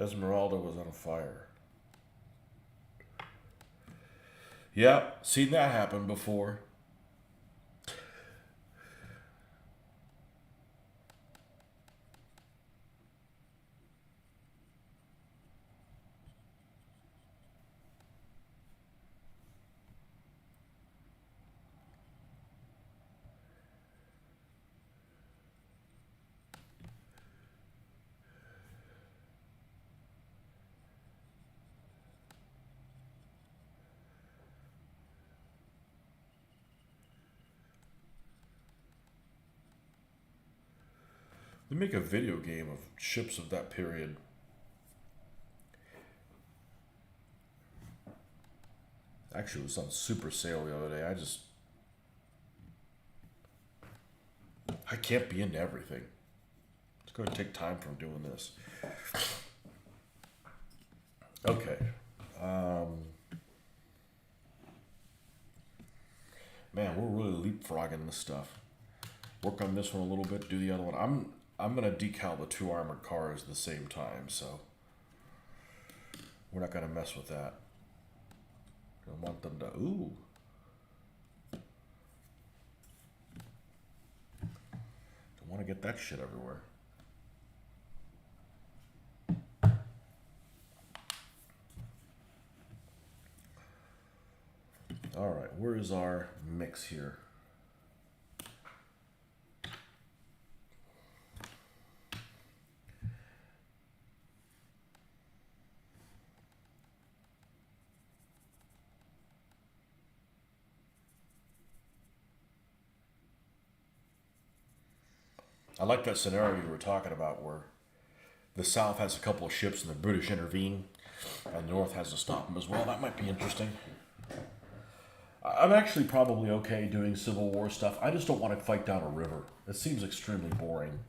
Esmeralda was on fire. Yeah, seen that happen before. They make a video game of ships of that period. Actually, it was on Super Sale the other day. I can't be into everything. It's going to take time from doing this. Okay. Man, we're really leapfrogging this stuff. work on this one a little bit, do the other one. I'm gonna decal the 2 armored cars at the same time, so we're not gonna mess with that. I want them to ooh. Don't want to get that shit everywhere. All right, where is our mix here? I like that scenario you were talking about where the South has a couple of ships and the British intervene, and the North has to stop them as well. That might be interesting. I'm actually probably okay doing Civil War stuff. I just don't want to fight down a river. It seems extremely boring.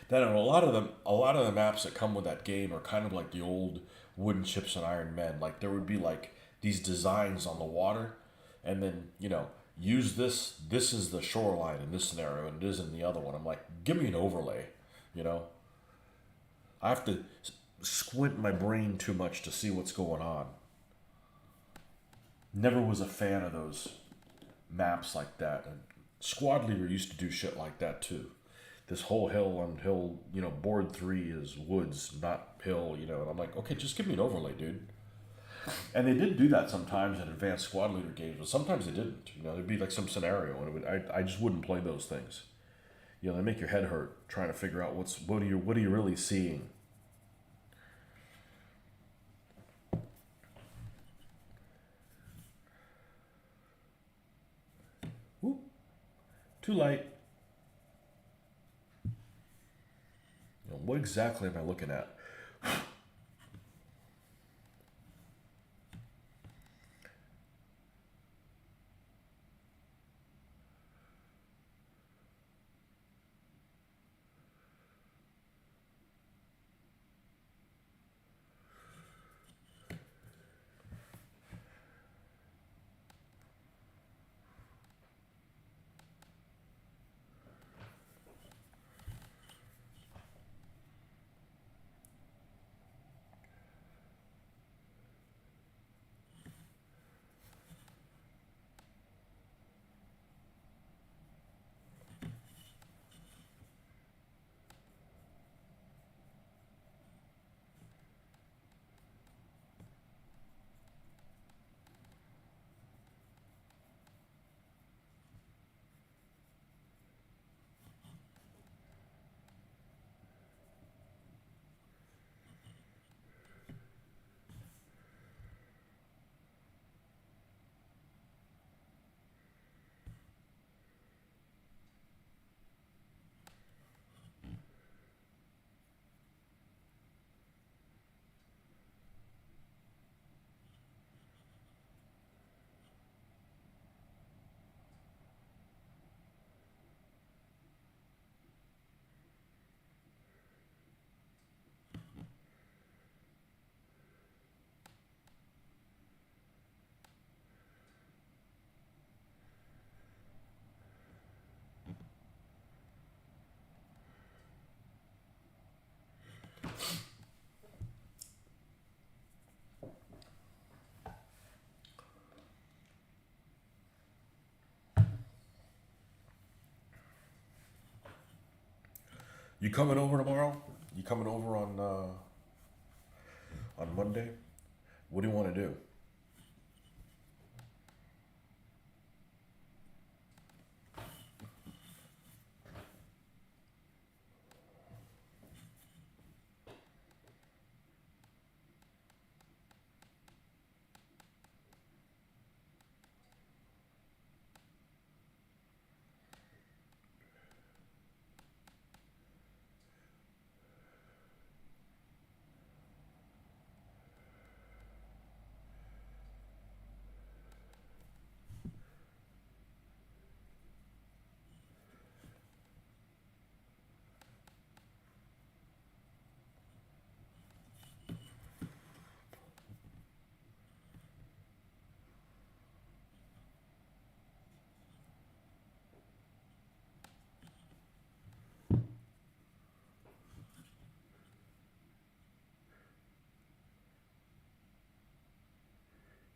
Then a lot of the maps that come with that game are kind of like the old wooden ships and Iron Men. Like there would be like these designs on the water, and then use this. This is the shoreline in this scenario, and it is in the other one. I'm like, give me an overlay. You know, I have to squint my brain too much to see what's going on. Never was a fan of those maps like that. And Squad Leader used to do shit like that too. This whole hill on hill, board 3 is woods, not hill, and I'm like, okay, just give me an overlay, dude. And they did do that sometimes in advanced Squad Leader games, but sometimes they didn't. There'd be like some scenario, and I just wouldn't play those things. They make your head hurt trying to figure out what are you really seeing. Ooh, too light. What exactly am I looking at? You coming over tomorrow? You coming over on Monday? What do you want to do?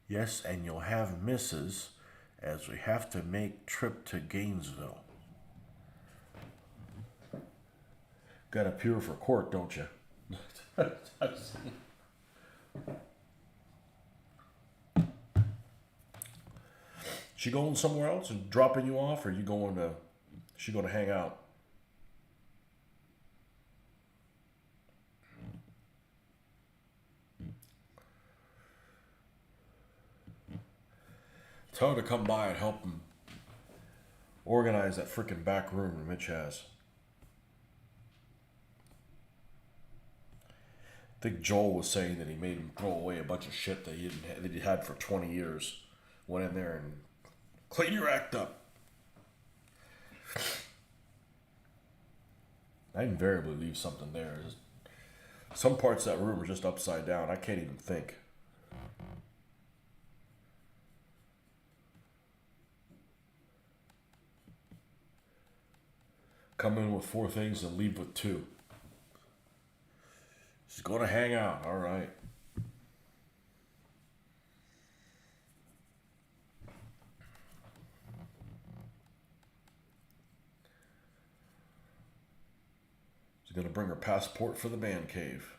Yes, and you'll have misses as we have to make trip to Gainesville. Got appear for court, don't you? She going somewhere else and dropping you off, or you going to? She going to hang out? Tell her to come by and help him organize that freaking back room that Mitch has. I think Joel was saying that he made him throw away a bunch of shit that he had for 20 years. Went in there and clean your act up. I invariably leave something there. Some parts of that room are just upside down. I can't even think. Come in with 4 things and leave with 2. She's going to hang out. All right. She's going to bring her passport for the man cave.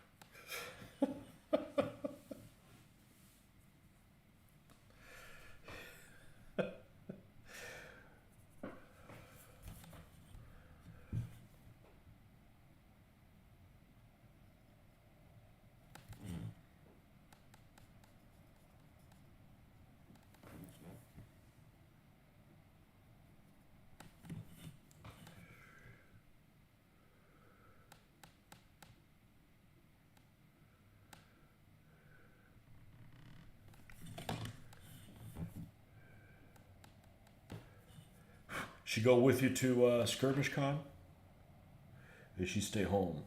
She go with you to Skirmish Con? Or does she stay home?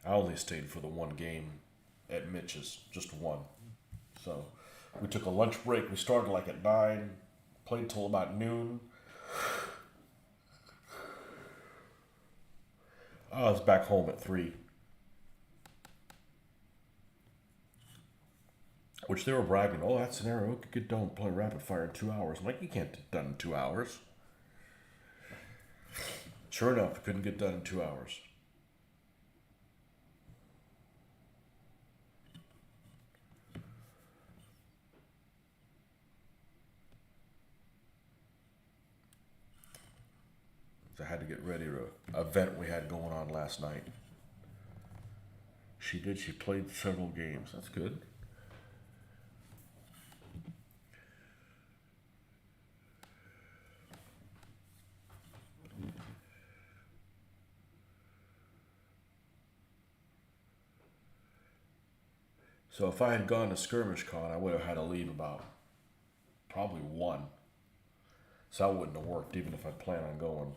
I only stayed for the one game at Mitch's, just one. So we took a lunch break. We started like at 9, played till about noon. I was back home at 3. Which they were bragging, oh, that scenario could get done playing rapid fire in 2 hours. I'm like, you can't get it done in 2 hours. Sure enough, it couldn't get done in 2 hours. So I had to get ready to an event we had going on last night. She did. She played several games. That's good. So if I had gone to Skirmish Con, I would have had to leave about probably 1. So that wouldn't have worked even if I planned on going.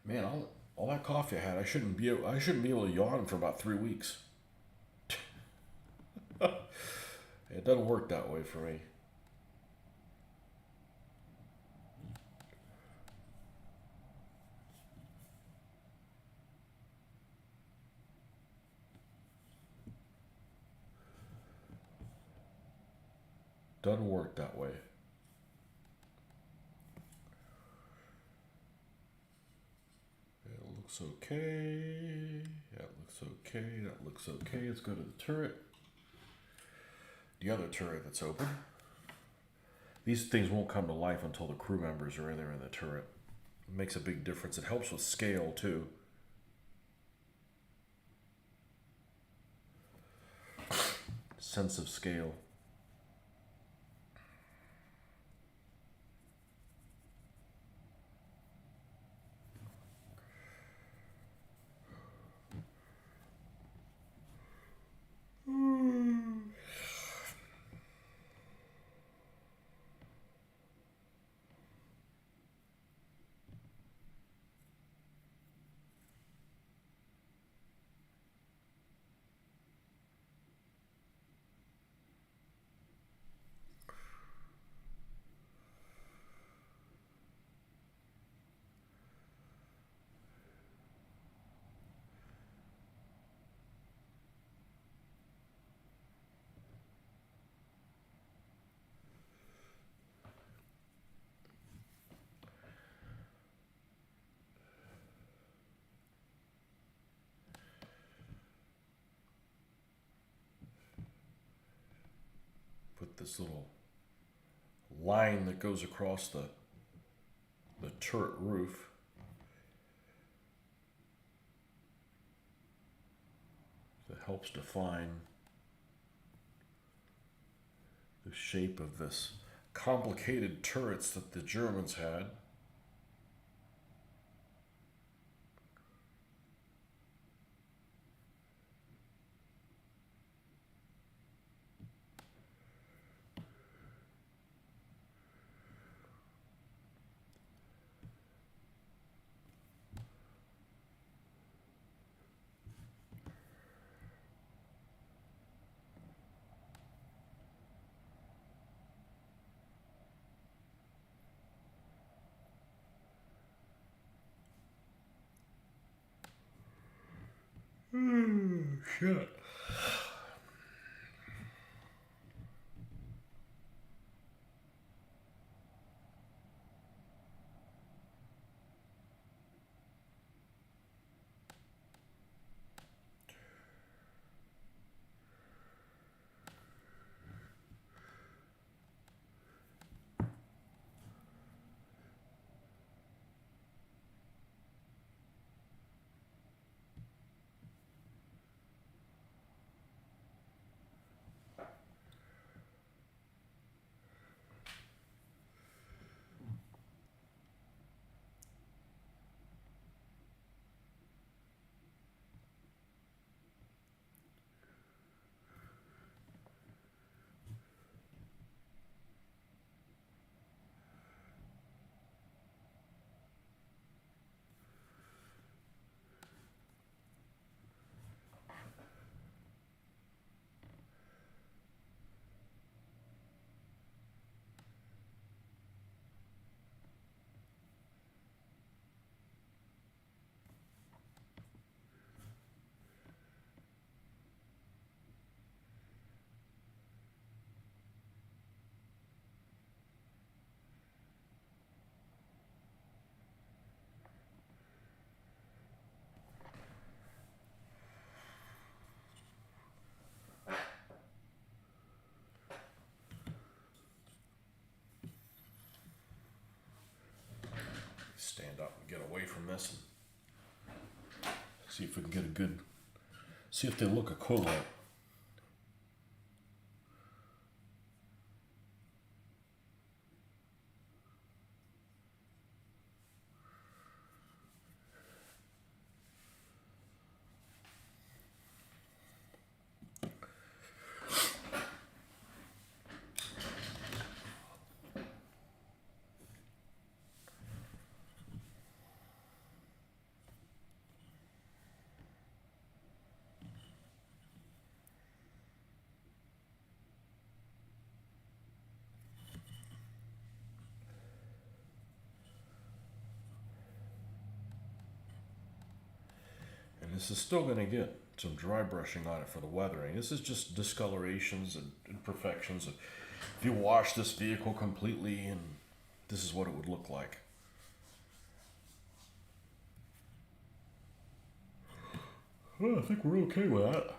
Man, all that coffee I had, I shouldn't be able to yawn for about 3 weeks. It doesn't work that way for me. Doesn't work that way. It looks okay. That looks okay. That looks okay. Let's go to the turret. The other turret that's open. These things won't come to life until the crew members are in there in the turret. It makes a big difference. It helps with scale too. Sense of scale. Put this little line that goes across the turret roof. That helps define the shape of this complicated turrets that the Germans had. Shit. Stand up and get away from this and see if we can get a good, see if they look equivalent. this is still going to get some dry brushing on it for the weathering. This is just discolorations and imperfections. If you wash this vehicle completely, and this is what it would look like. Well, I think we're okay with that.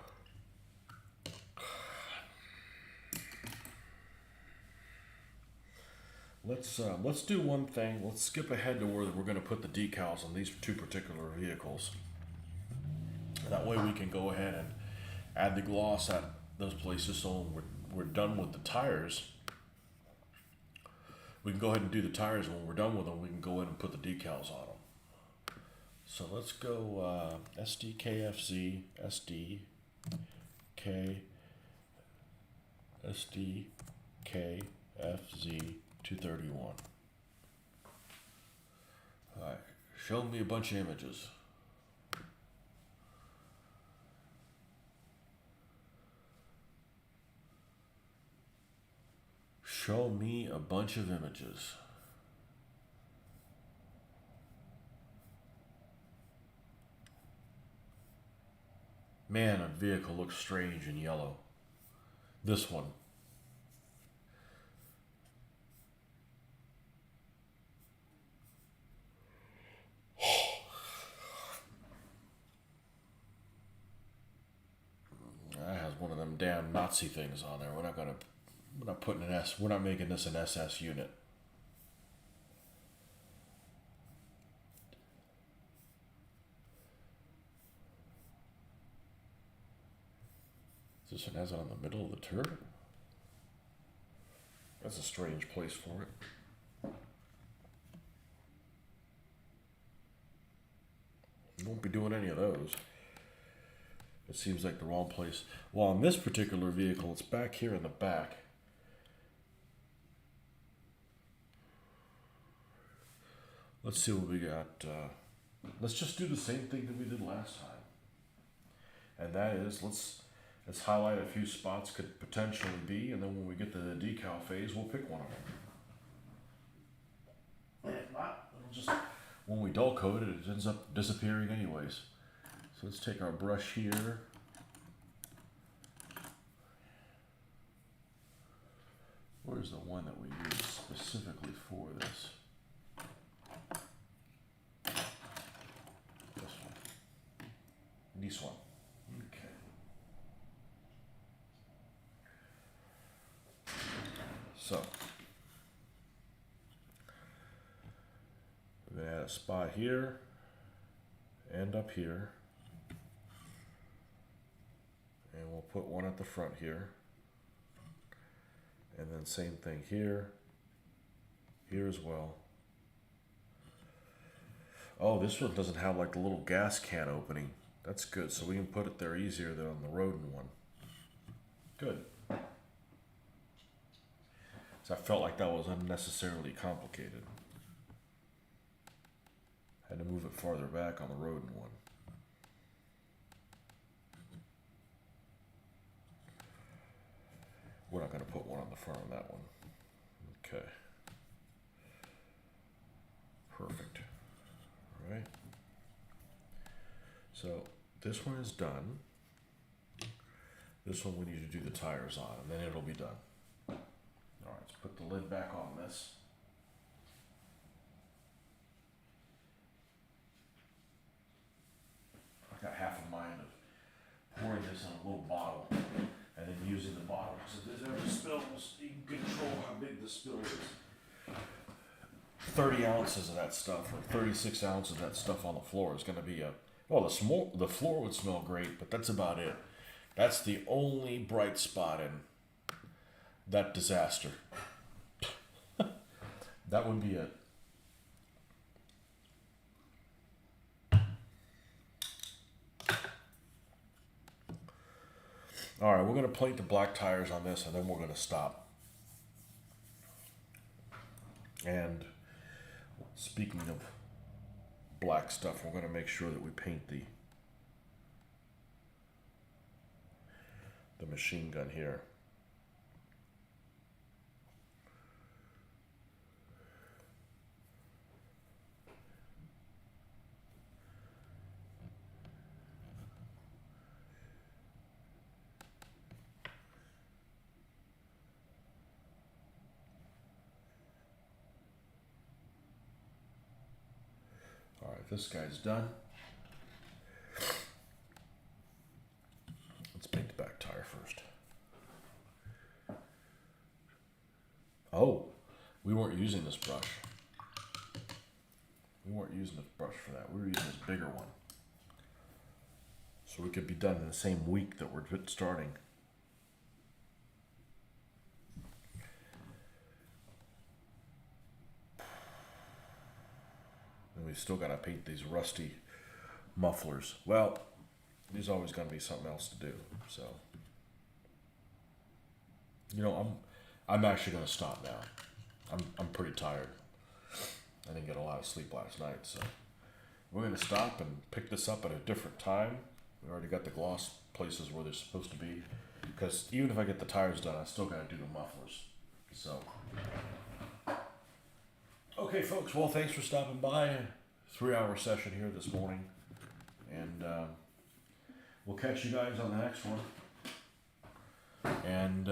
Let's do one thing. Let's skip ahead to where we're going to put the decals on these two particular vehicles. That way we can go ahead and add the gloss at those places. So when we're done with the tires, we can go ahead and do the tires. When we're done with them, we can go ahead and put the decals on them. So let's go SDKFZ, SDKFZ 231. Alright, show me a bunch of images. Show me a bunch of images. Man, a vehicle looks strange in yellow. This one. That has one of them damn Nazi things on there. We're not making this an SS unit. This one has it on the middle of the turret? That's a strange place for it. You won't be doing any of those. It seems like the wrong place. Well, on this particular vehicle, it's back here in the back. Let's see what we got. Let's just do the same thing that we did last time. And that is, let's highlight a few spots could potentially be, and then when we get to the decal phase, we'll pick one of them. And if not, it'll just, when we dull coat it, it ends up disappearing anyways. So let's take our brush here. Where's the one that we use specifically for this? This one. This one. Okay. So, we're going to add a spot here and up here. And we'll put one at the front here. And then same thing here. Here as well. Oh, this one doesn't have like the little gas can opening. That's good. So we can put it there easier than on the Rodin one. Good. So I felt like that was unnecessarily complicated. Had to move it farther back on the Rodin one. We're not going to put one on the front of that one. Okay. Perfect. All right. So this one is done. This one we need to do the tires on, and then it'll be done. All right, let's put the lid back on this. I got half a mind of pouring this in a little bottle and then using the bottle. So if there's ever spills, you can control how big the spill is. 30 ounces of that stuff, or 36 ounces of that stuff on the floor is going to be a, well, the floor would smell great, but that's about it. That's the only bright spot in that disaster. That would be it. All right, we're going to plate the black tires on this, and then we're going to stop. And speaking of black stuff, we're going to make sure that we paint the machine gun here. this guy's done. Let's paint the back tire first. Oh, we weren't using this brush. We weren't using this brush for that. We were using this bigger one. So we could be done in the same week that we're starting. And we still got to paint these rusty mufflers. Well, there's always going to be something else to do. So, you know, I'm actually going to stop now. I'm pretty tired. I didn't get a lot of sleep last night, so we're going to stop and pick this up at a different time. We already got the gloss places where they're supposed to be, because even if I get the tires done, I still got to do the mufflers. So, okay, folks. Well, thanks for stopping by. 3-hour session here this morning, and we'll catch you guys on the next one. And